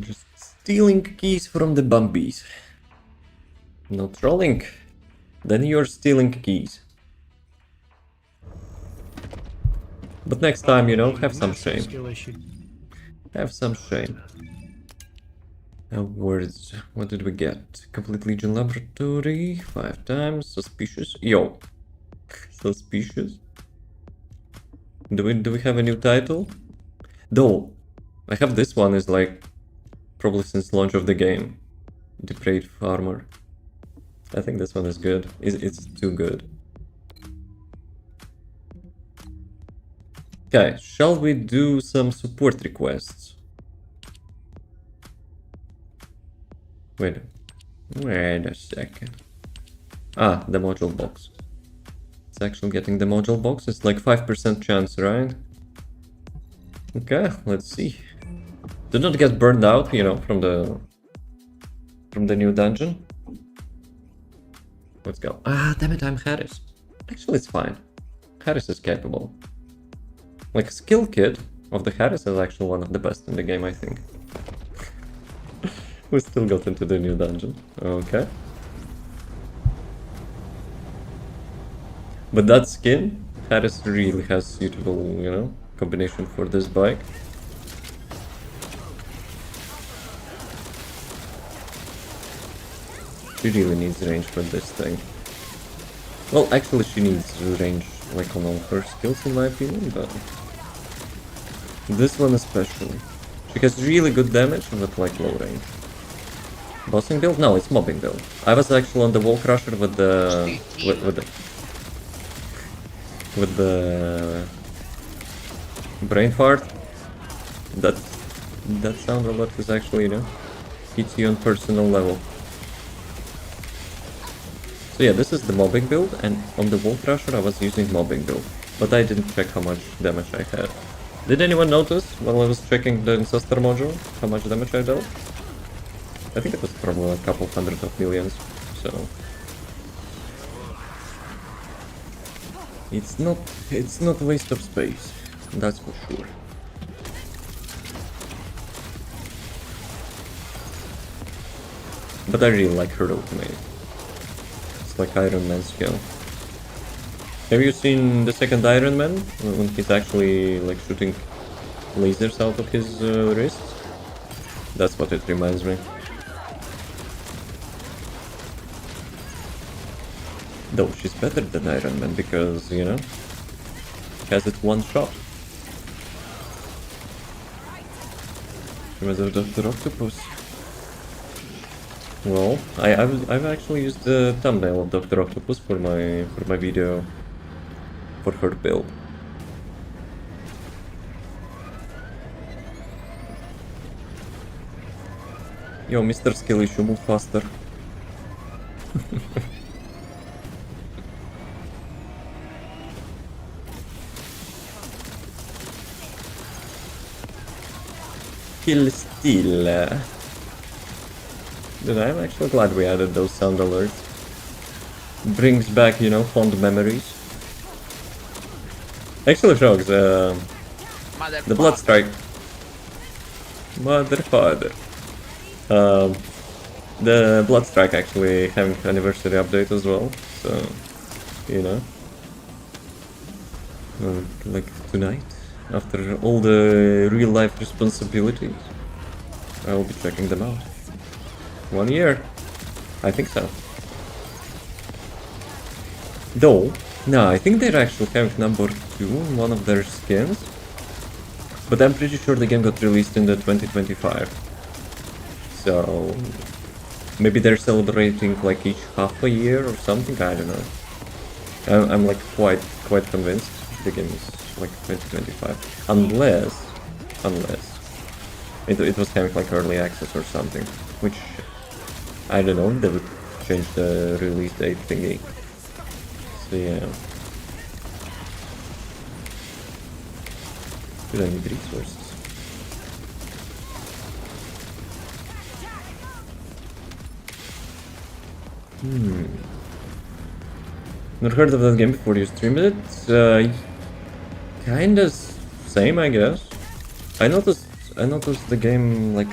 Just stealing keys from the bumbies. No trolling. Then you're stealing keys. But next time, you know, have some shame. Have some shame. Awards. What did we get? Complete Legion Laboratory. 5 times. Suspicious. Yo. Suspicious. Do we have a new title? Though, I have this one is like probably since launch of the game. Depraved Farmer. I think this one is good. It's too good. Okay, shall we do some support requests? Wait a second. Ah, the module box. It's actually getting the module box. It's like 5% chance, right? Okay, let's see. Do not get burned out, you know, from the new dungeon. Let's go. Ah, damn it, I'm Harris. Actually, it's fine. Harris is capable. Like, skill kit of the Harris is actually one of the best in the game, I think. We still got into the new dungeon. Okay. But that skin, Harris really has suitable, you know, combination for this bike. She really needs range for this thing. Well, actually she needs range like on all her skills in my opinion, but this one especially. She has really good damage but like low range. Bossing build? No, it's mobbing build. I was actually on the Wall Crusher with the with the brain fart. That sound a lot is actually, you know, hits you on personal level. So yeah, this is the mobbing build, and on the Wall Crusher I was using mobbing build. but I didn't check how much damage I had. Did anyone notice while I was checking the Ancestor module how much damage I dealt? I think it was probably a couple hundred of millions, so... It's not a waste of space, that's for sure. But I really like her ultimate. It's like Iron Man skill. Have you seen the second Iron Man? When he's actually like shooting lasers out of his wrists? That's what it reminds me. Though she's better than Iron Man because, you know, has it one shot. Reminds of Dr. Octopus. Well, I've actually used the thumbnail of Dr. Octopus for my video for her build. Yo, Mr. Skill issue, move faster. Kill Steal. Dude, I'm actually glad we added those sound alerts. Brings back, you know, fond memories. Actually, Frogs, the Blood Strike. Mother father. The Blood Strike actually having anniversary update as well, so, you know. Like tonight, after all the real life responsibilities, I will be checking them out. 1 year. I think so. Though, no, I think they're actually having number 2 in one of their skins. But I'm pretty sure the game got released in the 2025. So maybe they're celebrating like each half a year or something, I don't know. I'm like quite convinced the game is like 2025. Unless it was having like early access or something, which I don't know, they would change the release date thingy. So yeah. Dude, I need resources. Not heard of that game before you streamed it? Kinda same, I guess. I noticed the game like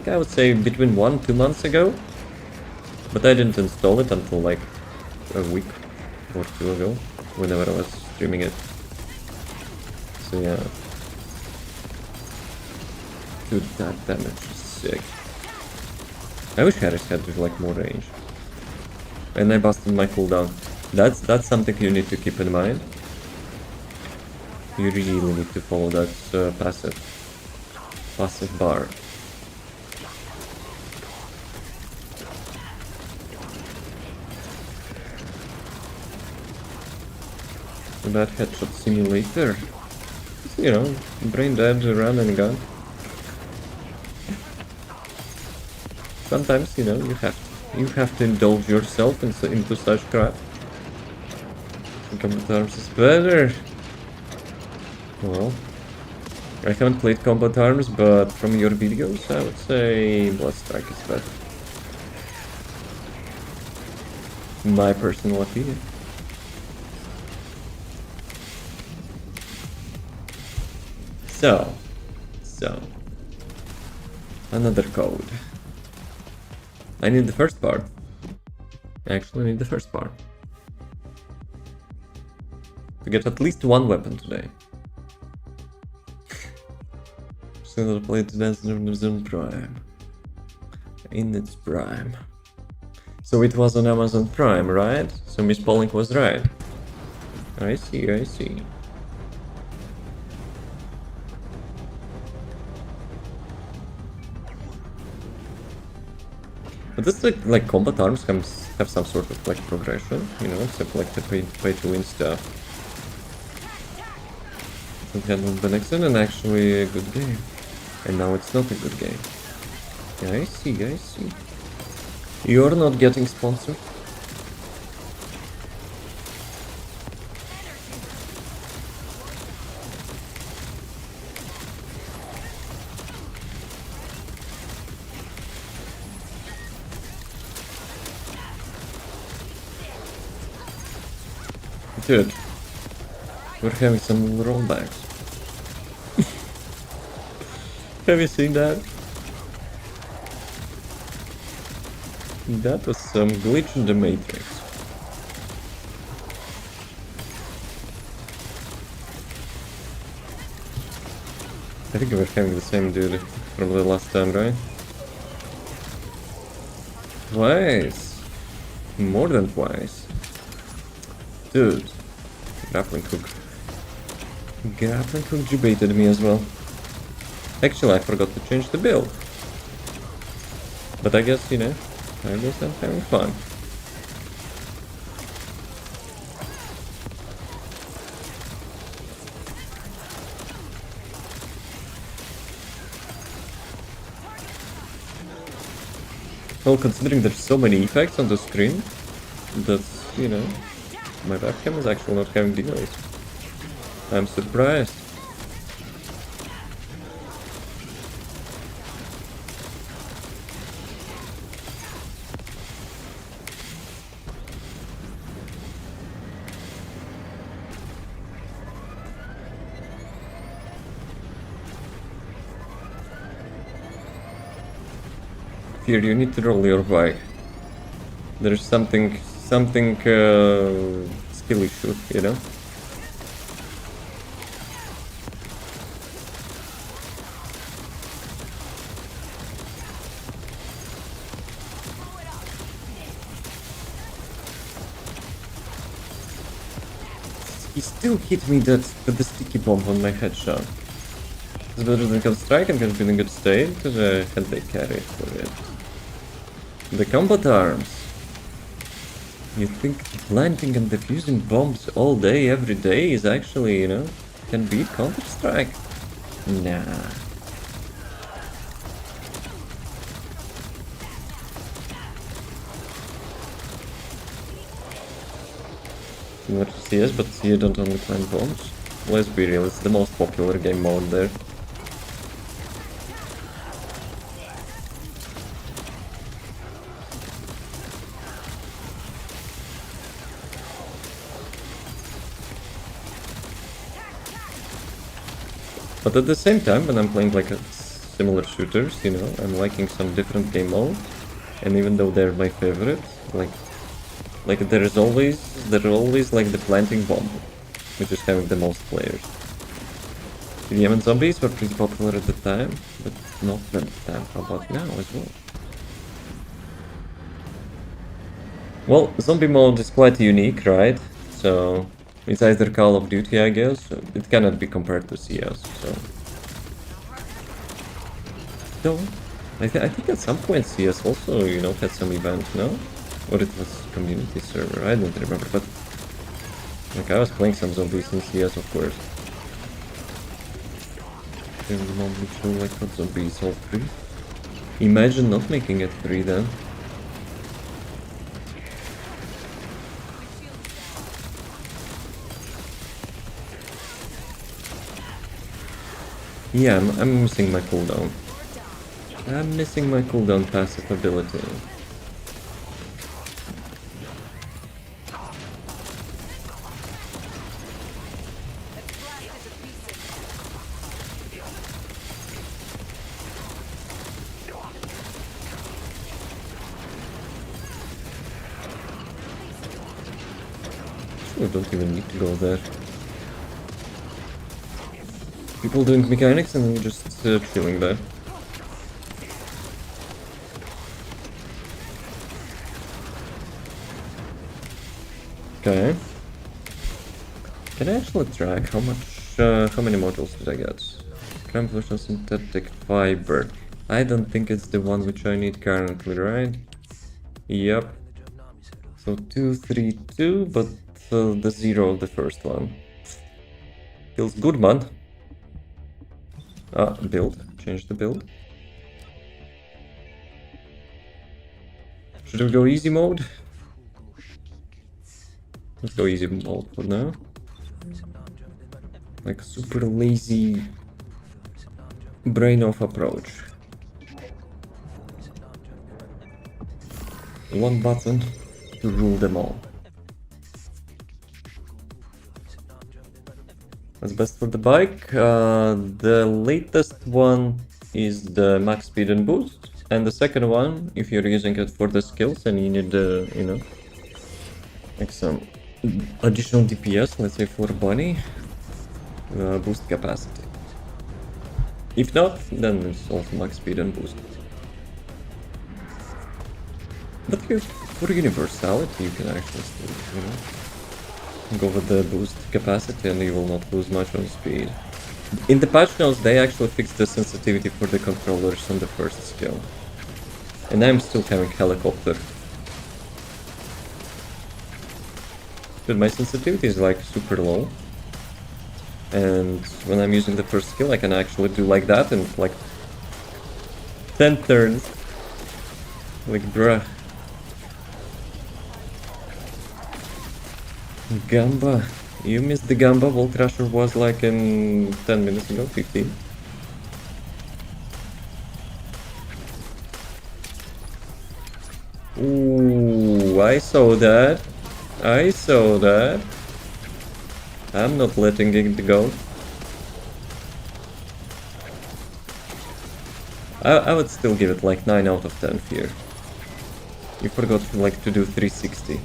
I would say between 1-2 months ago, but I didn't install it until like a week or 2 ago, whenever I was streaming it. So yeah. Dude, that damage is sick. I wish Harris had like more range. And I busted my cooldown. That's something you need to keep in mind. You really need to follow that passive bar. That headshot simulator. You know, brain dead, run and gun. Sometimes, you know, you have to indulge yourself into such crap. Combat Arms is better. Well, I haven't played Combat Arms, but from your videos, I would say Blood Strike is better. My personal opinion. So, another code. I need the first part. Actually, I need the first part. To get at least one weapon today. Still not played Descendant Prime. In its prime. So it was on Amazon Prime, right? So Miss Polling was right. I see. But this like Combat Arms have some sort of like progression, you know, except like the pay to win stuff. It hadn't been excellent and actually a good game. And now it's not a good game. Yeah, I see. You're not getting sponsored. Dude, we're having some rollbacks. Have you seen that? That was some glitch in the matrix. I think we're having the same dude from the last time, right? Twice! More than twice. Dude. Grappling hook. Grappling hook debated me as well. Actually, I forgot to change the build. But I guess, you know, I guess I'm having fun. Well, considering there's so many effects on the screen, that's, you know, my webcam is actually not having delays. I'm surprised. Here, you need to roll your bike. There's something skill issue, you know? He still hit me with the sticky bomb on my headshot. It's better than Counter Strike and can be in a good state, because I had the carry for it. The combat arms. You think planting and defusing bombs all day, every day is actually, you know, can beat Counter Strike? Nah. Similar to CS, but you don't only plant bombs. Let's be real, it's the most popular game mode there. But at the same time, when I'm playing like similar shooters, you know, I'm liking some different game mode, and even though they're my favorite, like there's always like the planting bomb, which is having the most players. EDM and zombies were pretty popular at the time, but not that time. How about now as well? Well, zombie mode is quite unique, right? So it's either Call of Duty, I guess. It cannot be compared to CS, so... No, I think at some point CS also, you know, had some event, no? Or it was community server, I don't remember, but... Like, I was playing some zombies in CS, of course. Can you normally show, like, what zombies all free? Imagine not making it free, then. Yeah, I'm missing my cooldown. I'm missing my cooldown passive ability. We don't even need to go there. People doing mechanics and we're just chilling there. Okay. Can I actually track how many modules did I get? Composition synthetic fiber. I don't think it's the one which I need currently, right? Yep. So 232, but the 0 of the first one. Feels good, man. Build. Change the build. Should we go easy mode? Let's go easy mode for now. Like super lazy brain off approach. One button to rule them all. What's best for the bike? The latest one is the max speed and boost, and the second one, if you're using it for the skills and you need, you know, like some additional DPS, let's say for body, boost capacity. If not, then it's also max speed and boost. But for universality, you can actually still, you know, go with the boost capacity and you will not lose much on speed. In the patch notes, they actually fixed the sensitivity for the controllers on the first skill. And I'm still having helicopter. But my sensitivity is like super low. And when I'm using the first skill, I can actually do like that in like 10 turns. Like, bruh. Gamba. You missed the Gamba. Volt Crusher was like in 10 minutes ago, 15. Ooh, I saw that. I saw that. I'm not letting it go. I would still give it like 9 out of 10 fear. You forgot like to do 360.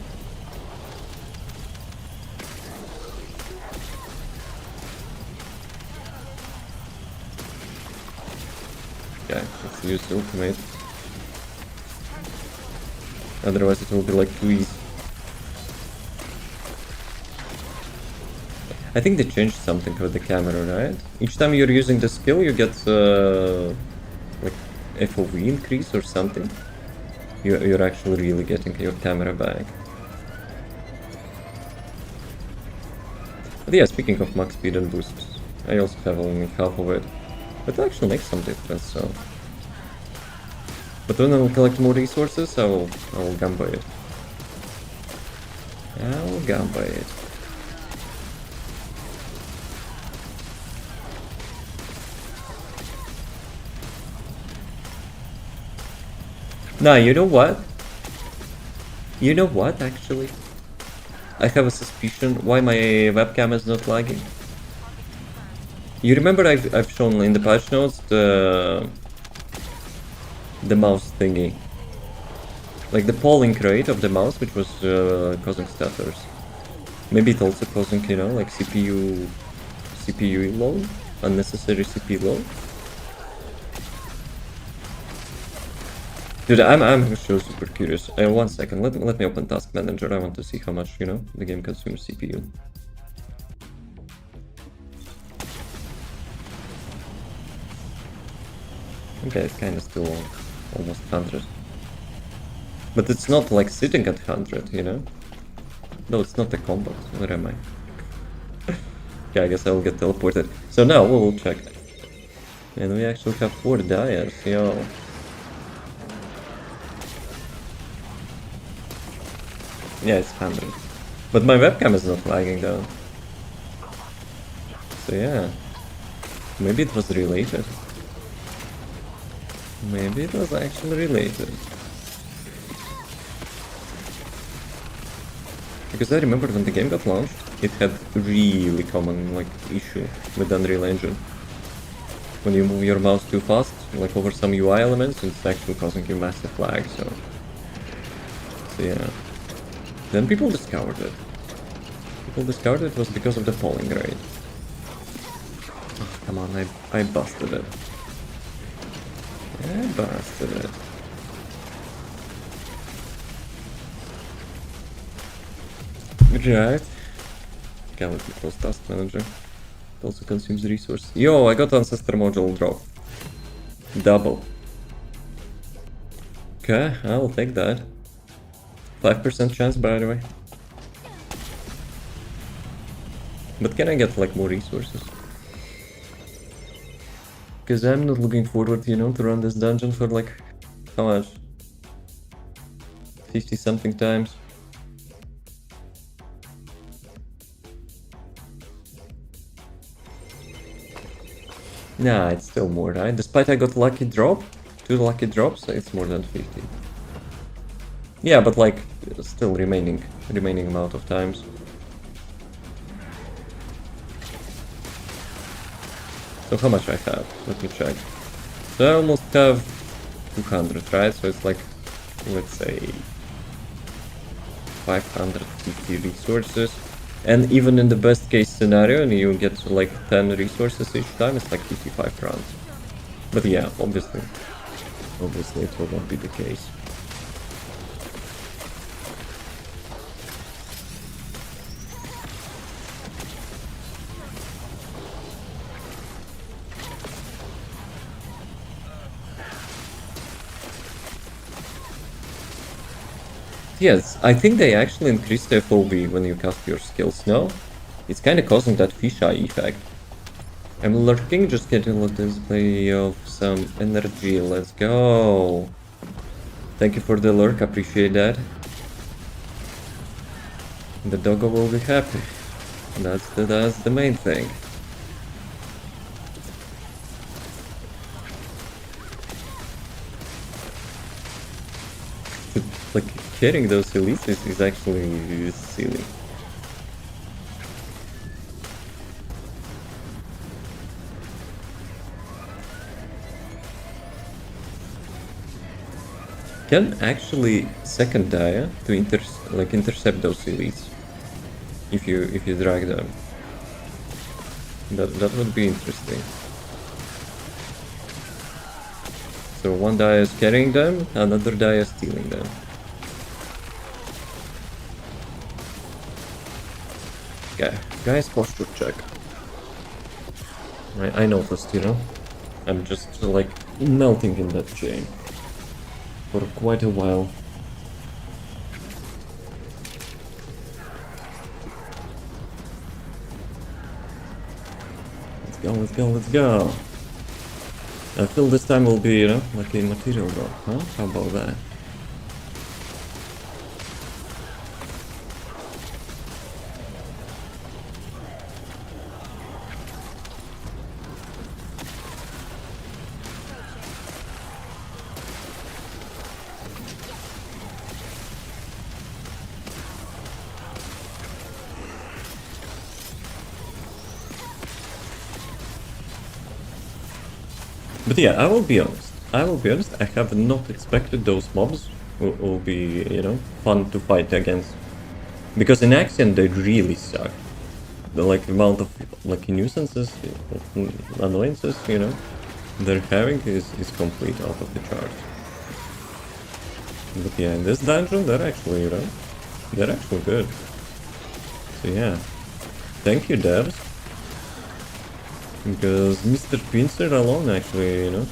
Yeah, let's use ultimate. Otherwise it will be like too easy. I think they changed something with the camera, right? Each time you're using the skill you get like FOV increase or something. You're actually really getting your camera back. But yeah, speaking of max speed and boosts, I also have only half of it. But it actually makes some difference, so... But when I will collect more resources, I will Gamba it. I'll Gamba it. Nah, you know what? You know what, actually? I have a suspicion why my webcam is not lagging. You remember I've shown in the patch notes the mouse thingy. Like the polling rate of the mouse, which was causing stutters. Maybe it's also causing, you know, like CPU load, unnecessary CPU load. Dude, I'm actually super curious. 1 second, let me open Task Manager. I want to see how much, you know, the game consumes CPU. Okay, it's kinda still almost 100. But it's not like sitting at 100, you know? No, it's not a combat. Where am I? Okay, I guess I will get teleported. So now we'll check. And we actually have 4 dyers, yo. Yeah, it's 100. But my webcam is not lagging though. So yeah. Maybe it was related. Maybe it was actually related. Because I remember when the game got launched, it had really common like issue with Unreal Engine. When you move your mouse too fast, like over some UI elements, it's actually causing you massive lag, so yeah. Then people discovered it. People discovered it was because of the polling rate. Oh, come on, I busted it. I busted it. Right. Can't let me close Task Manager. It also consumes resource. Yo, I got Ancestor Module drop. Double. Okay, I'll take that. 5% chance, by the way. But can I get like more resources? Because I'm not looking forward, you know, to run this dungeon for like, how much? 50 something times. Nah, it's still more, right? Despite I got lucky drop, 2 lucky drops, it's more than 50. Yeah, but like, still remaining amount of times. So how much I have? Let me check. So I almost have 200, right? So it's like, let's say, 550 resources. And even in the best case scenario, and you get like 10 resources each time, it's like 55 rounds. But yeah, obviously it will not be the case. Yes, I think they actually increase the FOB when you cast your skills, no? It's kinda causing that fisheye effect. I'm lurking, just getting a little display of some energy, let's go! Thank you for the lurk, appreciate that. The doggo will be happy. That's the main thing. Like, getting those elites is actually silly. Can actually second dia to intercept those elites if you drag them. That would be interesting. So one dia is carrying them, another dia is stealing them. Okay, guys, posture check. I noticed, you know, I'm just like melting in that chain for quite a while. Let's go, let's go. I feel this time will be, you know, like a material drop, huh? How about that? But yeah, I will be honest. I have not expected those mobs will be, you know, fun to fight against. Because in Axiom they really suck. The like amount of like nuisances, annoyances, you know, they're having is complete out of the charts. But yeah, in this dungeon they're actually, you know, they're actually good. So yeah. Thank you, devs. Because Mr. Pincer alone actually, you know,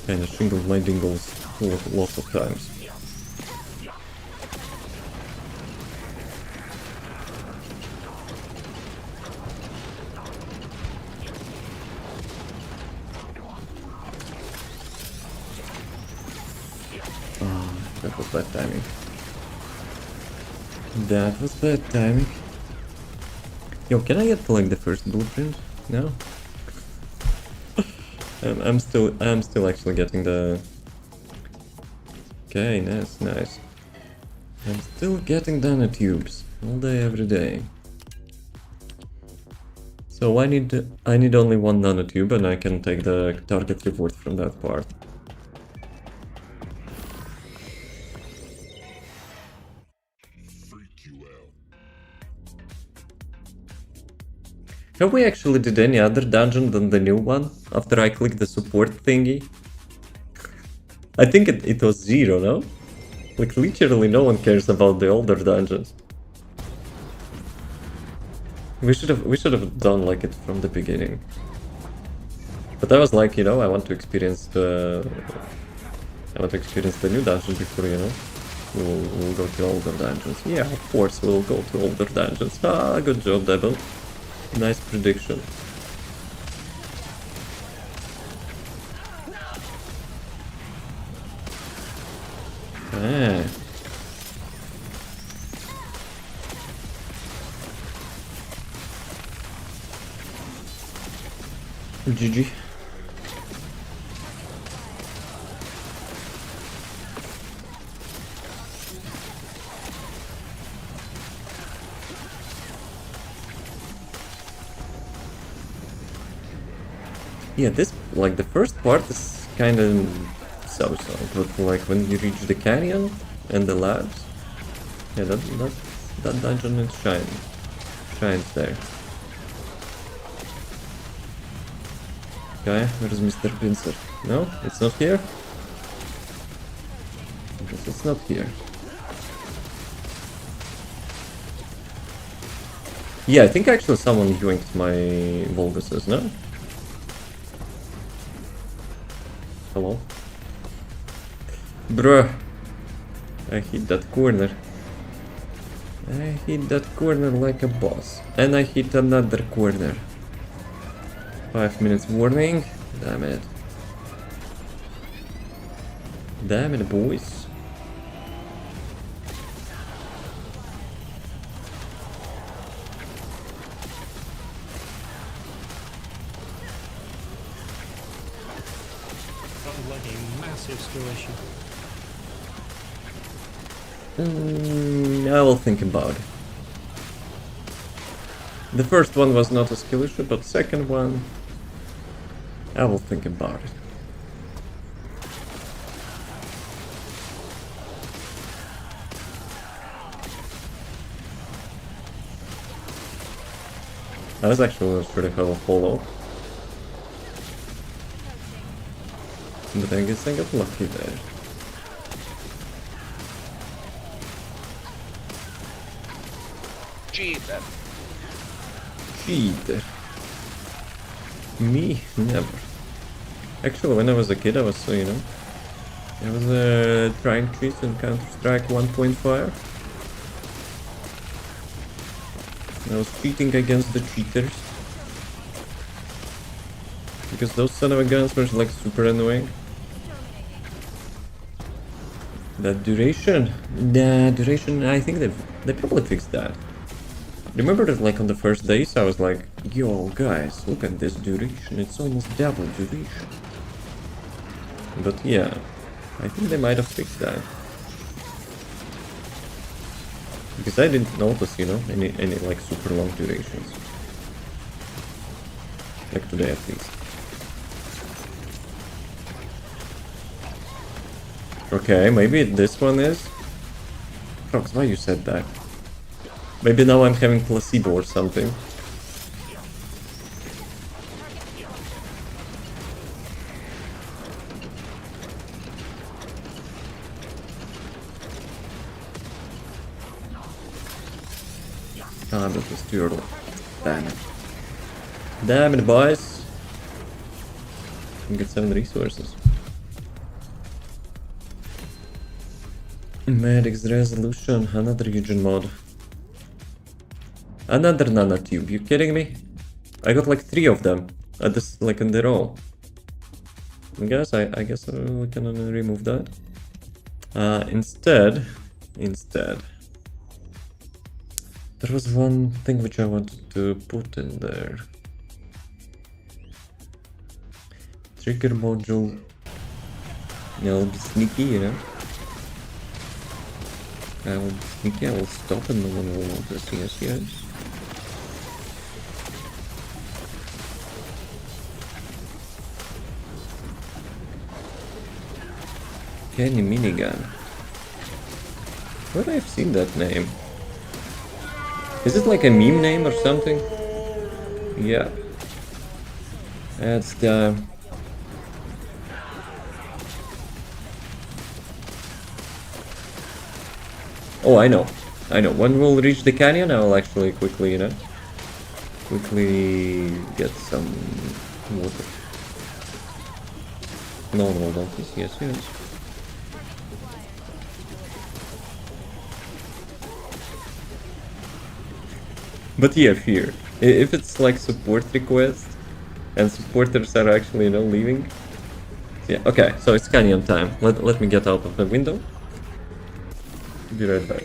kinda shingled my dingles lots of times. Oh, that was bad timing. That was bad timing. Yo, can I get like the first blueprint? No. I'm still actually getting the. Okay, nice. I'm still getting nanotubes all day, every day. So I need only one nanotube, and I can take the target reward from that part. Have we actually did any other dungeon than the new one after I clicked the support thingy? I think it was 0, no? Like literally no one cares about the older dungeons. We should have done like it from the beginning. But I was like, you know, I want to experience the new dungeon before, you know, we'll go to older dungeons. Yeah, of course we'll go to older dungeons. Ah, good job, Devil. Nice prediction. Ah. GG. Yeah, this, like, the first part is kind of so-so, but like when you reach the canyon and the labs, yeah, that dungeon is shines there. Okay, where is Mr. Pincer? No, it's not here? Because it's not here. Yeah, I think actually someone yoinked my Volguses, no? Hello? Bruh. I hit that corner. I hit that corner like a boss. And I hit another corner. 5 minutes warning. Damn it. Damn it, boys. Sounds like a massive skill issue. I will think about it. The first one was not a skill issue, but second one, I will think about it. That was actually a pretty hell of a follow. But I guess I got lucky there. Cheater. Cheater. Me? Never. Actually, when I was a kid, I was, you know, I was trying cheats in Counter-Strike 1.5. I was cheating against the cheaters. Because those son of a guns were like super annoying. That duration, I think they probably fixed that. Remember that like on the first days I was like, yo guys, look at this duration, it's almost double duration. But yeah, I think they might have fixed that. Because I didn't notice, you know, any like super long durations. Like today at least. Okay, maybe this one is? Frogs, why you said that? Maybe now I'm having placebo or something. Ah, that was too early. Damn it. Damn it, boys. Get 7 resources. Medic's resolution, another Eugen mod. Another nanotube, you kidding me? I got like 3 of them at this, like in the row. I guess we can remove that. Instead, there was one thing which I wanted to put in there. Trigger module. Yeah, I'll be sneaky, you know. I will be sneaky, I will stop and no one will notice. Yes. Kenny Minigun. Where I've seen that name? Is it like a meme name or something? Yeah. That's the... Oh, I know. When we'll reach the canyon, I will actually quickly, you know, get some water. No, don't. Yes. But yeah, fear. If it's like support request, and supporters are actually, you know, leaving. Yeah, okay, so it's canyon time. Let me get out of the window. Be right back.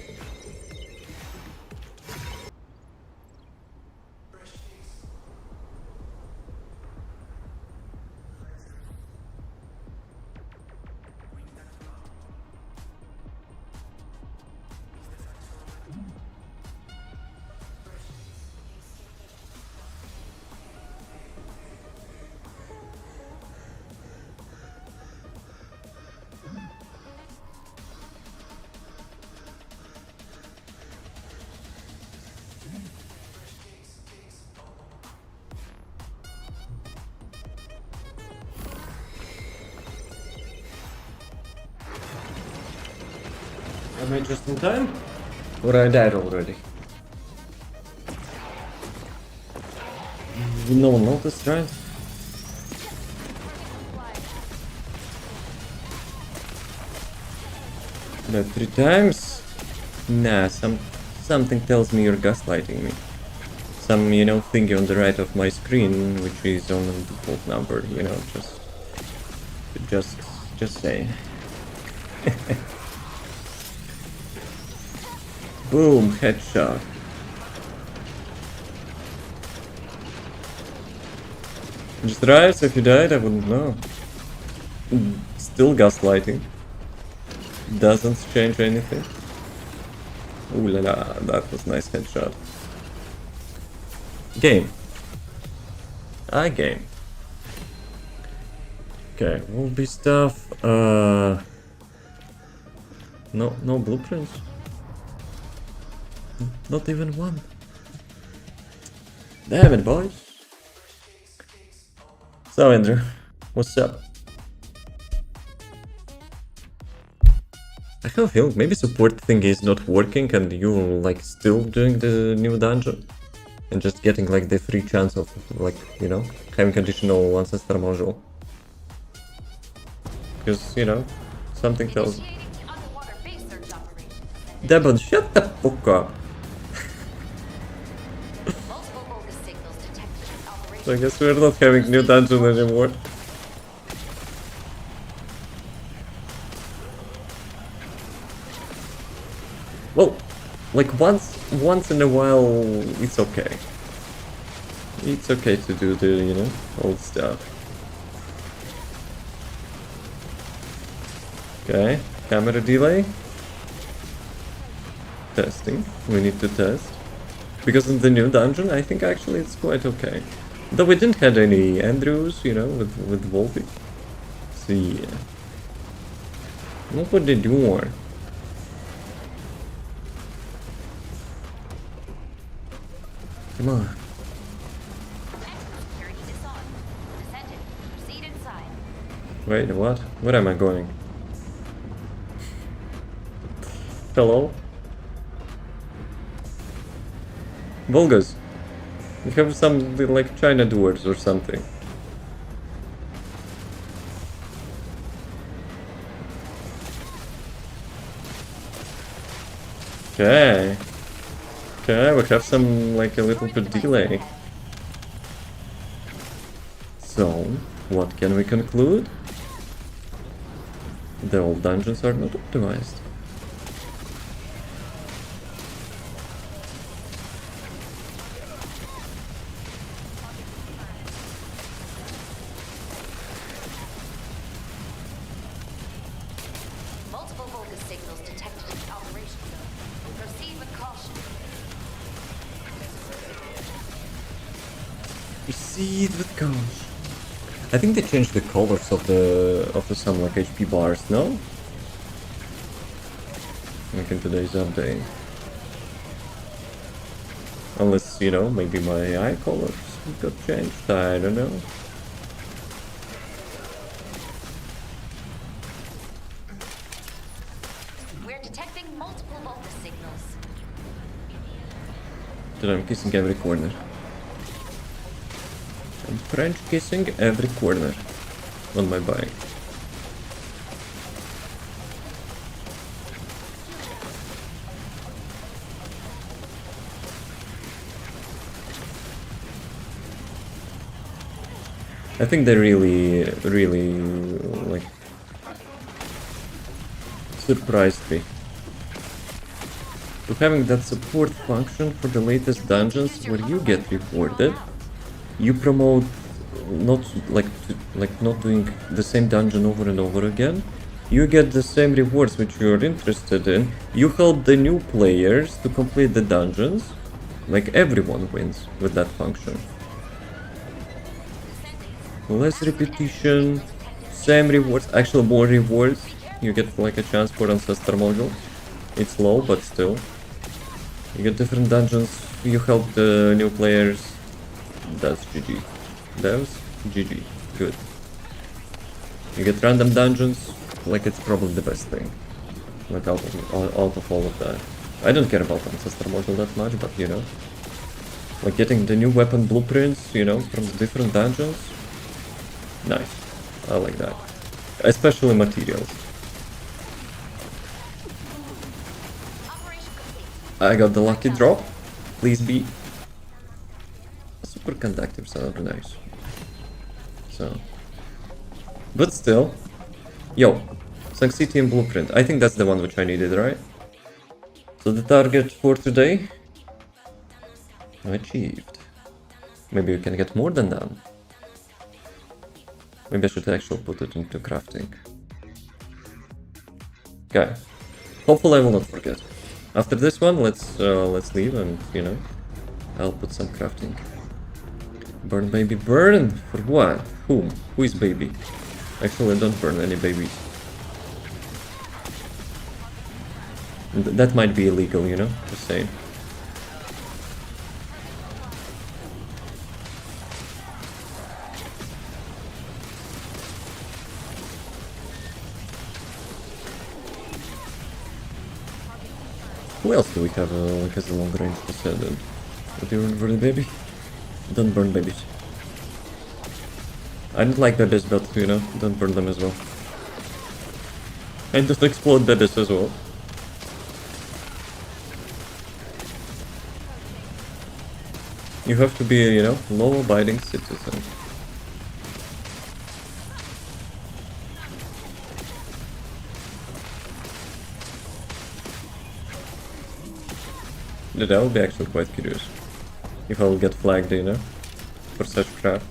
Am I just in time? Or I died already? No one noticed, right? But 3 times? Nah, something tells me you're gaslighting me. Some, you know, thingy on the right of my screen, which is on the default number, you know, just saying. Boom, headshot. Just right, so if you died, I wouldn't know. Still gaslighting. Doesn't change anything. Ooh la la, that was nice headshot. Game. Game. Okay, will be stuff. No blueprints. Not even one. Damn it, boys. So Andrew, what's up? I have a feeling maybe support thing is not working and you like still doing the new dungeon and just getting like the free chance of like, you know, having additional ancestor module. Because, you know, something tells me. Devon, shut the fuck up. So I guess we're not having new dungeon anymore. Well, like once in a while, it's okay. It's okay to do the, you know, old stuff. Okay, camera delay. Testing. We need to test. Because in the new dungeon, I think actually it's quite okay. Though we didn't have any Andrews, you know, with Volby. So yeah. What did you want? Come on. Wait, what? Where am I going? Hello? Volgas. You have some like China doors or something. Okay. Okay, we have some like a little bit delay. So, what can we conclude? The old dungeons are not optimized. Multiple Volga signals detected in the operation zone. Proceed with caution. Proceed with caution. I think they changed the colors of the some like HP bars, no? Like in today's update. Unless, you know, maybe my eye colors got changed, I don't know. We're detecting multiple Volga signals. Dude, I'm kissing every corner. I'm French kissing every corner on my bike. I think they really like surprised me. To having that support function for the latest dungeons where you get rewarded, you promote not not doing the same dungeon over and over again. You get the same rewards which you're interested in. You help the new players to complete the dungeons. Like everyone wins with that function. Less repetition, same rewards, actually more rewards. You get like a chance for ancestor module. It's low, but still. You get different dungeons, you help the new players. That's GG. That's GG. Good. You get random dungeons, like it's probably the best thing. Like out of all of that. I don't care about Ancestor module that much, but you know. Like getting the new weapon blueprints, you know, from the different dungeons. Nice. I like that. Especially materials. I got the lucky drop. Please be. Superconductives are nice. So. But still. Yo. Sanctity and blueprint. I think that's the one which I needed, right? So the target for today. Achieved. Maybe you can get more than that. Maybe I should actually put it into crafting. Okay. Hopefully I will not forget. After this one, let's leave and, you know, I'll put some crafting. Burn baby burn? For what? Whom? Who is baby? Actually, don't burn any babies. That might be illegal, you know? Just saying. Who else do we have like as a long range Descendant? Do you burn baby? Don't burn babies. I don't like babies, but you know, don't burn them as well. And just explode babies as well. You have to be, you know, law-abiding citizen. That I will be actually quite curious if I will get flagged, you know, for such crap.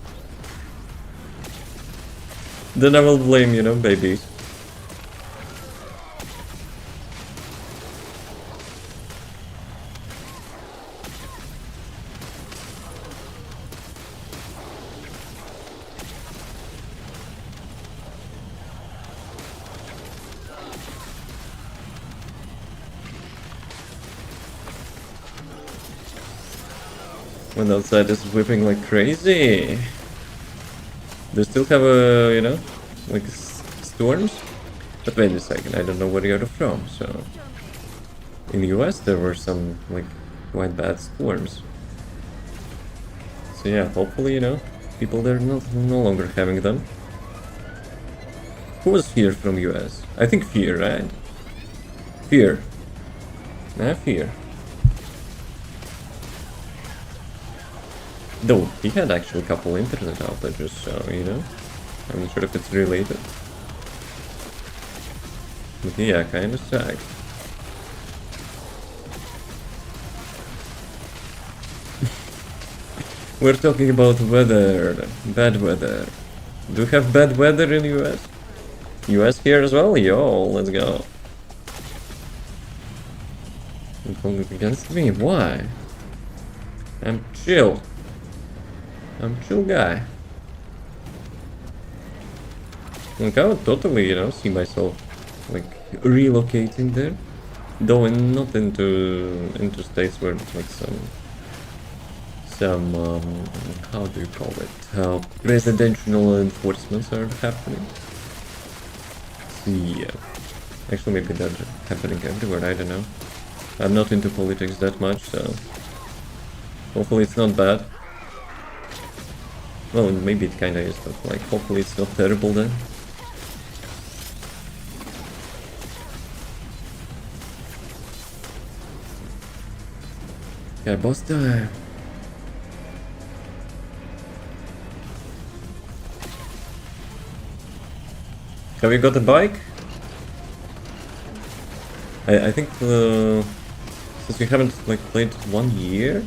Then I will blame, you know, babies. When outside is whipping like crazy. They still have a, you know, like storms? But wait a second, I don't know where you're from, so... In the US there were some, like, quite bad storms. So yeah, hopefully, you know, people there no longer having them. Who was here from US? I think Fear, right? Fear. Nah, Fear. Though, he had actually a couple internet outages, so, you know, I'm not sure if it's related. But yeah, kinda sucked. We're talking about weather, bad weather. Do you have bad weather in US? US here as well? Yo, let's go. You're going against me? Why? I'm chill. I'm a chill guy. Like, I would totally, you know, see myself, like, relocating there. Though not into states where, like, some how do you call it? Presidential enforcements are happening. So, yeah. Actually, maybe that's happening everywhere, I don't know. I'm not into politics that much, so... Hopefully it's not bad. Well, maybe it kinda is, but like, hopefully it's not terrible then. Yeah, boss time. Have you got a bike? I think since you haven't like played 1 year,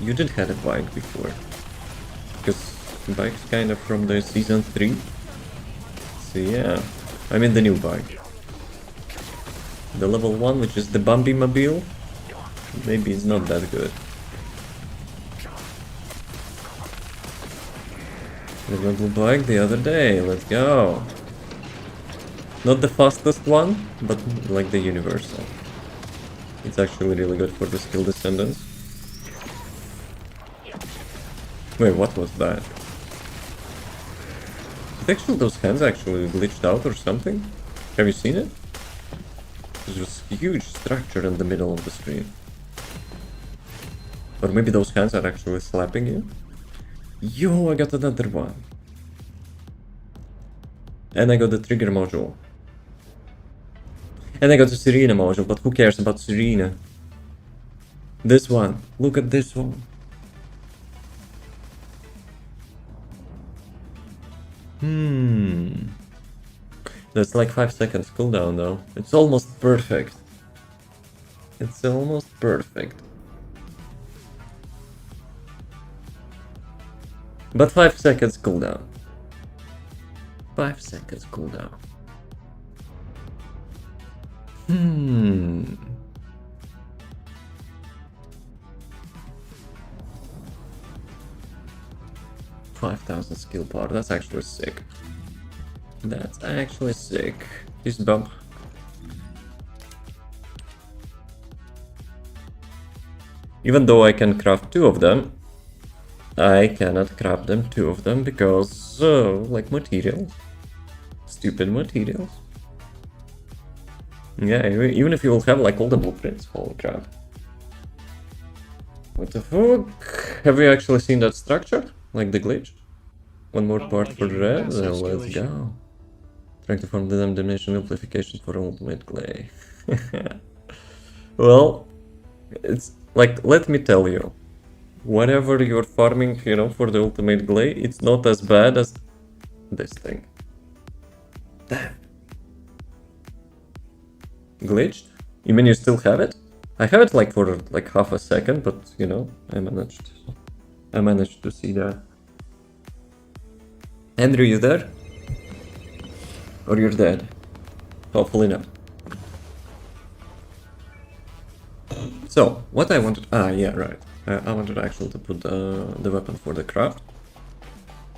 you did have a bike before. Because bike's kind of from the season 3. So yeah, I mean the new bike. The level 1, which is the Bambi Mobile, maybe it's not that good. I got the bike the other day, let's go. Not the fastest one, but like the universal. It's actually really good for the skill descendants. Wait, what was that? Did actually those hands actually glitched out or something? Have you seen it? There's this huge structure in the middle of the screen. Or maybe those hands are actually slapping you. Yo, I got another one. And I got the trigger module. And I got the Serena module, but who cares about Serena? This one. Look at this one. That's like 5 seconds cooldown though. It's almost perfect. It's almost perfect. But 5 seconds cooldown. 5 seconds cooldown. 5,000 skill power. That's actually sick. That's actually sick. Fist bump. Even though I can craft 2 of them, I cannot craft them 2 of them because, like materials. Stupid materials. Yeah, even if you will have like all the blueprints, holy crap. What the fuck? Have you actually seen that structure? Like the glitch? One more part for red, let's go. Trying to form the damnation amplification for ultimate clay. Well, it's like, let me tell you. Whatever you're farming, you know, for the ultimate clay, it's not as bad as this thing. Damn. Glitched? You mean you still have it? I have it like for like half a second, but you know, I managed to see that. Andrew, you there? Or you're dead? Hopefully not. So, what I wanted... Ah, yeah, right. I wanted actually to put the weapon for the craft.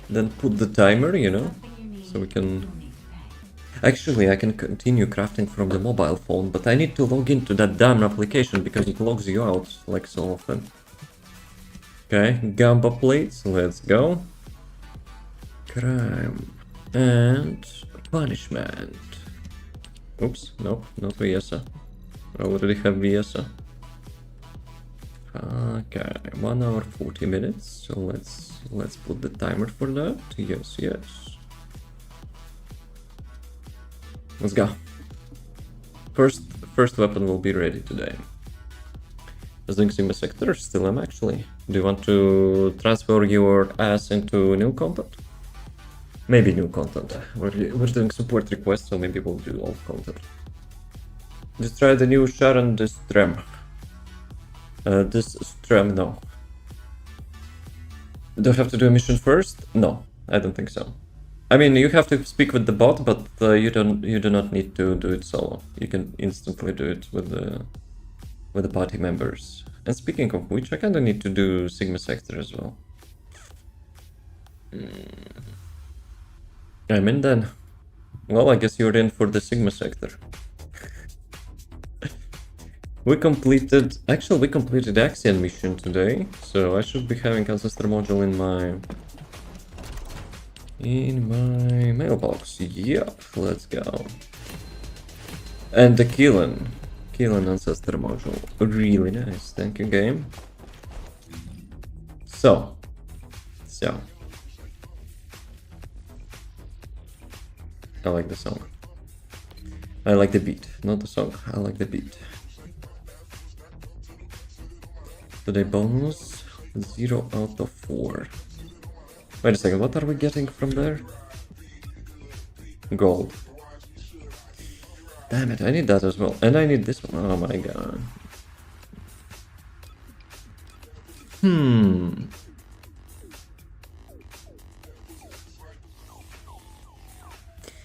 Then put the timer, you know, so we can... Actually, I can continue crafting from the mobile phone, but I need to log into that damn application because it logs you out like so often. Okay, Gamba plates, let's go. Crime and punishment. Oops, nope, not Viesa. I already have Viesa. Okay, 1 hour 40 minutes. So let's put the timer for that. Yes, yes. Let's go. First weapon will be ready today. Just doing Sigma Sector, still am actually. Do you want to transfer your ass into new content? Maybe new content. We're doing support requests, so maybe we'll do old content. Just try the new SHAREN this stream. This stream, no. Do I have to do a mission first? No, I don't think so. I mean, you have to speak with the bot, but you do not need to do it solo. You can instantly do it with the party members. And speaking of which, I kind of need to do Sigma Sector as well. I'm in then. Well, I guess you're in for the Sigma Sector. We completed Axion mission today, so I should be having Ancestor module in my mailbox. Yep, let's go. And the KEELAN Ancestor module. Really nice. Thank you, game. So. I like the song. I like the beat, not the song. I like the beat. Today bonus 0 out of 4. Wait a second, what are we getting from there? Gold. Damn it, I need that as well. And I need this one. Oh my god.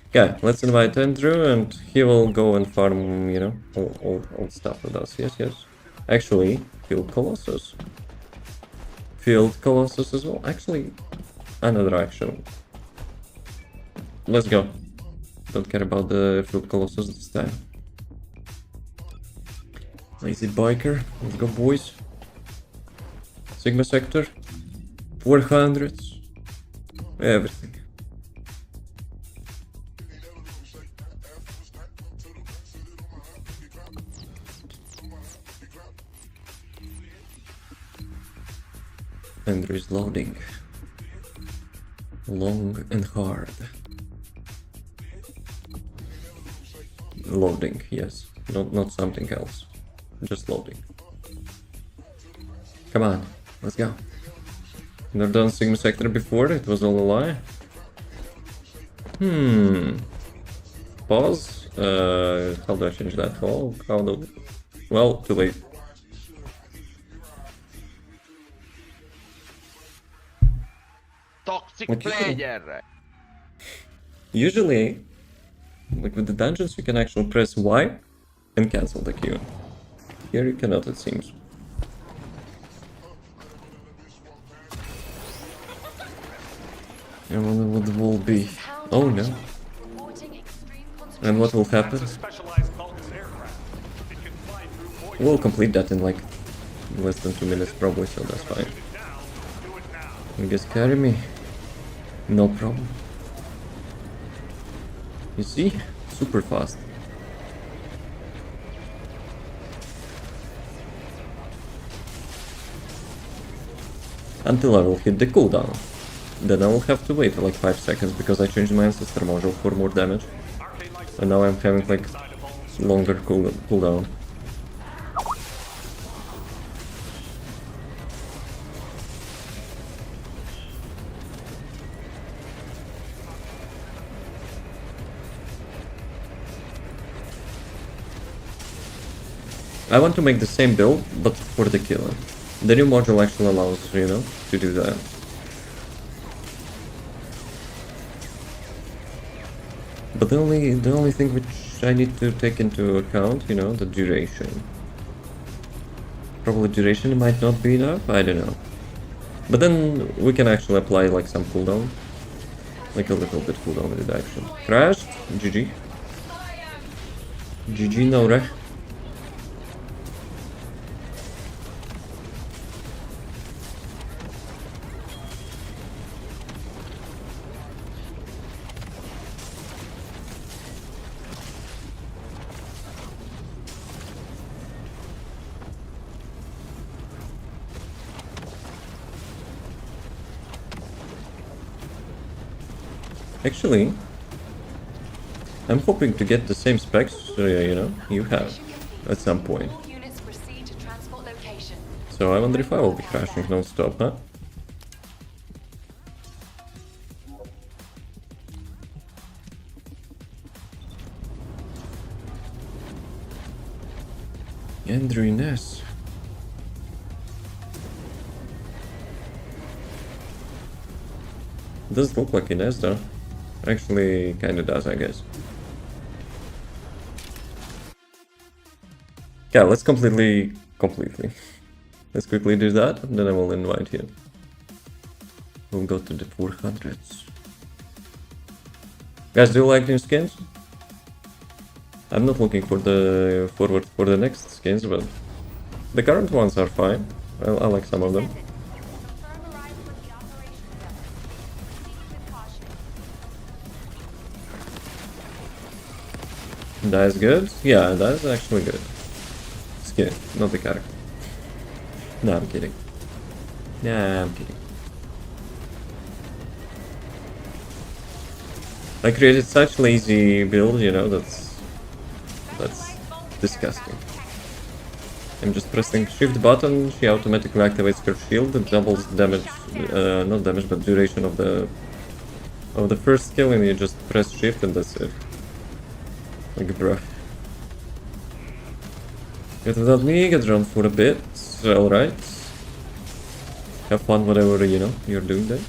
Okay, let's invite Andrew and he will go and farm, you know, all stuff with us. Yes, yes. Actually, Field Colossus. Field Colossus as well. Actually, another action. Let's go. Don't care about the Field Colossus this time. Lazy biker. Let's go, boys. Sigma Sector. 400s. Everything. Andrew is loading. Long and hard. Loading, yes. Not something else. Just loading. Come on, let's go. Never done Sigma Sector before, it was all a lie. Pause. How do I change that? How do... Well, too late. Toxic What you think? player. Usually, like with the dungeons, you can actually press Y and cancel the queue. Here you cannot, it seems. I wonder what will be. Oh no. And what will happen? We'll complete that in like less than 2 minutes probably, so that's fine. You guys carry me? No problem. You see? Super fast. Until I will hit the cooldown. Then I will have to wait for like 5 seconds because I changed my ancestor module for more damage. And now I'm having like longer cooldown. I want to make the same build, but for the KEELAN. The new module actually allows, you know, to do that. But the only thing which I need to take into account, you know, the duration. Probably duration might not be enough, I don't know. But then we can actually apply like some cooldown. Like a little bit cooldown reduction. Crashed, GG. GG Nora. Actually, I'm hoping to get the same specs, you know, you have at some point. So I wonder if I will be crashing non-stop, huh? Andrew Ness. Does look like Ines though. Actually, kinda does, I guess. Yeah, let's completely. Let's quickly do that, and then I will invite you. We'll go to the 400s. Guys, do you like new skins? I'm not looking for forward for the next skins, but the current ones are fine. I like some of them. That is good? Yeah, that is actually good. Skin, not the character. No, I'm kidding. Nah, I'm kidding. I created such lazy build, you know, that's disgusting. I'm just pressing shift button, she automatically activates her shield, it doubles damage, not damage, but duration of the first skill, and you just press shift and that's it. Like, bruh. Get without me, get around for a bit, alright. Have fun whatever, you know, you're doing there.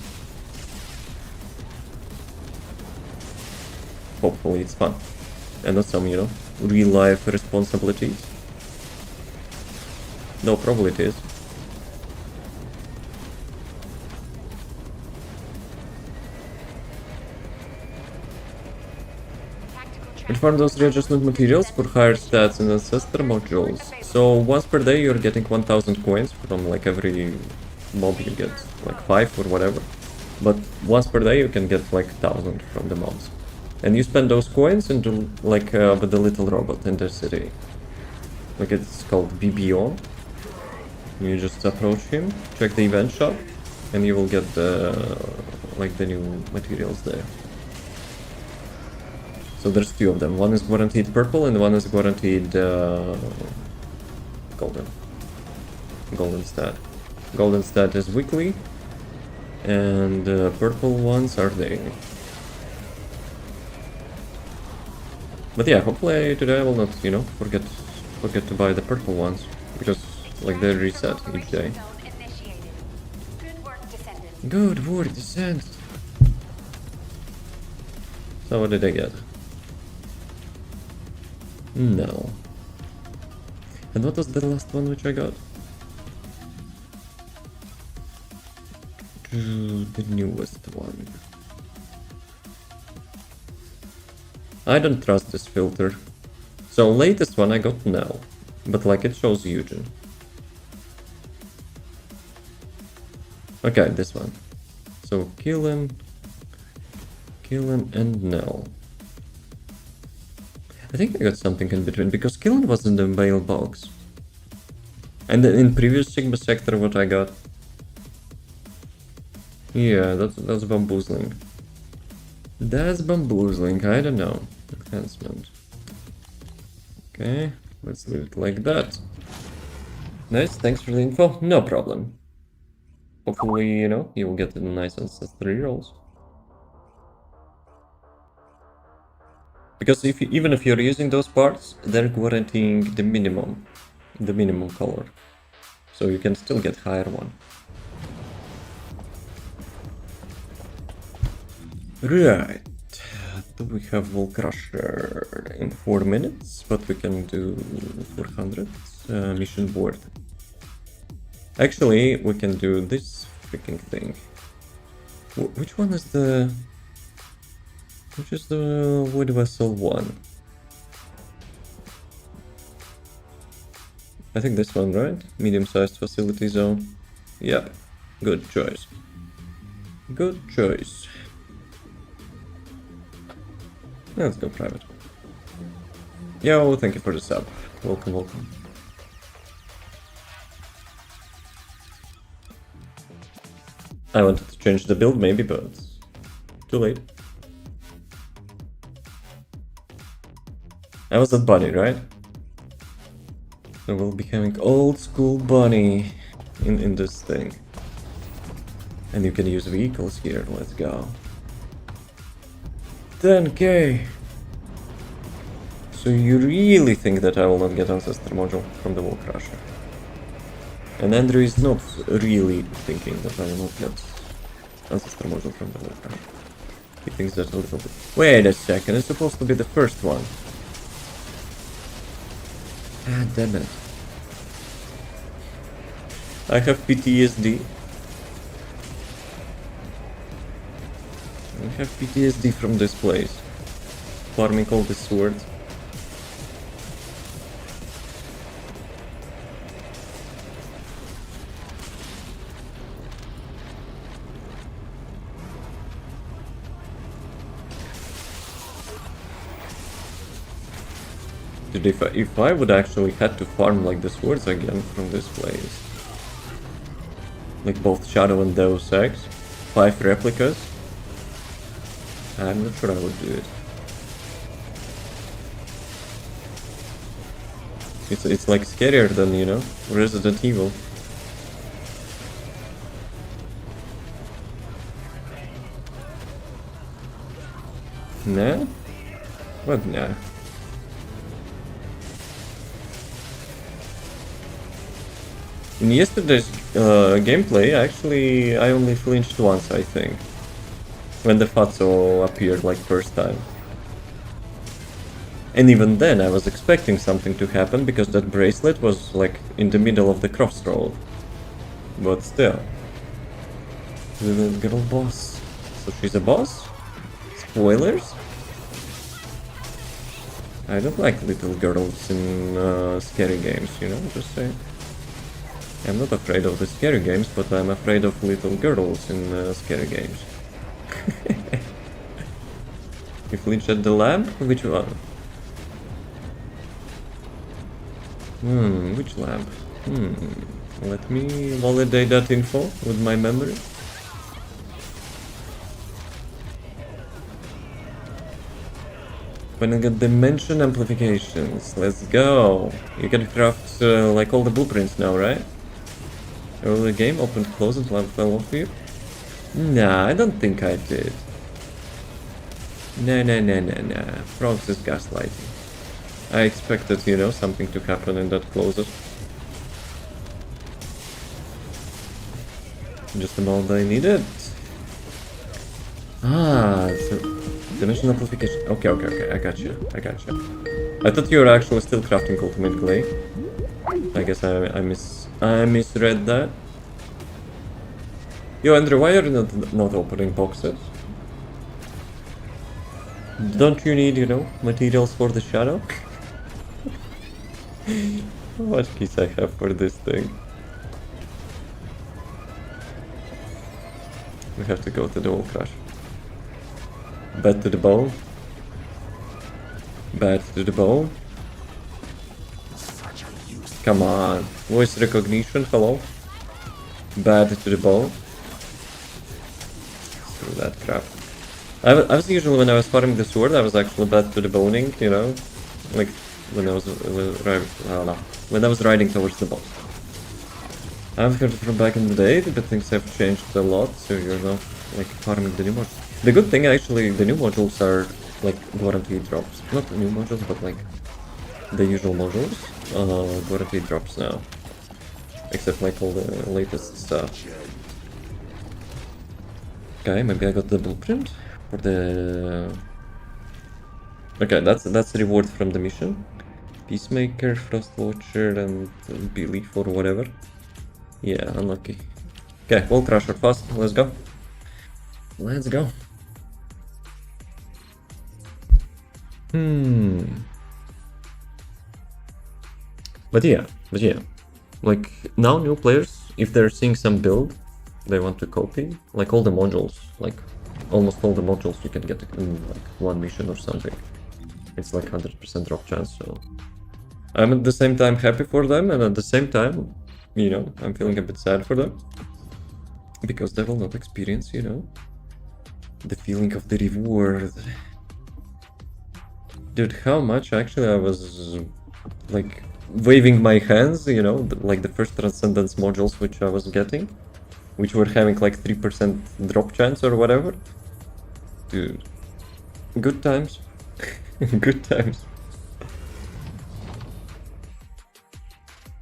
Hopefully it's fun. And not some, you know, real life responsibilities. No, probably it is. And farm those readjustment materials for higher stats in ancestor modules. So once per day you're getting 1000 coins from like every mob you get, like 5 or whatever. But once per day you can get like 1000 from the mobs. And you spend those coins into like with the little robot in the city. Like it's called BBO. You just approach him, check the event shop, and you will get the like the new materials there. So there's two of them. One is guaranteed purple and one is guaranteed golden. Golden stat. Golden stat is weekly, and purple ones are daily. But yeah, hopefully today I will not, you know, forget to buy the purple ones, because like they reset each day. Zone initiated. Good work, Descendant. Good work, Descent. So what did I get? No. And what was the last one which I got? The newest one. I don't trust this filter. So latest one I got now, but like it shows Eugen. Okay, this one. So KEELAN and Nell. I think I got something in between, because KEELAN was in the mailbox. And in previous Sigma sector what I got. Yeah, that's bamboozling. That's bamboozling, I don't know. Enhancement. Okay, let's leave it like that. Nice, thanks for the info. No problem. Hopefully, you know, you will get the nice ancestry rolls. Because even if you're using those parts, they're guaranteeing the minimum color. So you can still get higher one. Right. Do we have Wall Crusher in 4 minutes? But we can do 400 mission board. Actually, we can do this freaking thing. Which one is the... Which is the wood vessel one? I think this one, right? Medium-sized facility zone. Yep. Good choice. Good choice. Let's go private. Yo, thank you for the sub. Welcome, welcome. I wanted to change the build maybe, but too late. I was at Bunny, right? So we'll be having old school Bunny in this thing. And you can use vehicles here, let's go. 10k! So you really think that I will not get Ancestor Module from the Wall Crusher? And Andrew is not really thinking that I will not get Ancestor Module from the Wall Crusher. He thinks that a little bit. Wait a second, it's supposed to be the first one. Ah, damn it. I have PTSD. I have PTSD from this place. Farming all these swords. Dude, if I would actually had to farm like the swords again from this place. Like both Shadow and Deus Ex. 5 replicas. I'm not sure I would do it. It's like scarier than, you know, Resident Evil. Nah? What nah? In yesterday's gameplay, actually, I only flinched once, I think. When the Fatso appeared, like, first time. And even then, I was expecting something to happen, because that bracelet was, like, in the middle of the crossroad. But still. The little girl boss. So she's a boss? Spoilers? I don't like little girls in scary games, you know, just saying. I'm not afraid of the scary games, but I'm afraid of little girls in scary games. You flinch at the lamp? Which one? Which lamp? Let me validate that info with my memory. When I get dimension amplifications, let's go. You can craft like all the blueprints now, right? Early game, open, close it, fell off you? Nah, I don't think I did. Nah. Frogs is gaslighting. I expected, you know, something to happen in that closet. Just about I needed. Ah, so dimension amplification. Okay, I got you. I thought you were actually still crafting ultimate clay. I guess I misread that. Yo, Andrew, why are you not opening boxes? Don't you need, you know, materials for the shadow? How much keys I have for this thing? We have to go to the wall crash. Bad to the bone. Bad to the bone. Come on. Voice recognition, hello. Bad to the bone. Screw that crap. I was usually, when I was farming the sword, I was actually bad to the boning, you know? Like, when I was riding towards the boss. I've heard from back in the day, but things have changed a lot, so you're not, like, farming the new modules. The good thing, actually, the new modules are, like, guaranteed drops. Not the new modules, but, like, the usual modules. Guaranteed drops now. Except, like, all the latest stuff. Okay, maybe I got the blueprint for the... Okay, that's the reward from the mission. Peacemaker, Frost Watcher, and Belief or whatever. Yeah, unlucky. Okay, Wall Crusher fast, let's go. Let's go. But yeah. Like, now new players, if they're seeing some build they want to copy, like all the modules, like almost all the modules you can get in like one mission or something. It's like 100% drop chance, so I'm at the same time happy for them, and at the same time, you know, I'm feeling a bit sad for them. Because they will not experience, you know, the feeling of the reward. Dude, how much actually I was like waving my hands, you know, like the first Transcendence modules which I was getting, which were having like 3% drop chance or whatever. Dude, good times. Good times.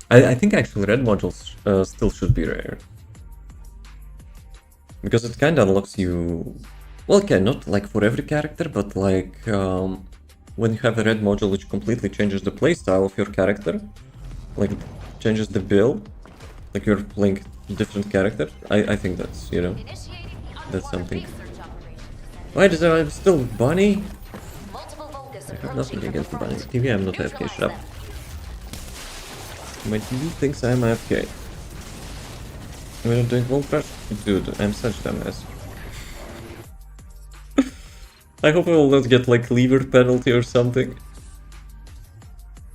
I think actually red modules still should be rare. Because it kinda unlocks you... Well, okay, not like for every character, but like when you have a red module which completely changes the playstyle of your character, like changes the build, like you're playing different character, I think that's, you know, that's something. Why does I'm still bunny? I have nothing against the bunny. TV, I'm not AFK, shut up. My TV thinks I'm AFK. We're not doing wall crash? Dude, I'm such a dumbass. I hope I will not get like lever penalty or something.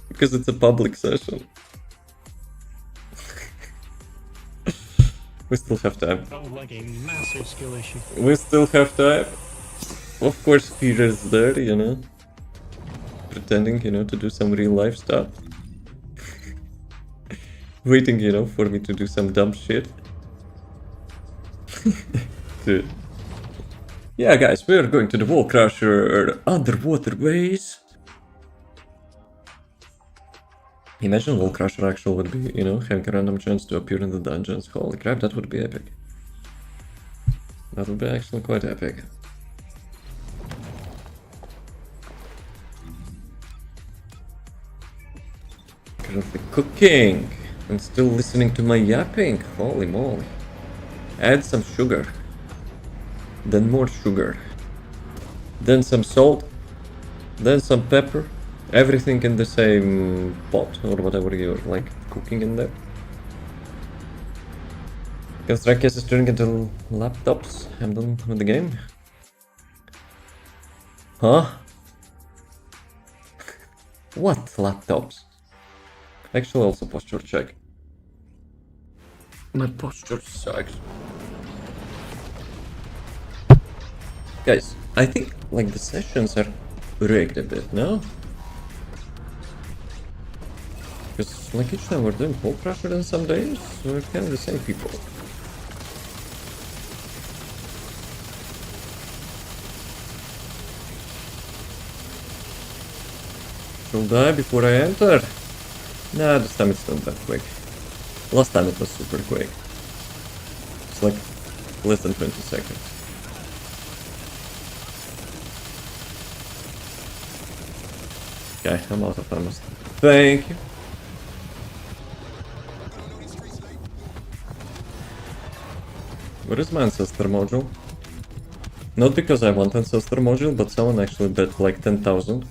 Because it's a public session. We still have time. Sounds like a massive skill issue. We still have time. Of course, Peter's there, you know. Pretending, you know, to do some real life stuff. Waiting, you know, for me to do some dumb shit. Dude. Yeah, guys, we are going to the Wall Crusher underwater base. Imagine Wall Crusher actually would be, you know, having a random chance to appear in the dungeons. Holy crap, that would be epic. That would be actually quite epic. Currently cooking and still listening to my yapping. Holy moly. Add some sugar. Then more sugar. Then some salt. Then some pepper. Everything in the same pot or whatever you're like cooking in there. Construct is turning into laptops. I'm done with the game. Huh? What laptops? Actually, also posture check. My posture sucks. Guys, I think like the sessions are rigged a bit, no? Because like each time we're doing Hole Crusher in some days, we're kind of the same people. Should I before I enter? Nah, this time it's not that quick. Last time it was super quick. It's like less than 20 seconds. Okay, I'm out of ammo. Thank you. Where is my ancestor module? Not because I want ancestor module, but someone actually bet like 10,000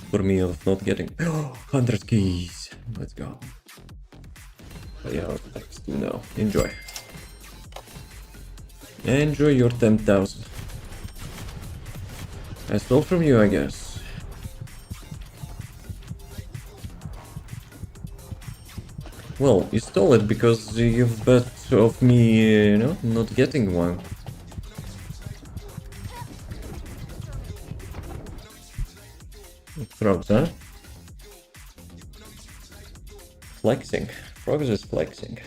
for me of not getting 100 keys. Let's go. But yeah, thanks. No, enjoy. Enjoy your 10,000. I stole from you, I guess. Well, you stole it because you've bet of me, you know, not getting one. Frogs, huh? Flexing. Frogs is flexing.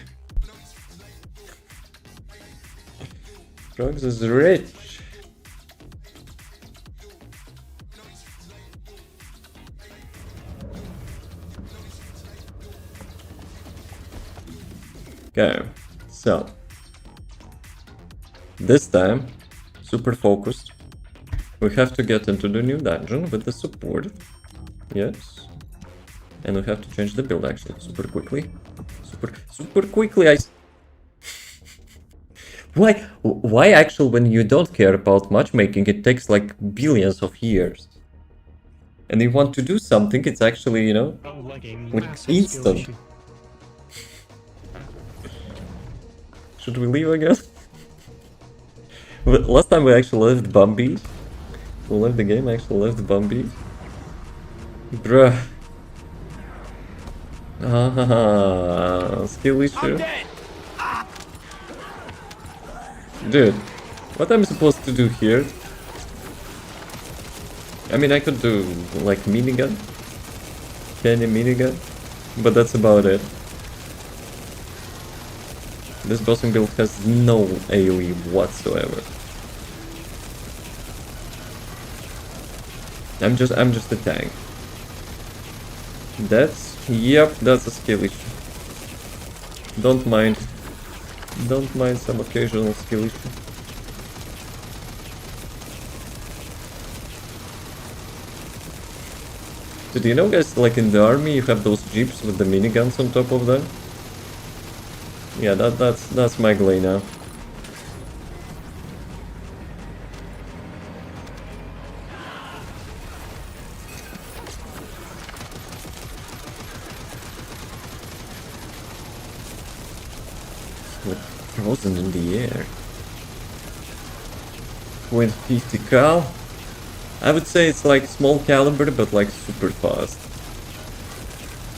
Frogs is rich. Okay, so this time, super focused. We have to get into the new dungeon with the support. Yes. And we have to change the build actually super quickly. Super quickly. Why actually when you don't care about matchmaking it takes like billions of years? And you want to do something, it's actually, you know, Oh, like a like massive skill instant. issue. Should we leave again? Last time we actually left Bambi. We left the game, actually left Bambi. Bruh. Skill issue. Dude, what am I supposed to do here? I mean, I could do like minigun. Candy minigun. But that's about it. This bossing build has no AoE whatsoever. I'm just a tank. Yep, that's a skill issue. Don't mind some occasional skill issue. Did you know, guys, like in the army you have those jeeps with the miniguns on top of them? Yeah, that's my glay now. Like frozen in the air. 50 cal. I would say it's like small caliber, but like super fast.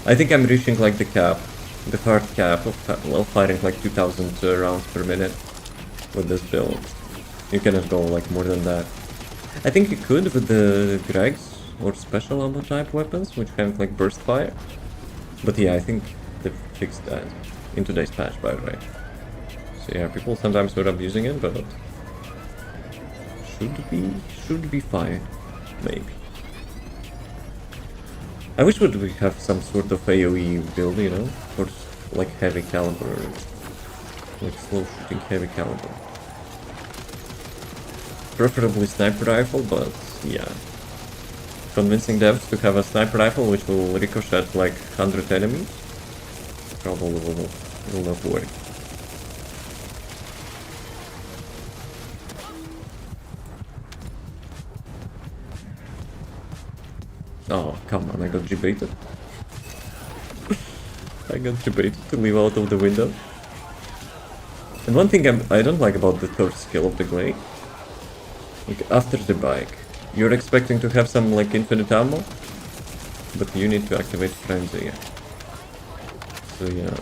I think I'm reaching like the cap. The hard cap of firing like 2000 rounds per minute with this build. You cannot go like more than that. I think you could with the Gregs or special ammo type weapons, which have like burst fire. But yeah, I think they fixed that in today's patch, by the way. So yeah, people sometimes were abusing it, but should be fine, maybe. I wish we have some sort of AoE build, you know, for like heavy caliber, like slow shooting heavy caliber. Preferably sniper rifle, but yeah. Convincing devs to have a sniper rifle which will ricochet like 100 enemies probably will not work. Oh, come on, I got G-baited. I got G-baited to leave out of the window. And one thing I don't like about the third skill of the Glade, like after the bike, you're expecting to have some like infinite ammo, but you need to activate Frenzy. So yeah,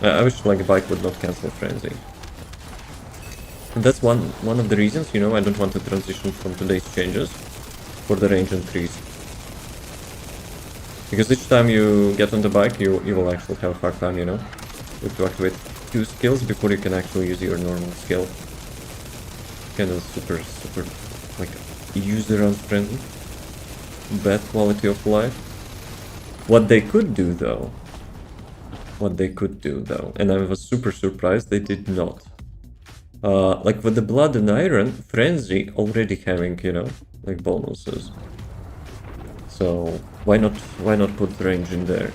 I wish like a bike would not cancel Frenzy. And that's one of the reasons, you know, I don't want to transition from today's changes for the range increase. Because each time you get on the bike, you will actually have a hard time, you know? You have to activate 2 skills before you can actually use your normal skill. Kind of super, like, user-unfriendly. Bad quality of life. What they could do, though, and I was super surprised they did not. Like with the Blood and Iron, Frenzy already having, you know, like bonuses. So why not put range in there?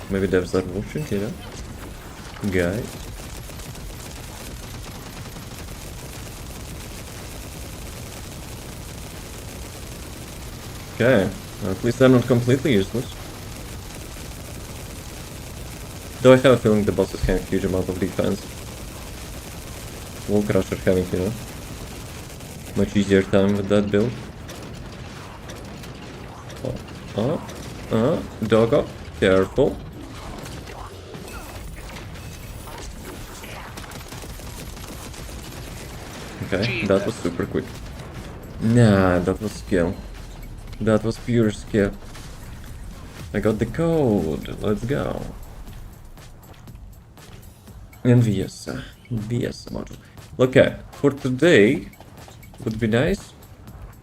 Maybe devs are watching, you know? Guys. Okay, at least I'm not completely useless. Though I have a feeling the bosses have a huge amount of defense. Wall Crusher having, you know, much easier time with that build. Doggo, careful. Okay, that was super quick. Nah, that was skill. That was pure skill. I got the code, let's go. And VS module. Okay, for today, would be nice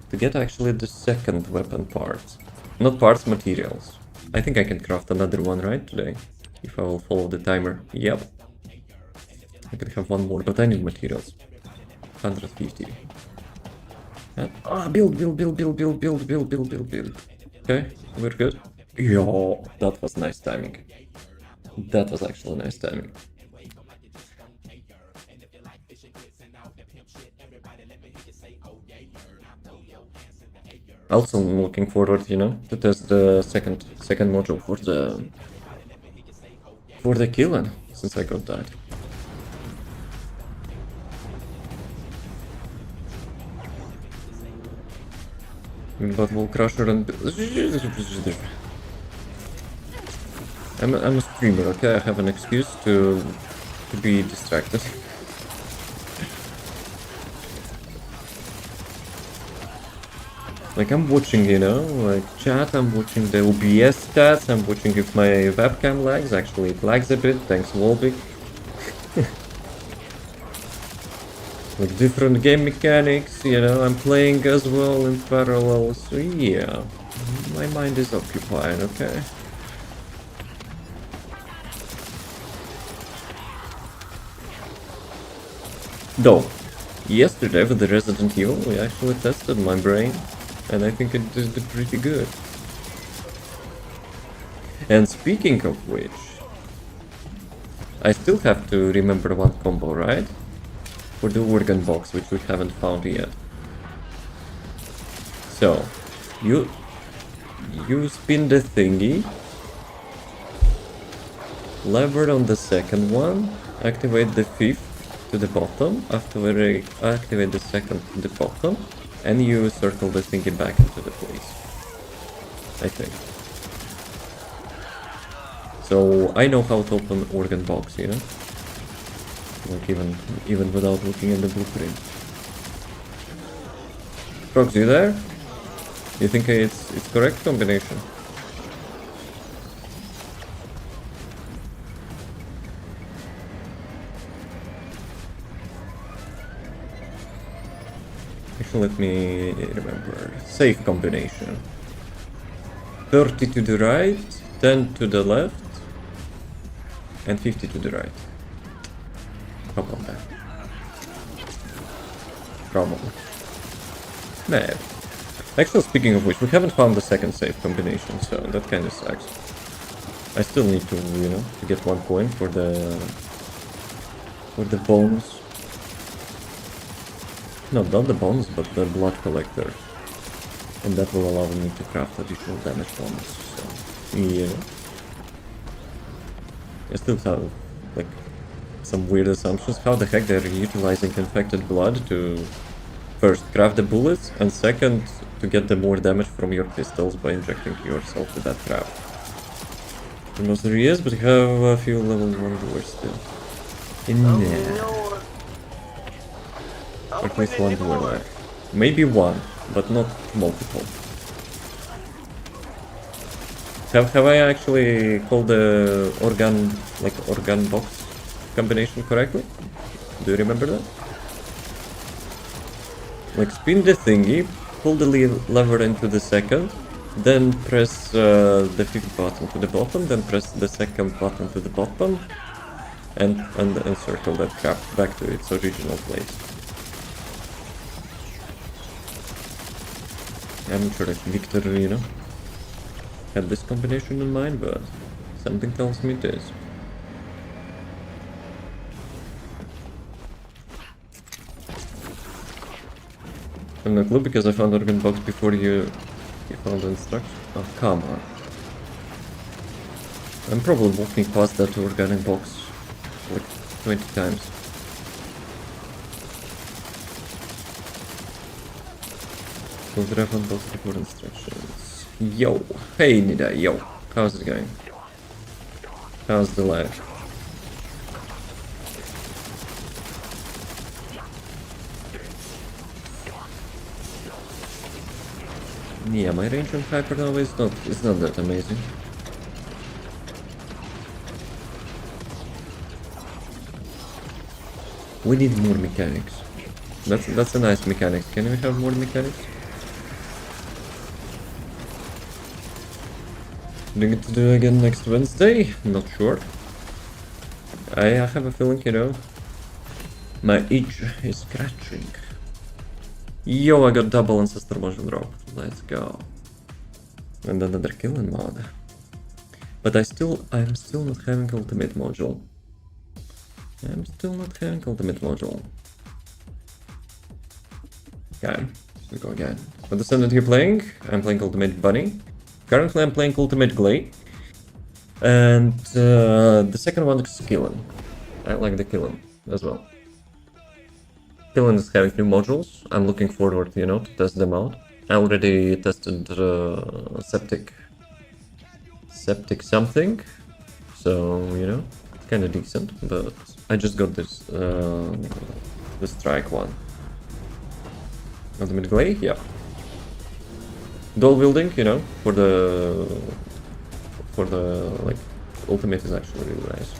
to get actually the second weapon parts. Not parts, materials. I think I can craft another one, right, today? If I will follow the timer. Yep. I can have one more, but I need materials. 150. Build. Okay, we're good. Yo, that was nice timing. That was actually nice timing. Also, I'm looking forward, you know, to test the second module for the KEELAN, since I got that. But we'll Crusher and I'm a streamer, okay? I have an excuse to be distracted. Like, I'm watching, you know, like chat, I'm watching the OBS stats, I'm watching if my webcam lags. Actually, it lags a bit, thanks Wolby. Like, different game mechanics, you know, I'm playing as well in parallel, so yeah, my mind is occupied, okay? Though, yesterday with the Resident Evil, we actually tested my brain. And I think it did pretty good. And speaking of which, I still have to remember one combo, right? For the organ box, which we haven't found yet. So, you spin the thingy, lever on the second one, activate the 5th to the bottom, activate the second to the bottom, and you circle the thingy back into the place. I think. So I know how to open organ box, you know? Like even without looking at the blueprint. Frogs, you there? You think it's correct combination? Let me remember. Safe combination. 30 to the right, 10 to the left, and 50 to the right. Probably. Maybe. Actually, speaking of which, we haven't found the second safe combination, so that kind of sucks. I still need to, you know, to get 1 coin for the bonus. No, not the bonus, but the blood collector. And that will allow me to craft additional damage bonus, so yeah. I still have, like, some weird assumptions. How the heck they're utilizing infected blood to first craft the bullets, and second to get the more damage from your pistols by injecting yourself with that crap. The most serious, but have a few level 1 doors still. At least 1 door left. Maybe one, but not multiple. Have I actually called the organ box combination correctly? Do you remember that? Like spin the thingy, pull the lever into the second, then press the fifth button to the bottom, then press the second button to the bottom, and circle that crap back to its original place. I'm sure that Victor, you know, had this combination in mind, but something tells me it is. I'm not clue because I found organ box before you found the instruction. Oh, come on. I'm probably walking past that organic box like 20 times. So the organ box before instructions. Yo! Hey Nida, yo! How's it going? How's the life? Yeah, my range on Hypernova is not that amazing. We need more mechanics. That's a nice mechanics. Can we have more mechanics? Doing it to do again next Wednesday? Not sure. I have a feeling, you know, my itch is scratching. Yo, I got double ancestor motion drop. Let's go. And another KEELAN mod. But I'm still not having ultimate module. I'm still not having ultimate module. Okay, we go again. What Descendant you playing? I'm playing Ultimate Bunny. Currently I'm playing Ultimate Glay. And the second one is KEELAN. I like the KEELAN as well. KEELAN is having new modules. I'm looking forward, you know, to test them out. I already tested septic something, so you know, kind of decent. But I just got this the strike one. Ultimate Glay, yeah. Dual wielding, you know, for the like ultimate is actually really nice.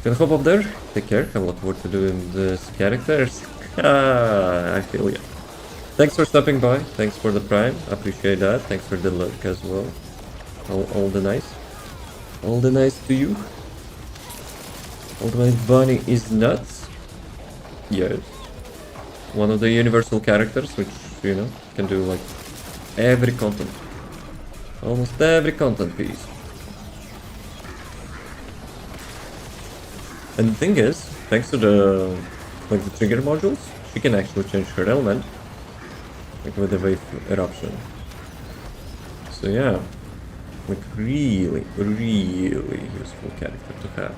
Gonna hop up there. Take care. Have a lot of work to do in this characters. I feel ya. Thanks for stopping by. Thanks for the prime. Appreciate that. Thanks for the lurk as well. All the nice. All the nice to you. Ultimate Bunny is nuts. Yes. One of the universal characters, which, you know, can do like every content. Almost every content piece. And the thing is, thanks to the trigger modules, she can actually change her element, like with the wave eruption. So yeah, like really useful character to have.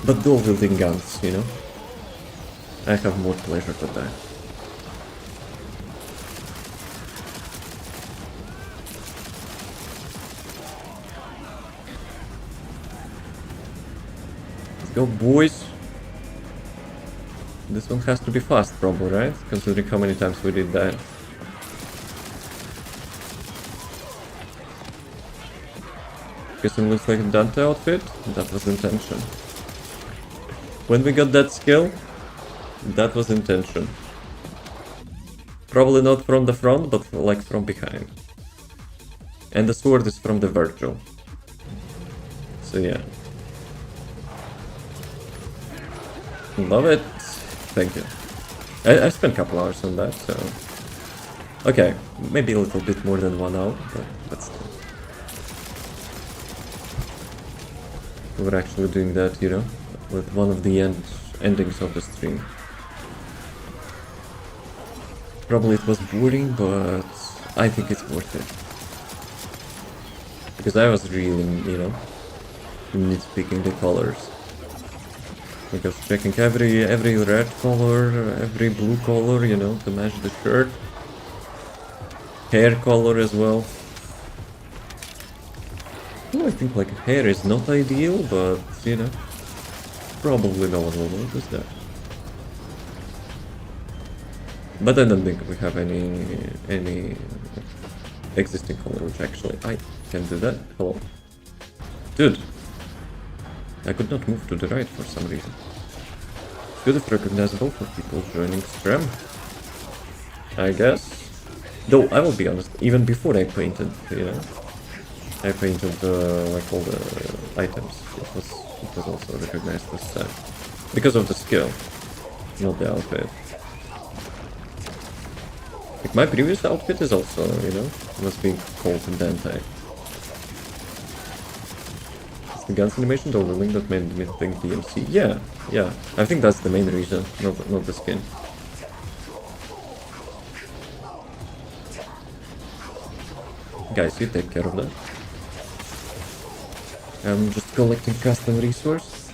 But dual wielding guns, you know, I have more pleasure to that. Go, boys. This one has to be fast, probably, right? Considering how many times we did that. Guess it looks like a Dante outfit. That was intention. When we got that skill, that was intention. Probably not from the front, but like from behind. And the sword is from the Virgil. So yeah. Love it. Thank you. I spent a couple hours on that, so... Okay, maybe a little bit more than 1 hour, but still. We were actually doing that, you know, with one of the endings of the stream. Probably it was boring, but I think it's worth it. Because I was really, you know, nitpicking the colors. Because checking every red color, every blue color, you know, to match the shirt. Hair color as well. Well, I think like hair is not ideal, but you know, Probably no one will notice that. But I don't think we have any existing coverage actually. I can do that. Hello. Dude. I could not move to the right for some reason. Good if recognizable for people joining stream. I guess. Though I will be honest, even before I painted, you know, I painted like all the items. It was also recognized this time because of the skill, not the outfit. Like my previous outfit is also, you know, was being called Dante. It's the guns animation or the link that made me think DMC. Yeah. I think that's the main reason, not the skin. Guys, you take care of that. I'm just collecting custom resource.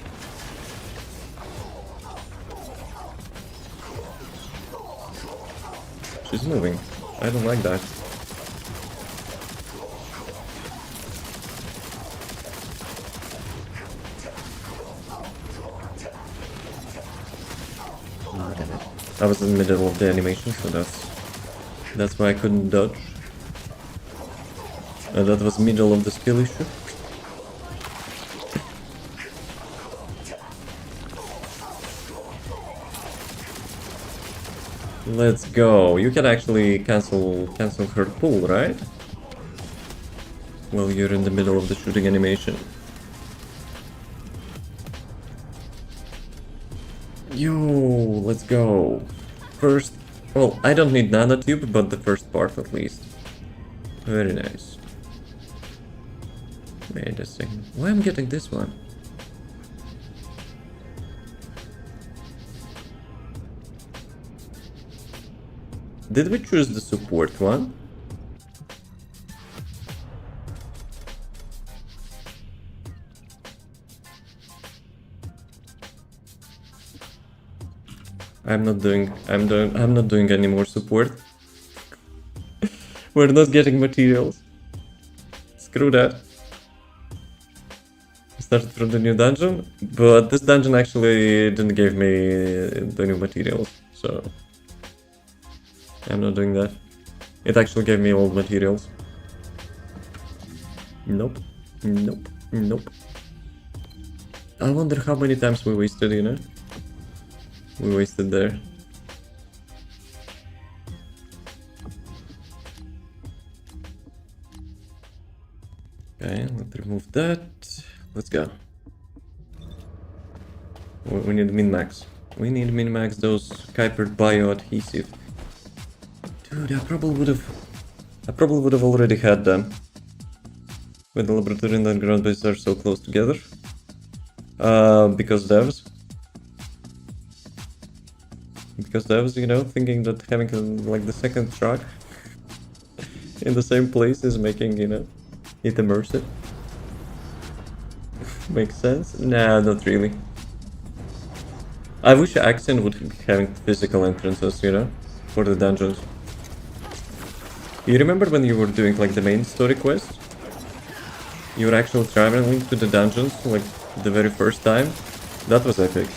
She's moving. I don't like that. Oh, damn it. I was in the middle of the animation, so that's why I couldn't dodge. That was middle of the skill issue. Let's go. You can actually cancel her pull, right? Well, you're in the middle of the shooting animation. Yo, let's go. First, well, I don't need nanotube, but the first part at least. Very nice. Wait a second. Why am I getting this one? Did we choose the support one? I'm not doing any more support. We're not getting materials. Screw that. Started from the new dungeon, but this dungeon actually didn't give me the new materials, so I'm not doing that. It actually gave me old materials. Nope. I wonder how many times we wasted, you know? We wasted there. Okay, let's remove that. Let's go. We need min-max. We need min-max those Kuiper bioadhesive. Dude, I probably would have already had them. When the laboratory and the ground base are so close together. Because devs, you know, thinking that having like the second track in the same place is making, you know, it immersive. Makes sense? Nah, not really. I wish Axion would be having physical entrances, you know, for the dungeons. You remember when you were doing like the main story quest? You were actually traveling to the dungeons like the very first time? That was epic.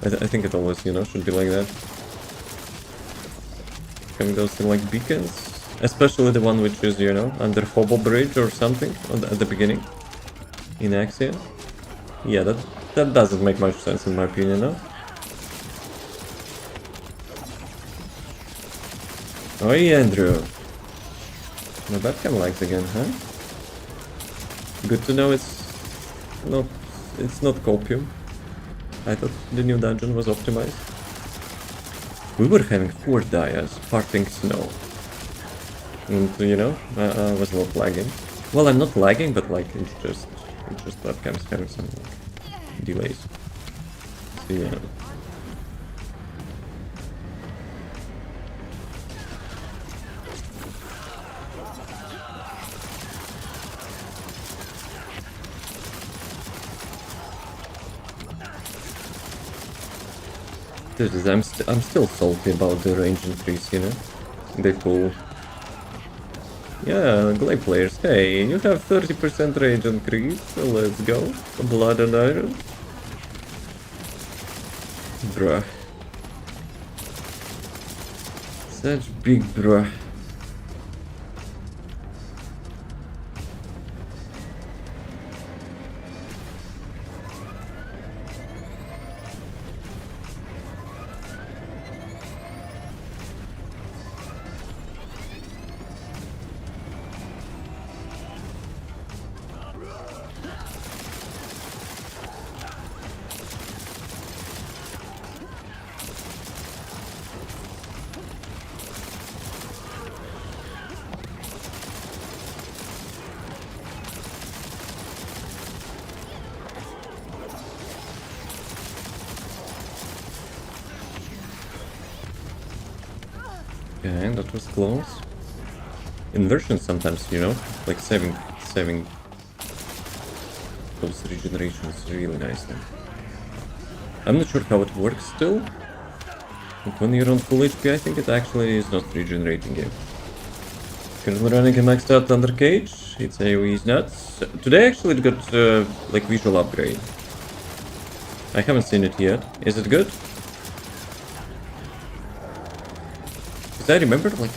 I think it always, you know, should be like that. Having those like beacons. Especially the one which is, you know, under Hobo Bridge or something at the beginning. In Axion. Yeah, that doesn't make much sense in my opinion, no? Oh yeah, Andrew. My webcam lags again, huh? Good to know it's not copium. I thought the new dungeon was optimized. We were having 4 dias, parting snow. And you know, I was not lagging. Well, I'm not lagging, but like it's just webcams having some like, delays. So yeah. Dude, I'm still salty about the range increase, you know? They pull. Yeah, Glade players, hey, you have 30% range increase, so let's go. Blood and iron. bruh. Such big bruh. Okay, that was close. Inversion sometimes, you know, like saving those regenerations really nicely. I'm not sure how it works still, but when you're on full HP, I think it actually is not regenerating you. Currently running a maxed out Thunder Cage, its AoE is nuts. Today actually it got like visual upgrade. I haven't seen it yet. Is it good? Because I remember like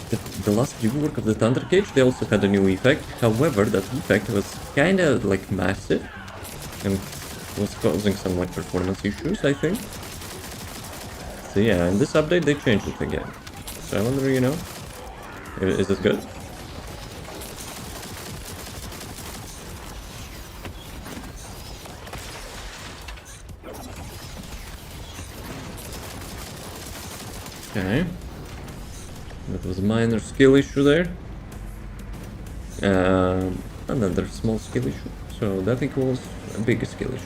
the last rework of the Thunder Cage, they also had a new effect. However, that effect was kinda like massive and was causing some like performance issues, I think. So yeah, in this update they changed it again. So I wonder, you know, is it good? Okay. That was a minor skill issue there. Another small skill issue. So that equals a big skill issue.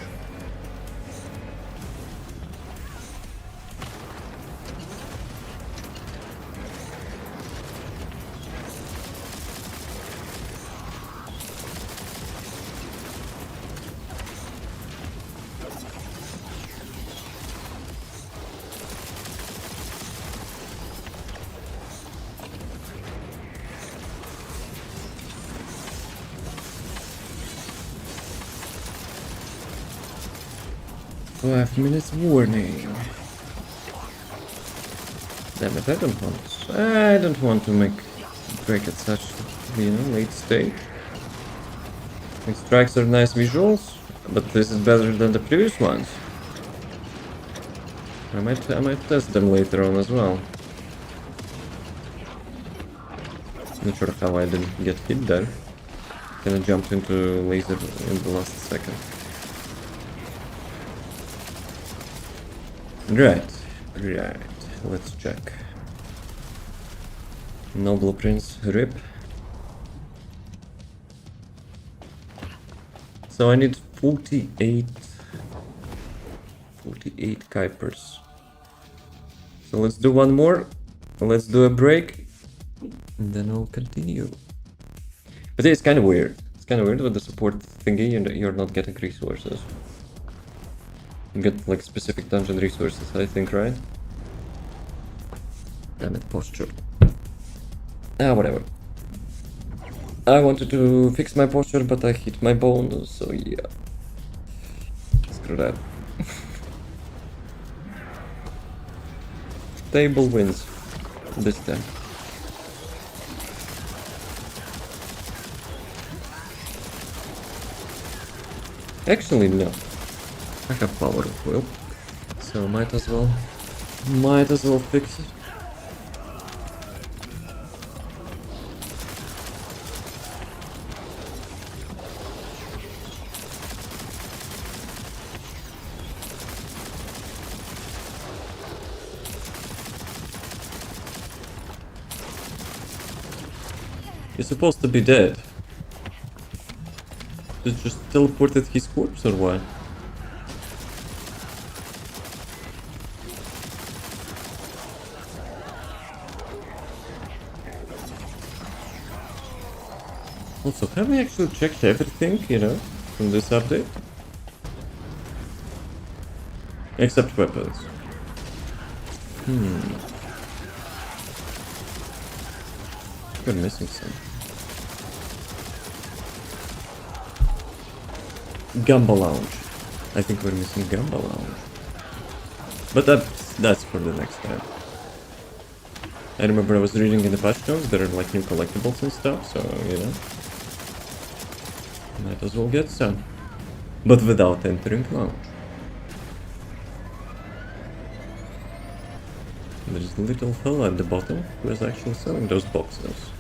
Five minutes warning. Damn it, I don't want to break at such, you know, late stage. These strikes are nice visuals, but this is better than the previous ones. I might test them later on as well. Not sure how I didn't get hit there. Kinda jumped into laser in the last second. Right, let's check. No blueprints, rip. So I need 48 Kuipers. So let's do one more, let's do a break, and then we'll continue. But it's kind of weird. It's kind of weird with the support thingy, and you're not getting resources. You get like specific dungeon resources, I think, right? Damn it, posture. Whatever. I wanted to fix my posture, but I hit my bone, so yeah. Screw that. Table wins. This time. Actually, no. I have power of will, so might as well fix it. He's supposed to be dead. It just teleported his corpse or what? Also, have we actually checked everything, you know, from this update? Except weapons. We're missing some. Gamba Lounge. I think we're missing Gamba Lounge. But that's for the next time. I remember I was reading in the patch notes there are like new collectibles and stuff, so you know. Might as well get some. But without entering launch. There's a little fella at the bottom who is actually selling those boxes.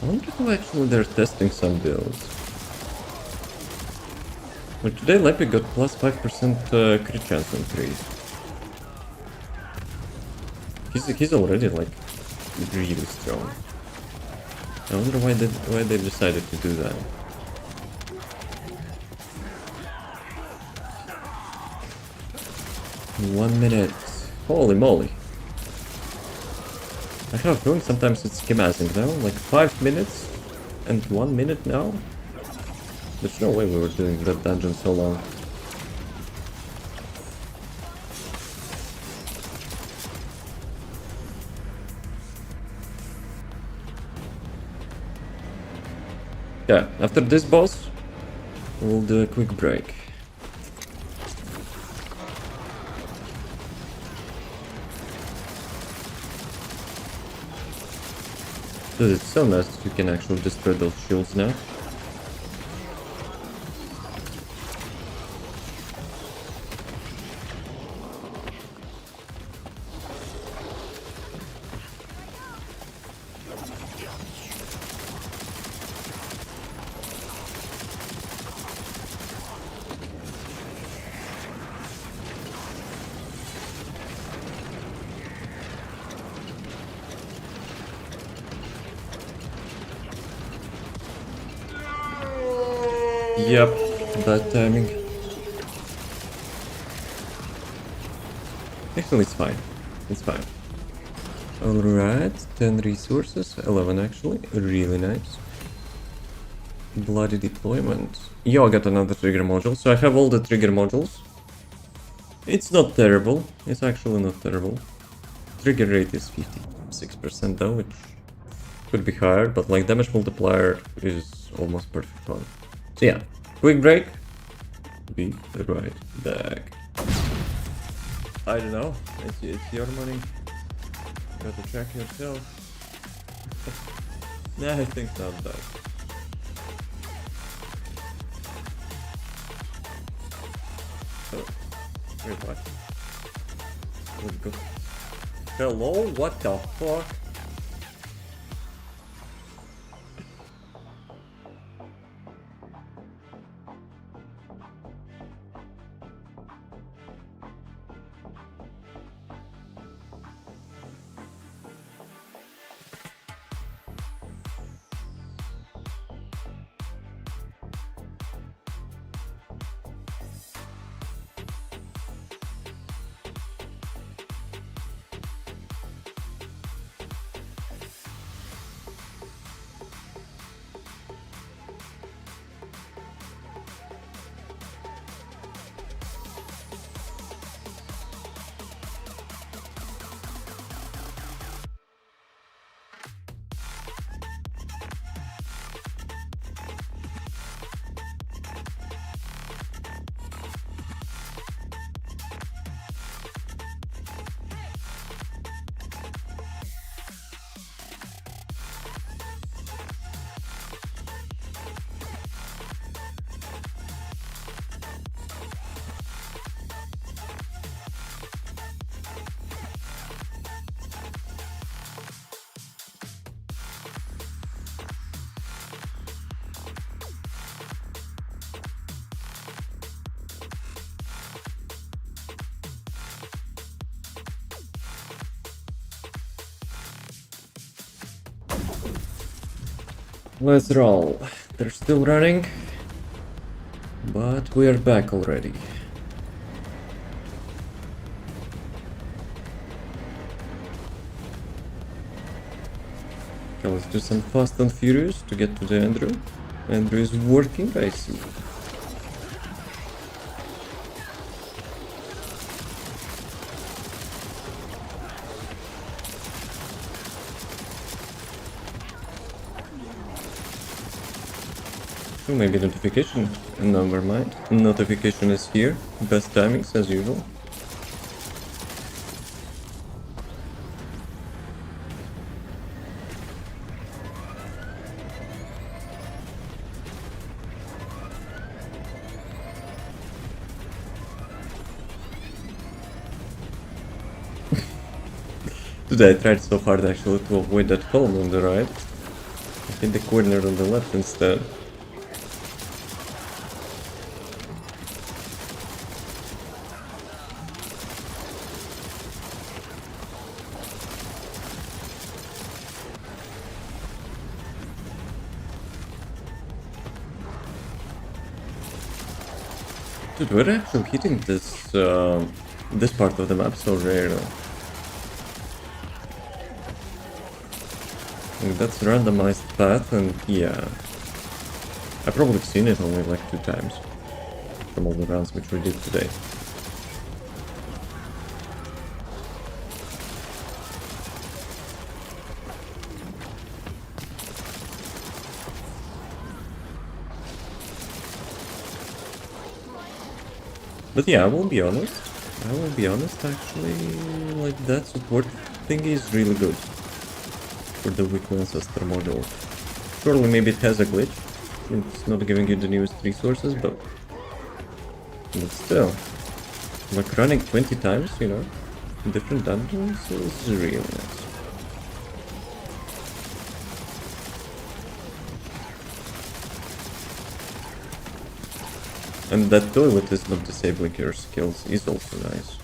I wonder if actually they're testing some builds. But today Leppy got plus 5% crit chance increase. He's already like really strong. I wonder why they decided to do that. One minute. Holy moly. I have a feeling sometimes it's schematic now, like 5 minutes and 1 minute now. There's no way we were doing that dungeon so long. Yeah, after this boss, we'll do a quick break. Dude, it's so nice that you can actually destroy those shields now. Yep, bad timing. Actually, it's fine. It's fine. Alright, 10 resources, 11 actually, really nice. Bloody deployment. Yo, I got another trigger module, so I have all the trigger modules. It's not terrible, it's actually not terrible. Trigger rate is 56% though, which could be higher, but like damage multiplier is almost perfect one. So yeah, quick break. Be right back. I don't know, it's your money. Gotta check yourself. Nah, I think not that. Oh, wait, what? Let's go. Hello? What the fuck? Let's roll. They're still running, but we are back already. Okay, let's do some fast and furious to get to the Andrew. Andrew is working, I see. Oh, maybe notification. Never mind. Notification is here. Best timings as usual. Today I tried so hard actually to avoid that column on the right. I hit the corner on the left instead. Dude, we're actually hitting this part of the map so rare. Like, that's randomized path, and yeah, I've probably seen it only like 2 times from all the rounds which we did today. But yeah, I will be honest, actually, like, that support thing is really good for the weekly ancestor model. Surely maybe it has a glitch, it's not giving you the newest resources, but still, like running 20 times, you know, in different dungeons is really nice. And that toilet is not disabling your skills is also nice.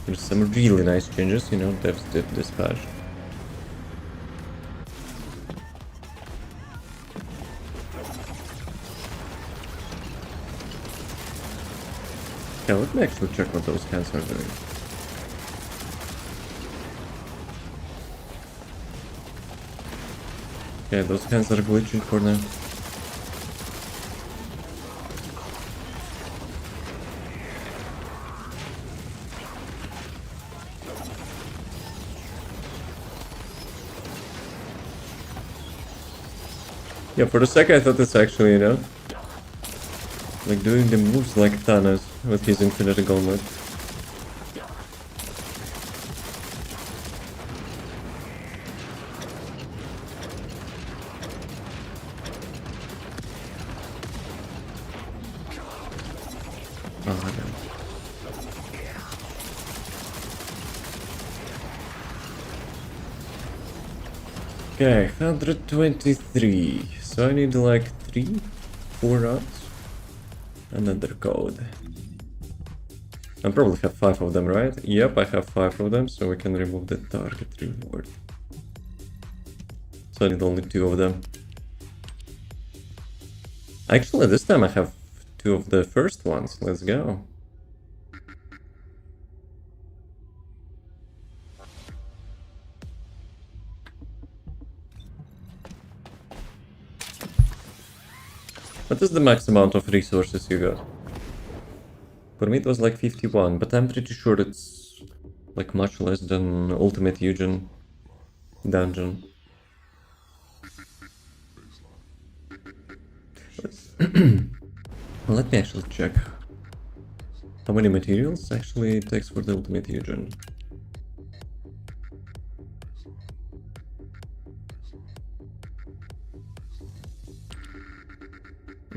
There's some really nice changes, you know, devs did this patch. Yeah, let me actually check what those hands are doing. Okay, those hands are glitching for now. Yeah, for a second I thought it's actually, you know, like doing the moves like Thanos with his infinite gauntlet. Oh no. Okay, 123. So I need like 3-4 rounds. Another code. I probably have 5 of them, right? Yep, I have 5 of them, so we can remove the target reward. So I need only 2 of them. Actually, this time I have 2 of the first ones. Let's go. What is the max amount of resources you got? For me it was like 51, but I'm pretty sure it's like much less than Ultimate Eugen dungeon. Let me actually check how many materials actually it takes for the Ultimate Eugen.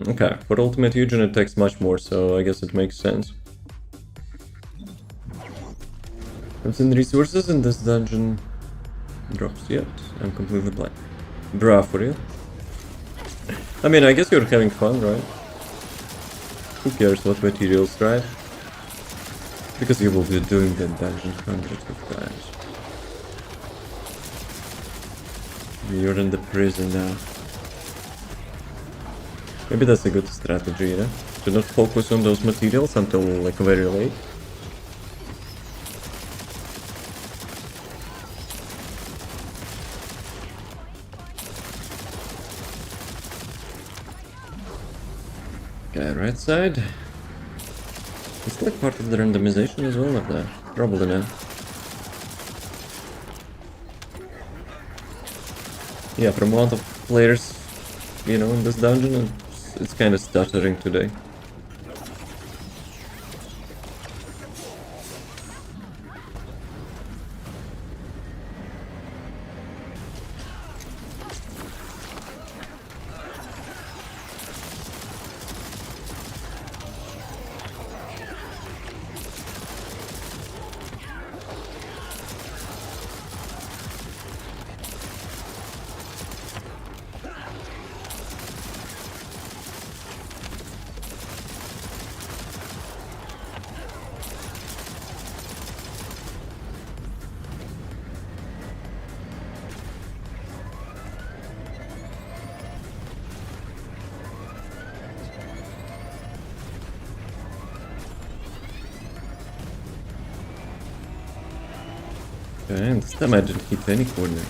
Okay, for Ultimate Eugen it takes much more, so I guess it makes sense. Comes in resources in this dungeon. Drops yet. I'm completely blank. Bruh, for real? I mean, I guess you're having fun, right? Who cares what materials, right? Because you will be doing the dungeon hundreds of times. You're in the prison now. Maybe that's a good strategy, you know? To not focus on those materials until like very late. Okay, right side. It's like part of the randomization as well, of that. Probably not. Yeah, from amount of players, you know, in this dungeon, it's kind of stuttering today. Okay, and this time I didn't hit any corners.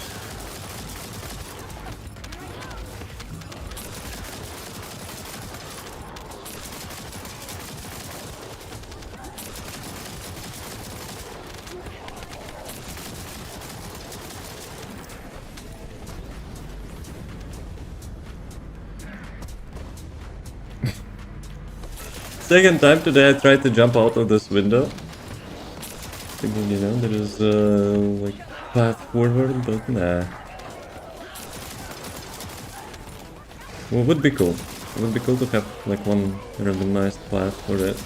Second time today I tried to jump out of this window. Thinking, you know, there is like path forward, but nah. Well, it would be cool. It would be cool to have like one randomized path for it.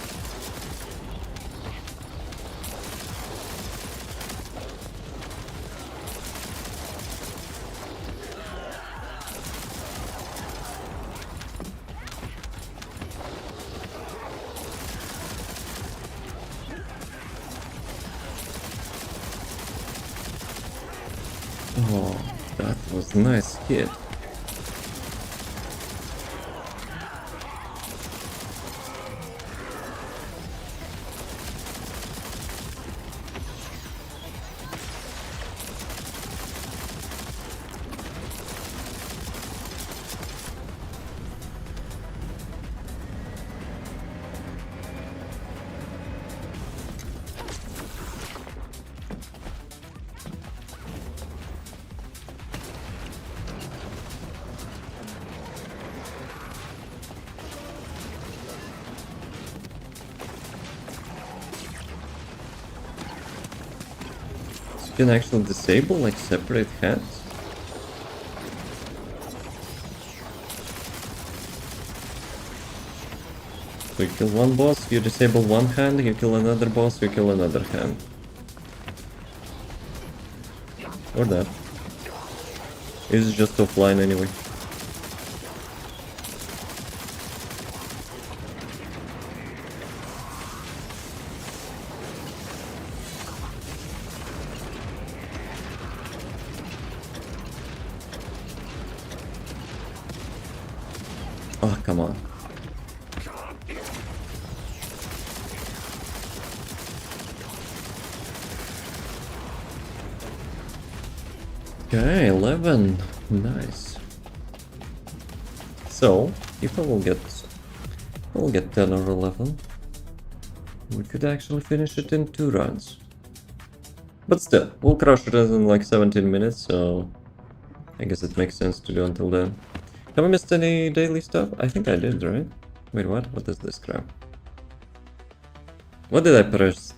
Oh, that was nice hit. You can actually disable like separate hands. So you kill one boss, you disable one hand, you kill another boss, you kill another hand. Or that. It's just offline anyway. Oh, come on. Okay, 11. Nice. So, if I will get 10 or 11, we could actually finish it in 2 runs. But still, we'll crush it in like 17 minutes, so I guess it makes sense to do until then. Have I missed any daily stuff? I think I did, right? Wait, what? What is this crap? What did I press?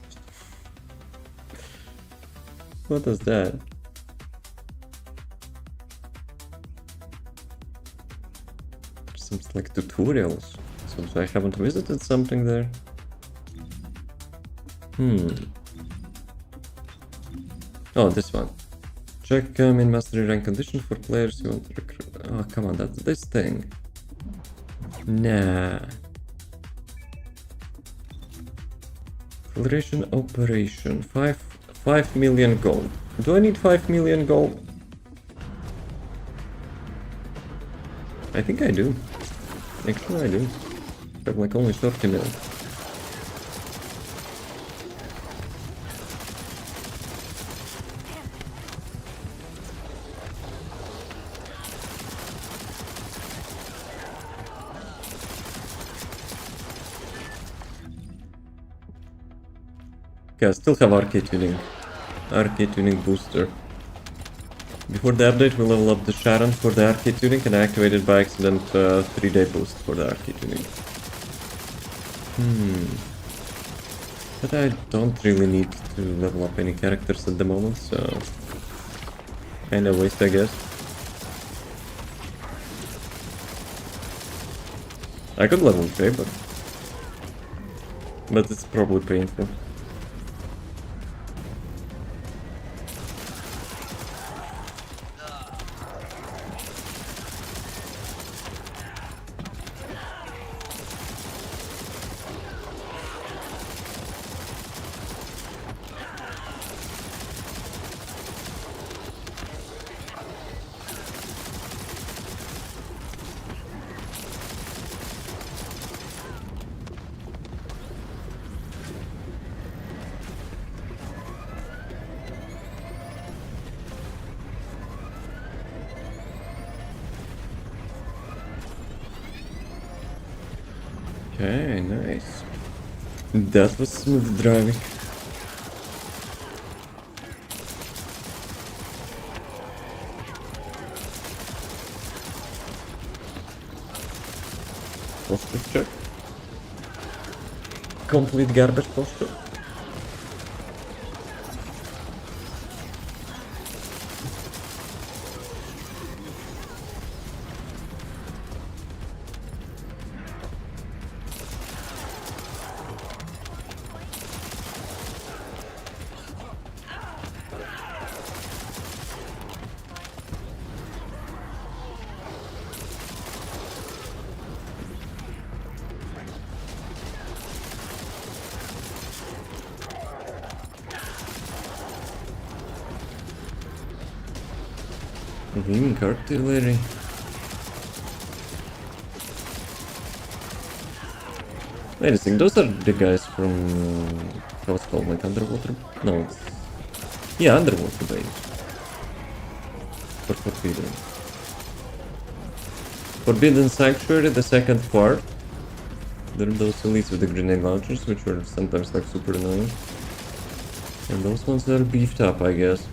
What is that? Seems like tutorials. So I haven't visited something there. Oh, this one. Check in mastery rank condition for players you want to recruit. Oh, come on, that's this thing. Nah. Acceleration operation. 5 million gold. Do I need 5 million gold? I think I do. Actually, I do. I have like only 30 mil. Okay, I still have arcade tuning. Arcade tuning booster. Before the update, we level up the SHAREN for the arcade tuning and I activated by accident 3-day boost for the arcade tuning. But I don't really need to level up any characters at the moment, so kinda waste, I guess. I could level Jay, but it's probably painful. Okay, nice. That was smooth driving. Posture check. Complete garbage posture. Wing artillery. Wait a second, those are the guys from how it's called, like underwater? No, it's... yeah, underwater base. For Forbidden. Forbidden Sanctuary, the second part. There are those elites with the grenade launchers, which were sometimes like super annoying. And those ones are beefed up, I guess.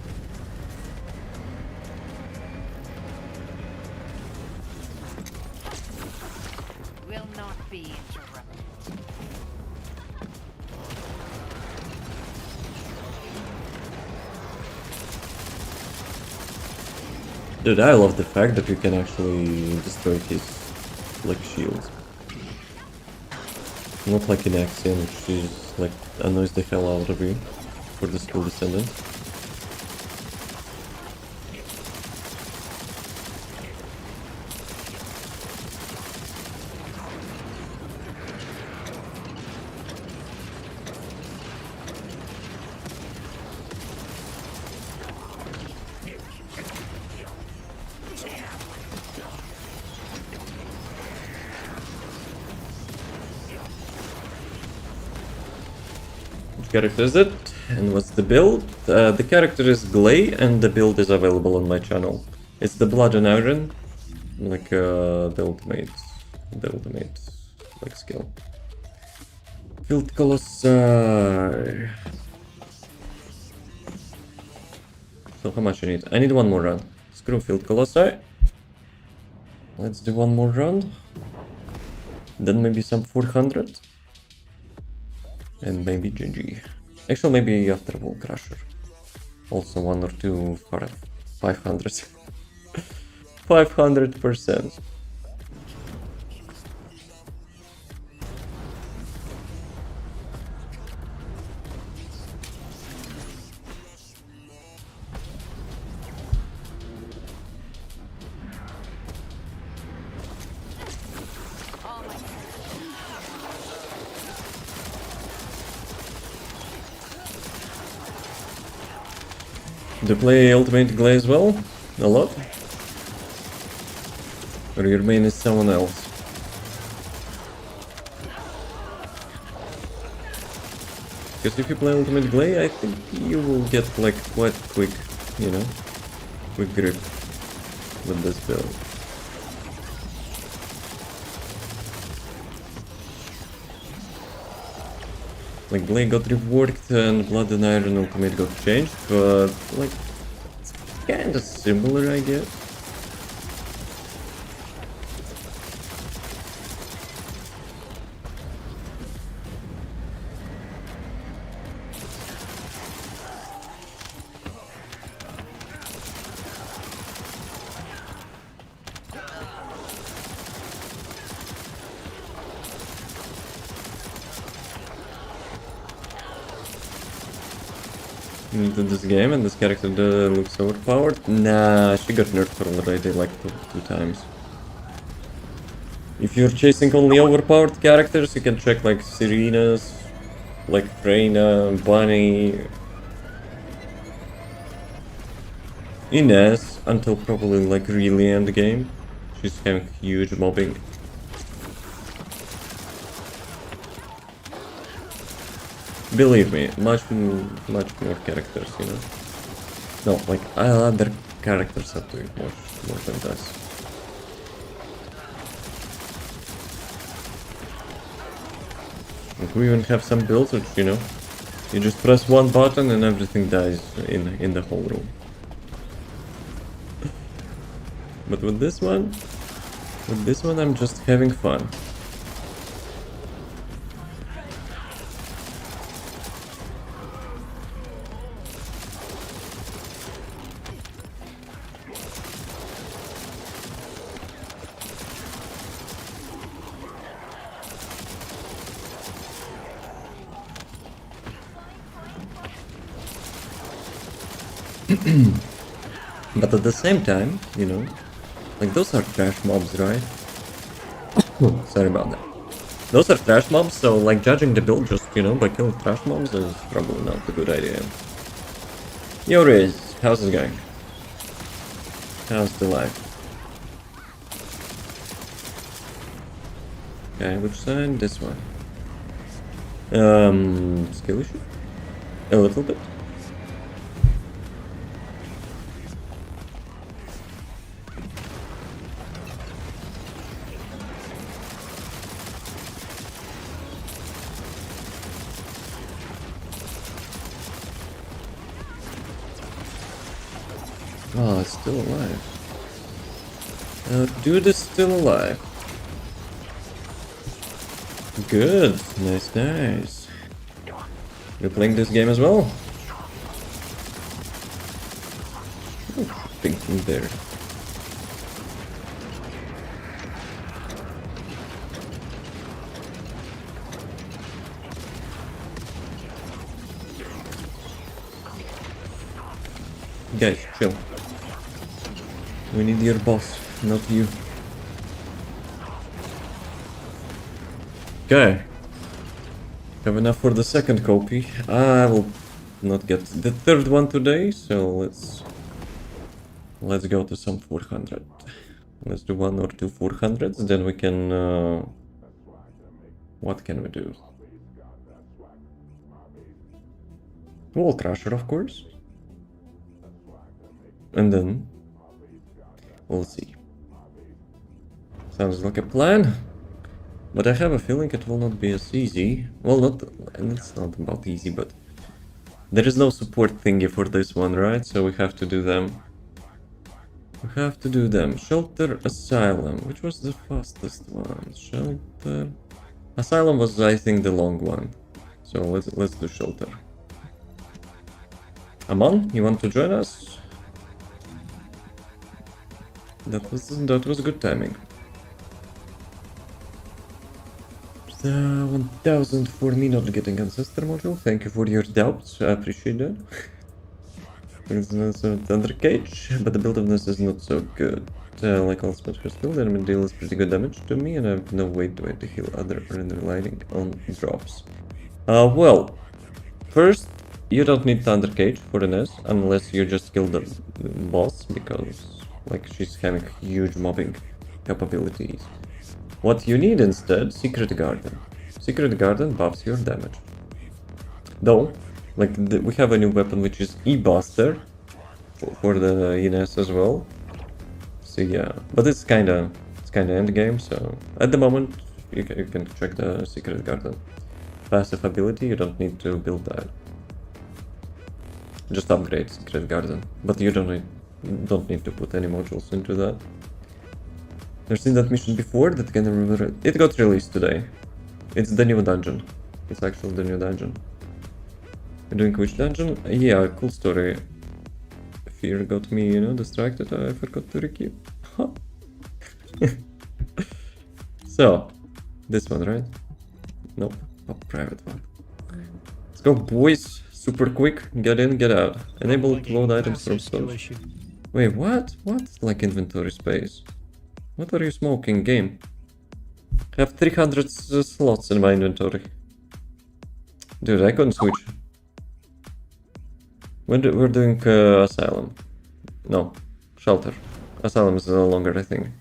Will not be interrupted. Dude, I love the fact that you can actually destroy his like shields. Not like in Axiom, which is like annoys the hell out of you for the school Descendant. Character is it, and what's the build? The character is Glay, and the build is available on my channel. It's the Blood and Iron, like the ultimate like skill. Field Colossi. So how much I need? I need one more run. Screw Field Colossi. Let's do one more run. Then maybe some 400. And maybe GG. Actually, maybe after Wall Crusher. Also 1 or 2 for 500. 500%. Do you play Ultimate Glay as well? A lot? Or your main is someone else? Because if you play Ultimate Glay, I think you will get like quite quick, you know, quick grip with this build. Like Glay got reworked and Blood and Iron Ultimate got changed, but like it's kinda similar, I guess. Into this game and this character looks overpowered. Nah, she got nerfed already like two times. If you're chasing only overpowered characters, you can check like Serena's, like Freyna, Bunny, Inez until probably like really end game. She's having huge mobbing. Believe me, much more characters, you know. No, like other characters are doing more than this. Like we even have some builds which, you know, you just press one button and everything dies in the whole room. But with this one I'm just having fun. But at the same time, you know, like those are trash mobs, right? Sorry about that. Those are trash mobs, so like judging the build just, you know, by killing trash mobs is probably not a good idea. Yo Riz, how's it going? How's the life? Okay, which side? This one. Skill issue? A little bit. Oh, it's still alive. Dude is still alive. Good. Nice, nice. You're playing this game as well? Oh, thinking there. Guys, chill. We need your boss, not you. Okay. Have enough for the second copy. I will not get the third one today, so let's go to some 400. Let's do one or two 400s, then we can what can we do? Wall Crusher, of course. And then we'll see. Sounds like a plan. But I have a feeling it will not be as easy. Well, it's not about easy, but there is no support thingy for this one, right? So we have to do them. We have to do them. Shelter, Asylum. Which was the fastest one? Shelter. Asylum was, I think, the long one. So let's do Shelter. Amon, you want to join us? That was good timing. 1000 for me not getting ancestor module. Thank you for your doubts. I appreciate that. It's not so Thunder Cage, but the build of this is not so good. Like all Smash build, enemy deals pretty good damage to me, and I have no way to heal other render lighting on drops. Well, first, you don't need Thunder Cage for an S, unless you just kill the boss, because like she's having huge mobbing capabilities. What you need instead, Secret Garden. Secret Garden buffs your damage. Though, like, we have a new weapon which is E-Buster for the Ines as well. So yeah, but it's kinda end game. So at the moment, you can check the Secret Garden. Passive ability, you don't need to build that. Just upgrade Secret Garden, but you don't need to put any modules into that. There's seen that mission before that can remember. It got released today. It's the new dungeon. It's actually the new dungeon. You're doing which dungeon? Yeah, cool story. Fear got me, you know, distracted. I forgot to requeue. So, this one, right? Nope, a private one. Let's go, boys. Super quick. Get in, get out. Enable to load items from stores. Wait, what? What? Like inventory space? What are you smoking, game? I have 300 slots in my inventory. Dude, I couldn't switch. We're doing Asylum. No, Shelter. Asylum is no longer a thing.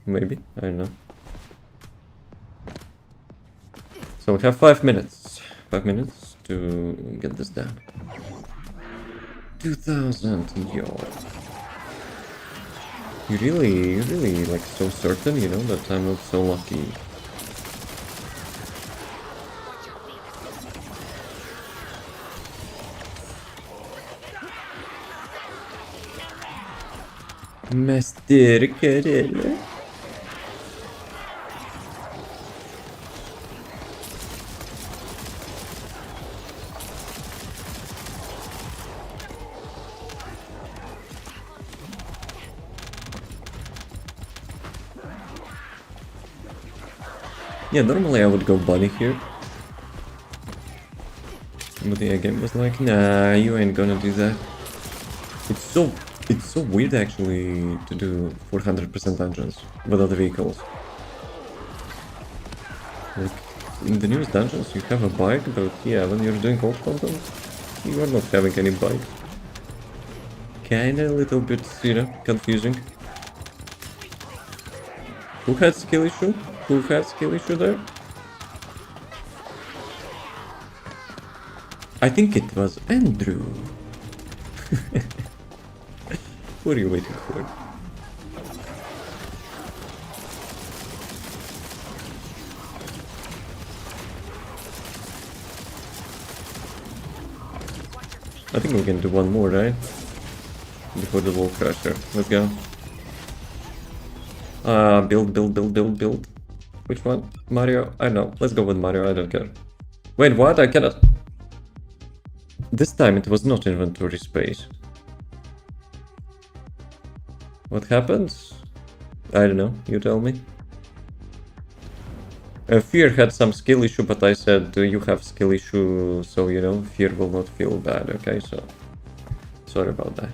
Maybe, I don't know. So we have 5 minutes. 5 minutes to get this done. 2000, yo. You really like so certain, you know, that I'm not so lucky. Master Karela. Yeah, normally I would go bunny here. But the game was like, nah, you ain't gonna do that. It's so weird actually to do 400% dungeons without the vehicles. Like, in the newest dungeons you have a bike, but yeah, when you're doing old content, you are not having any bike. Kinda a little bit, you know, confusing. Who had skill issue? Who had skill issue there? I think it was Andrew. What are you waiting for? I think we can do one more, right? Before the wall crusher. Let's go. Build. Which one? Mario? I don't know. Let's go with Mario, I don't care. Wait, what? I cannot... This time it was not inventory space. What happens? I don't know, you tell me. Fear had some skill issue, but I said you have skill issue, so you know, Fear will not feel bad, okay? So, sorry about that.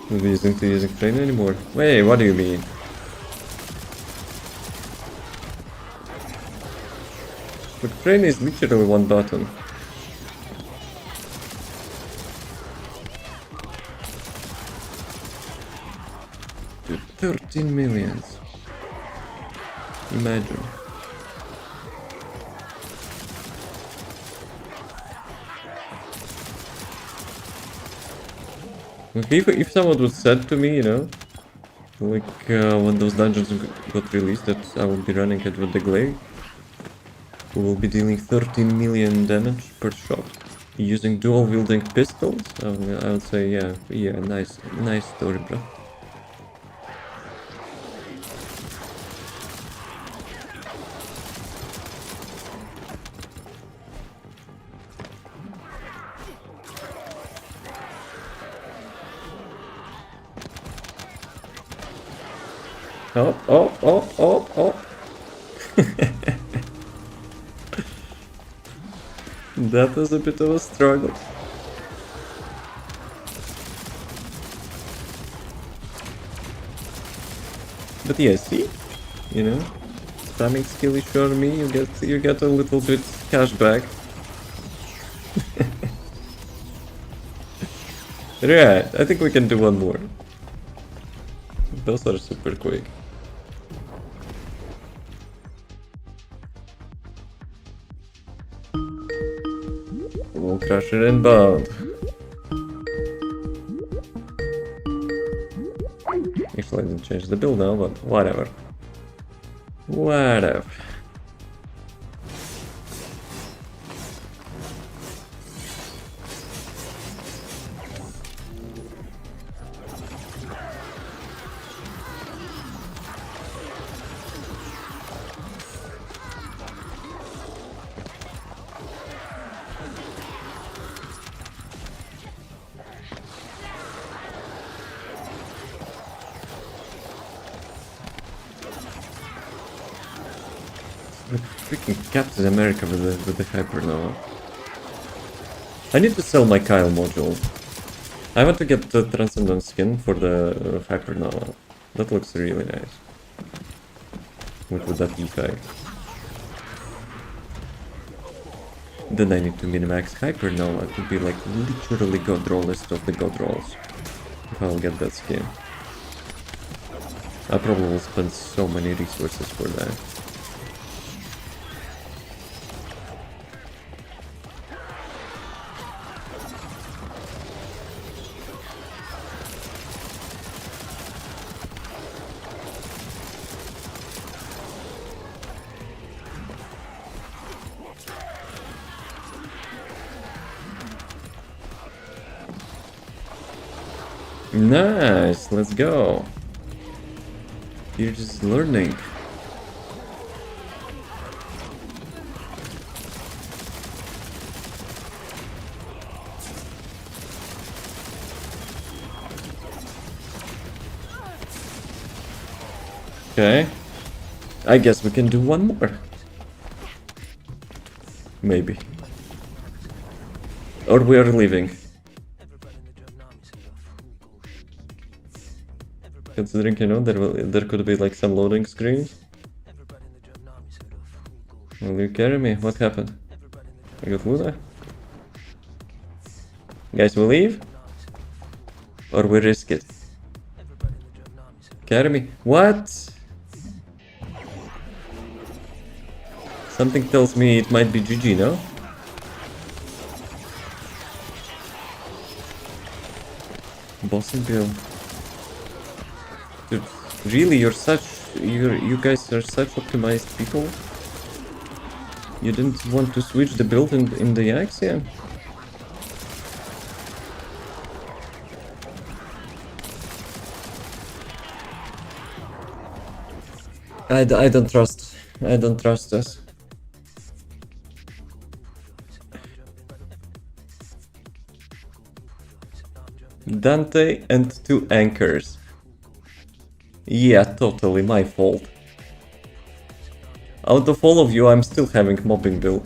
Not using train anymore. Wait, what do you mean? The train is literally one button. Dude, 13 millions. Imagine. If someone would said to me, you know, like when those dungeons got released, that I will be running it with the glaive, who will be dealing 13 million damage per shot using dual wielding pistols, I would say yeah, nice story, bro. Oh. That was a bit of a struggle. But yeah, see? You know? Spamming skill issue on me, you get a little bit cash back. Right, I think we can do one more. Those are super quick. Soul Crusher inbound. Actually, I didn't change the build now, but whatever. Whatever. Freaking Captain America with the Hypernova. I need to sell my Kyle module. I want to get the Transcendent skin for the Hypernova. That looks really nice. With that effect. Then I need to min-max Hypernova to be like literally god rollist of the god rolls. If I'll get that skin. I probably will spend so many resources for that. Nice, let's go. You're just learning. Okay. I guess we can do one more. Maybe. Or we are leaving. Considering, you know, there could be like some loading screens. Will you carry me? What happened? I got Luna? Guys, we leave? Or we risk it? Carry me? What? Something tells me it might be GG, no? Boss and Bill. Dude, really, you guys are such optimized people? You didn't want to switch the build in the Axiom? I don't trust us. Dante and 2 anchors. Yeah, totally my fault. Out of all of you, I'm still having mobbing bill.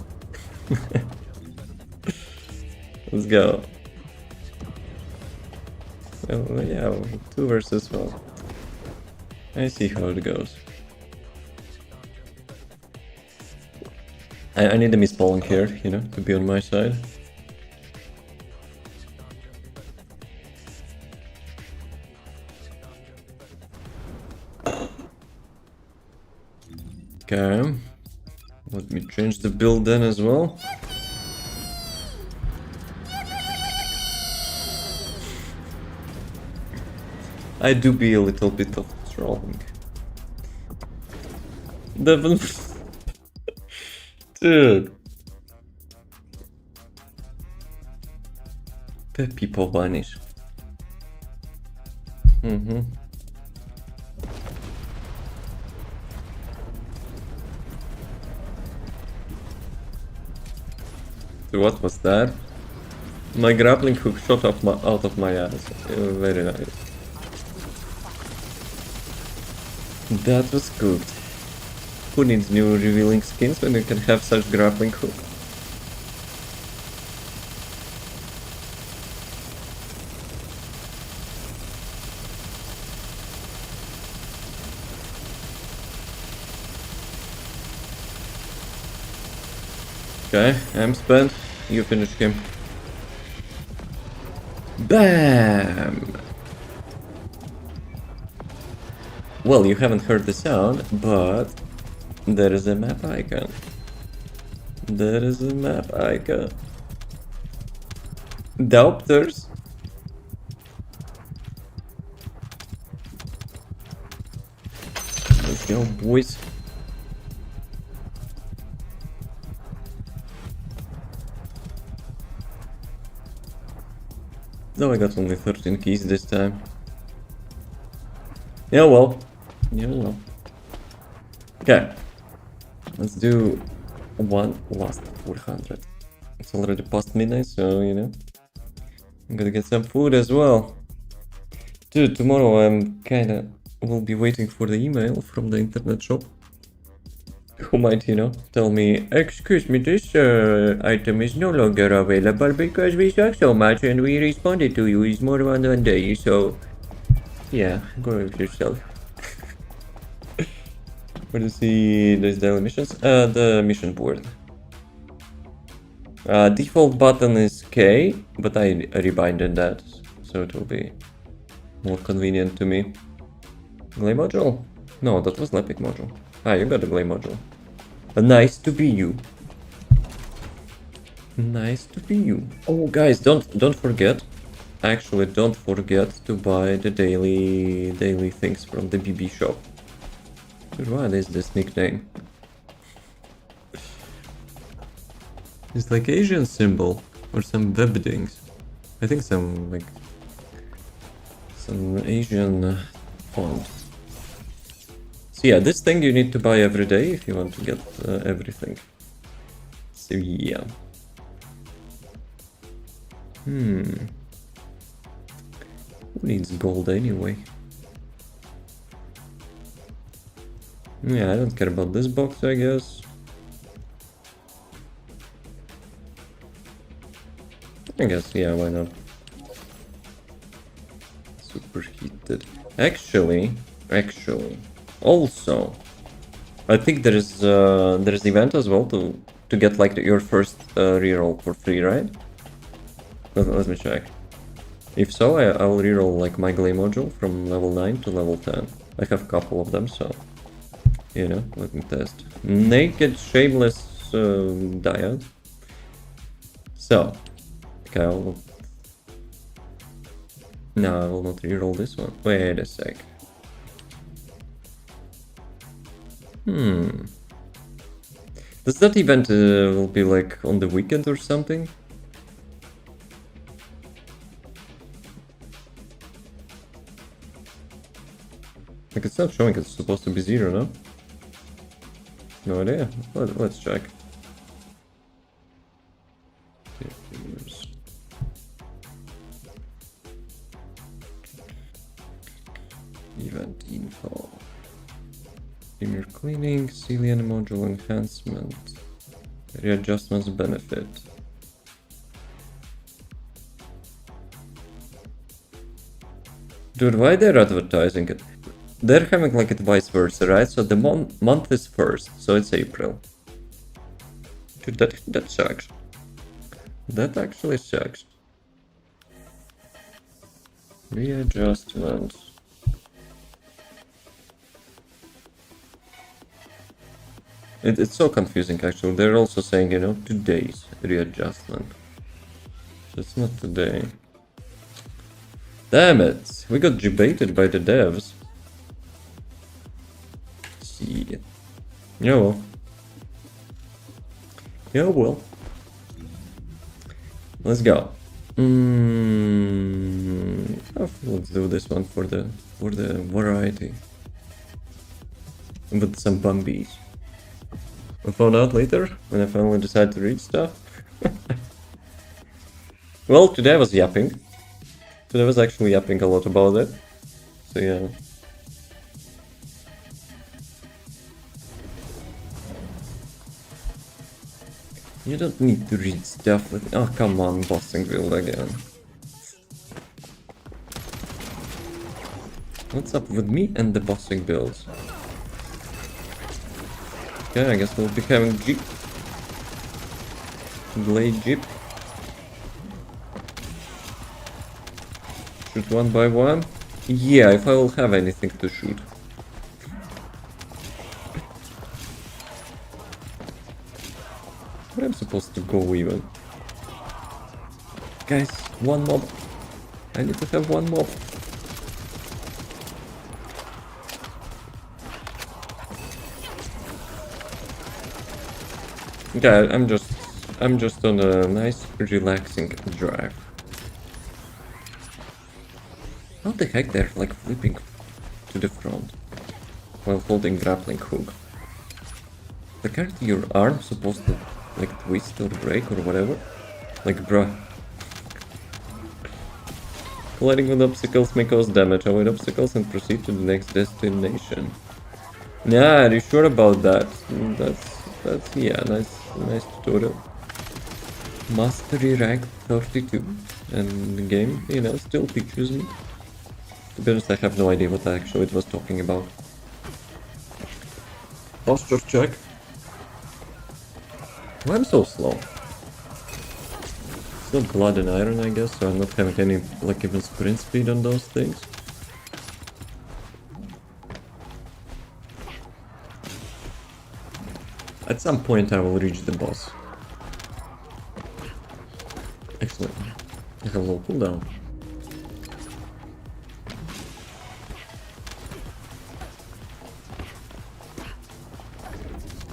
Let's go. Well, yeah, 2 versus 1. I see how it goes. I need a misspawning here, you know, to be on my side. Okay, let me change the build then as well. I do be a little bit of trolling. Devon. Dude. People vanish. What was that? My grappling hook shot out of my ass. Very nice. That was cooked. Who needs new revealing skins when you can have such grappling hook? Okay, I'm spent. You finish him. BAM! Well, you haven't heard the sound, but there is a map icon. There is a map icon. Doubters. Let's go, boys. No, I got only 13 keys this time. Yeah, well. Yeah, well. Okay. Let's do one last 400. It's already past midnight, so, you know. I'm gonna get some food as well. Dude, tomorrow I'm kinda... will be waiting for the email from the internet shop. Who might, you know, tell me, excuse me, this item is no longer available because we suck so much and we responded to you is more than 1 day, so... Yeah, go with yourself. Where do you see these daily missions? The mission board. Default button is K, but I rebinded that, so it will be more convenient to me. Glay module? No, that was Lepic module. Ah, you got the Glay module. Nice to be you. Nice to be you. Oh, guys, don't forget. Actually, don't forget to buy the daily things from the BB shop. What is this nickname? It's like Asian symbol or some web things. I think some like some Asian font. So yeah, this thing you need to buy every day if you want to get everything. So yeah. Who needs gold anyway? Yeah, I don't care about this box, I guess. I guess, yeah, why not? Superheated. Actually, also, I think there's event as well to get like your first reroll for free, right? Let me check. If so, I will reroll like my Glay module from level 9 to level 10. I have a couple of them, so you know, let me test. Naked Shameless Dyad. So, okay, I will... No, I will not reroll this one. Wait a sec. Does that event will be like on the weekend or something? Like it's not showing, it's supposed to be 0, no? No idea. Let's check. Event info. Premier cleaning, KEELAN module enhancement, readjustments benefit. Dude, why they're advertising it? They're having like it vice versa, right? So the month is first, so it's April. Dude, that sucks. That actually sucks. Readjustments. It's so confusing actually. They're also saying, you know, today's readjustment. So it's not today. Damn it! We got debated by the devs. See. Yeah, well. Yeah, well. Let's go. Let's do this one for the variety. With some bumbies. We'll find out later when I finally decide to read stuff. Well, today I was yapping. Today I was actually yapping a lot about it. So yeah. You don't need to read stuff with... Oh, come on, bossing build again. What's up with me and the bossing builds? Okay, I guess we'll be having Jeep. Glade Jeep. Shoot one by one. Yeah, if I will have anything to shoot. Where I'm supposed to go even? Guys, one mob. I need to have one mob. Okay, I'm just on a nice relaxing drive. How the heck they're like flipping to the front while holding grappling hook? Like, aren't your arms supposed to like twist or break or whatever? Like, bruh. Colliding with obstacles may cause damage. Avoid obstacles and proceed to the next destination. Yeah, are you sure about that? That's yeah, nice tutorial. Mastery rank 32, and the game, you know, still teaches me. To be honest, I have no idea what actually it was talking about. Posture check. Why I'm so slow? Still blood and iron, I guess, so I'm not having any, like, even sprint speed on those things. At some point I will reach the boss. Excellent. I have a low cooldown.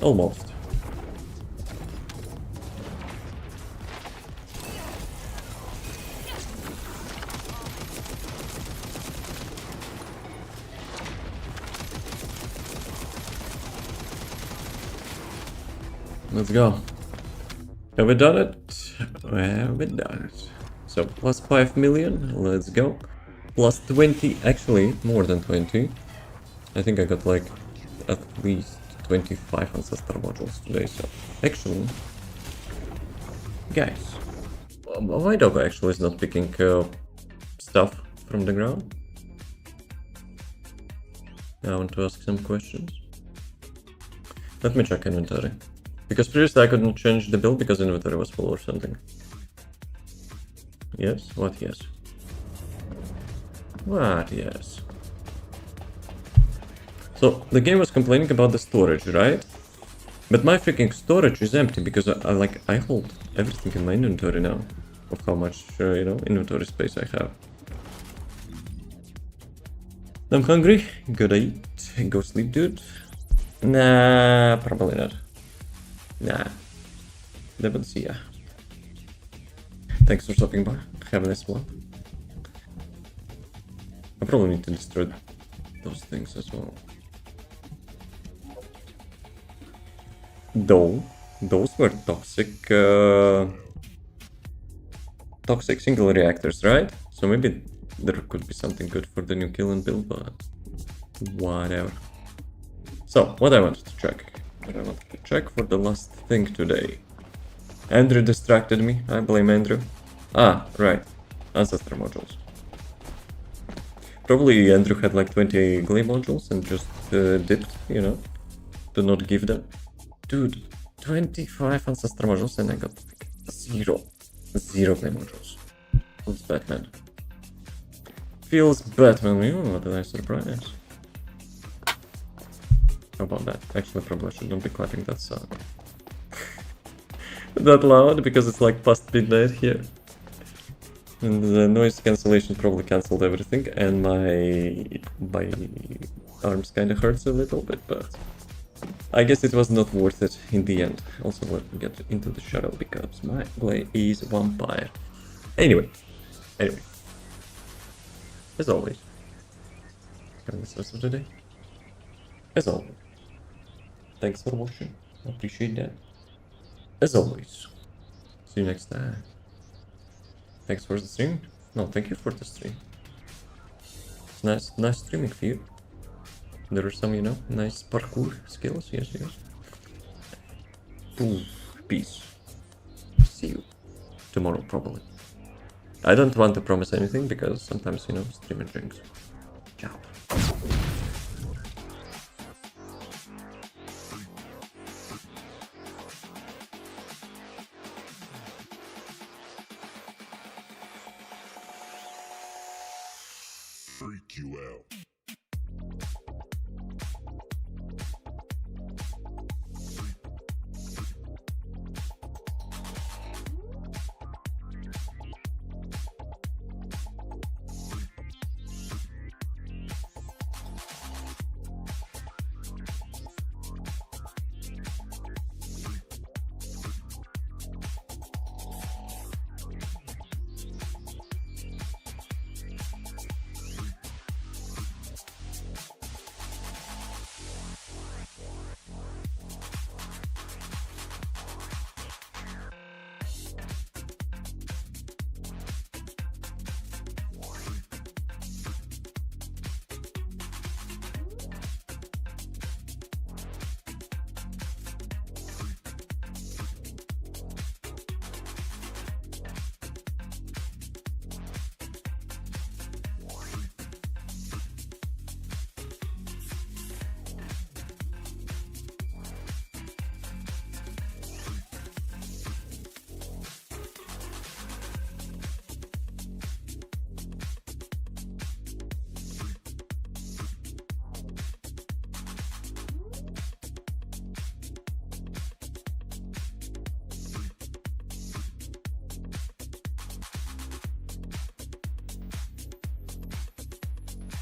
Almost. Let's go. Have we done it? Have we done it? So, plus 5 million, let's go. Plus 20, actually, more than 20. I think I got like at least 25 ancestor modules today, so actually, guys, my dog actually is not picking stuff from the ground. I want to ask some questions. Let me check inventory. Because previously I couldn't change the build because inventory was full or something. Yes? What yes? What yes? So, the game was complaining about the storage, right? But my freaking storage is empty because I hold everything in my inventory now. Of how much, you know, inventory space I have. I'm hungry. Gotta eat. Go sleep, dude. Nah, probably not. Nah. Never see ya. Thanks for stopping by. Have a nice one. I probably need to destroy those things as well. Though, those were toxic single reactors, right? So maybe there could be something good for the new KEELAN build, but whatever. So, what I wanted to check for the last thing today. Andrew distracted me. I blame Andrew. Ah, right. Ancestor modules. Probably Andrew had like 20 glay modules and just dipped, you know, to not give them. Dude, 25 ancestor modules and I got like zero glay modules. Feels Batman. Feels Batman. What a nice surprise. How about that? Actually, probably I shouldn't be clapping that song that loud because it's like past midnight here. And the noise cancellation probably cancelled everything, and my arms kind of hurts a little bit, but I guess it was not worth it in the end. Also, let me get into the shadow because my blade is vampire. Anyway, as always, have a nice rest of the day. As always, thanks for watching. I appreciate that. As always, see you next time. Thanks for the stream. No, thank you for the stream. It's nice streaming for you. There are some, you know, nice parkour skills. Yes. Ooh, peace. See you tomorrow, probably. I don't want to promise anything because sometimes, you know, streaming drinks. Ciao. Freak you out.